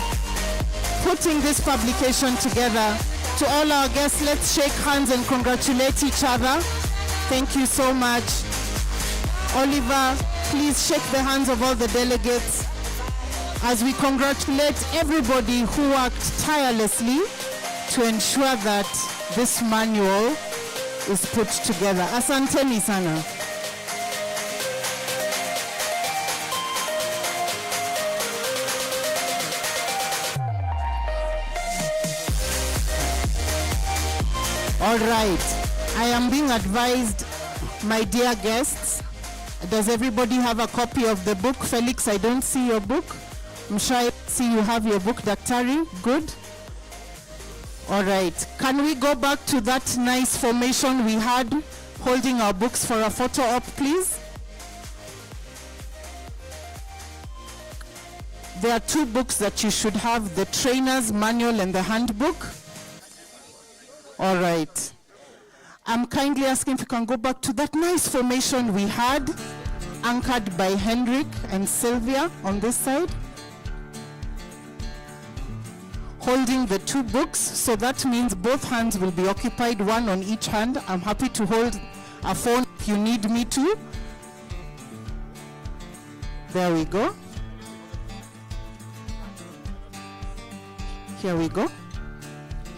putting this publication together. To all our guests, let's shake hands and congratulate each other. Thank you so much. Oliver, please shake the hands of all the delegates as we congratulate everybody who worked tirelessly to ensure that this manual is put together. Asanteni sana. All right, I am being advised, my dear guests, does everybody have a copy of the book? Felix, I don't see your book. Mshai, see you have your book. Daktari, good. All right, can we go back to that nice formation we had, holding our books for a photo op, please? There are 2 books that you should have, the trainer's manual and the handbook. All right. I'm kindly asking if you can go back to that nice formation we had, anchored by Henrik and Sylvia on this side, holding the 2 books. So that means both hands will be occupied, one on each hand. I'm happy to hold a phone if you need me to. There we go. Here we go.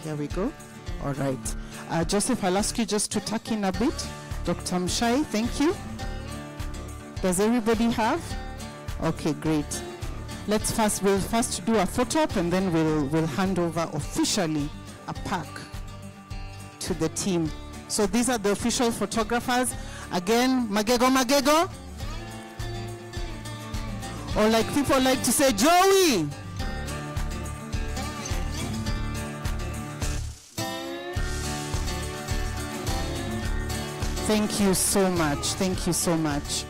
Here we go. All right. Joseph, I'll ask you just to tuck in a bit. Dr. Mshai, thank you. Does everybody have? Okay, great. We'll first do a photo op and then we'll hand over officially a pack to the team. So these are the official photographers. Again, magego, magego. Or like people like to say, Joey. Thank you so much. Thank you so much.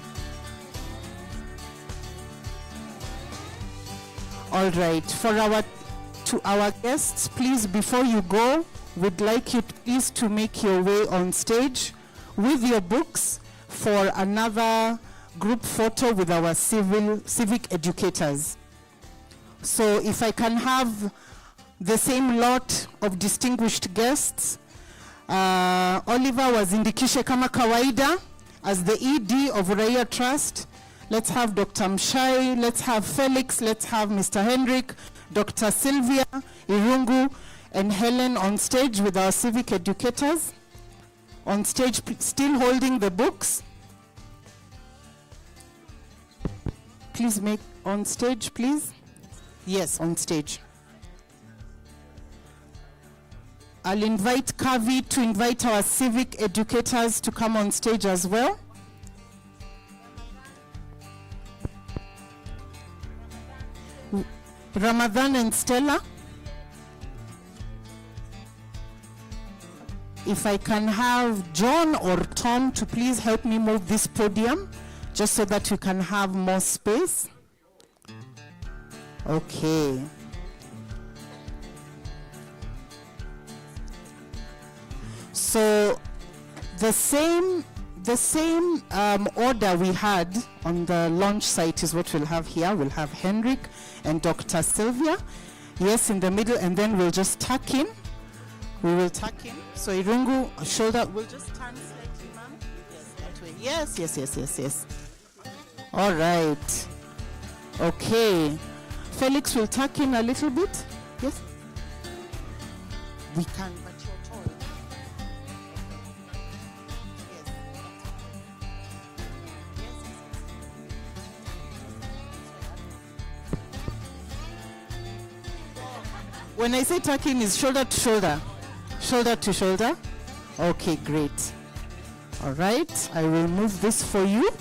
All right. To our guests, please, before you go, we'd like you please to make your way on stage with your books for another group photo with our civic educators. So if I can have the same lot of distinguished guests. Oliver Wazindikishe kama kawaida as the ED of Uraia Trust. Let's have Dr. Mshai, let's have Felix, let's have Mr. Hendrik, Dr. Sylvia, Irungu, and Helen on stage with our civic educators. On stage, still holding the books. Please make on stage, please. Yes, on stage. I'll invite Kavi to invite our civic educators to come on stage as well. Ramadan and Stella. If I can have John or Tom to please help me move this podium, just so that you can have more space. Okay. So the same order we had on the launch site is what we'll have here. We'll have Henrik and Dr. Sylvia. Yes, in the middle, and then we'll just tuck in. We will tuck in. So Irungu, shoulder, we'll just turn slightly, ma'am. Yes, that way. Yes, yes, yes, yes, yes. All right. Okay. Felix will tuck in a little bit. Yes? We can, but you're tall. When I say tucking, is shoulder to shoulder. Shoulder to shoulder. Okay, great. All right, I will move this for you so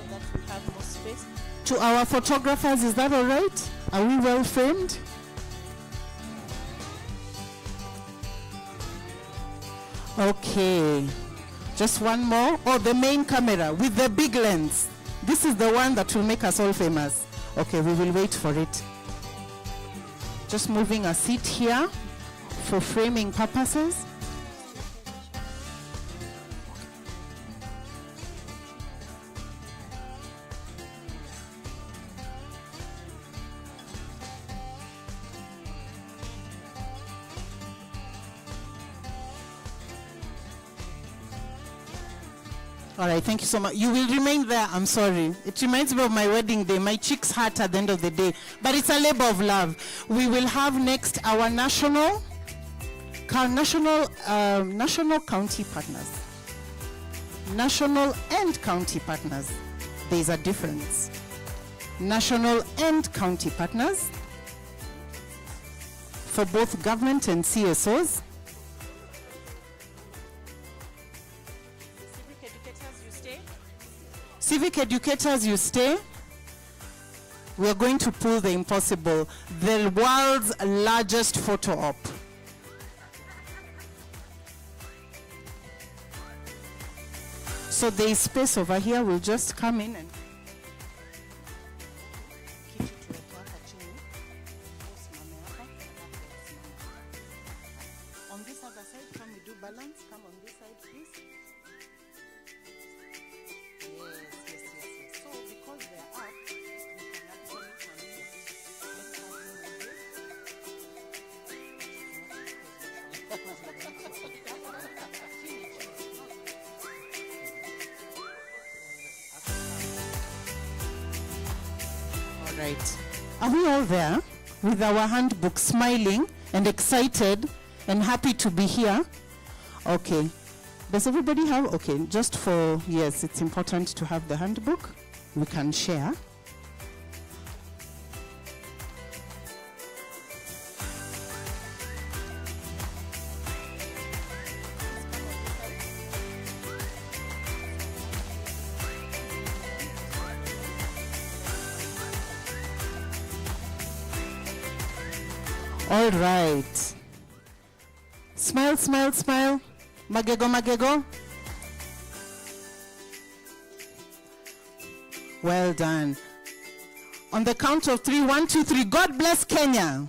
that we have more space. To our photographers, is that all right? Are we well framed? Okay, just one more. Oh, the main camera with the big lens. This is the one that will make us all famous. Okay, we will wait for it. Just moving a seat here for framing purposes. All right, thank you so much. You will remain there, I'm sorry. It reminds me of my wedding day. My cheeks hurt at the end of the day, but it's a labor of love. We will have next our national county partners. National and county partners. There's a difference. National and county partners for both government and CSOs. Civic educators, you stay. We are going to pull the impossible, the world's largest photo op. So there is space over here. We'll just come in and on this other side, can we do balance? Come on this side, please. Yes. So because they're up, we can actually come in. All right. Are we all there with our handbook, smiling and excited and happy to be here? Okay. Does everybody have? Okay, just for, yes, it's important to have the handbook. We can share. All right. Smile, smile, smile. Magego, magego. Well done. On the count of 3, 1, 2, 3. God bless Kenya.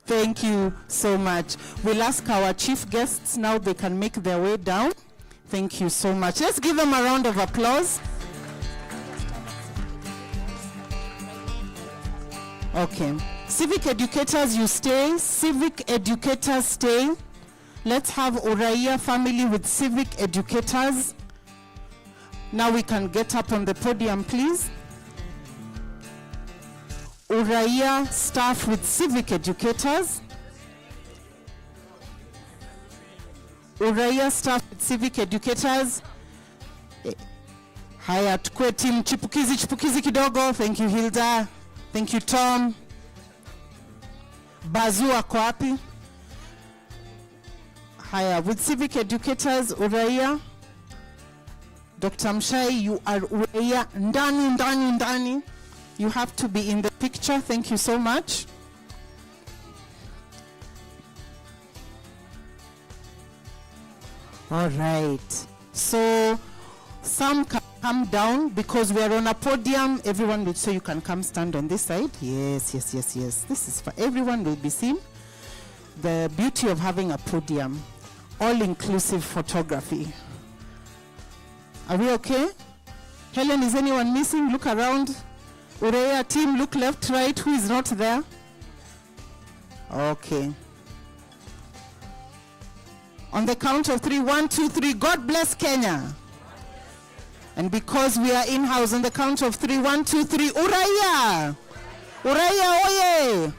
Thank you so much. We'll ask our chief guests now, they can make their way down. Thank you so much. Let's give them a round of applause. Okay. Civic educators, you stay. Civic educators, stay. Let's have Uraia family with civic educators. Now we can get up on the podium, please. Uraia staff with civic educators. Uraia staff with civic educators. Haya, tukue team chipukizi kidogo. Thank you, Hilda. Thank you, Tom. Bazu ako wapi? Haya, with civic educators, Uraia. Dr. Mshai, you are Uraia. Ndani. You have to be in the picture. Thank you so much. All right. So some can come down because we are on a podium. Everyone will, so you can come stand on this side. Yes. This is for everyone will be seen. The beauty of having a podium. All-inclusive photography. Are we okay? Helen, is anyone missing? Look around. Uraia team, look left, right. Who is not there? Okay. On the count of 3, 1, 2, 3. God bless Kenya. And because we are in-house, on the count of 3, 1, 2, 3. Uraia! Uraia, oye!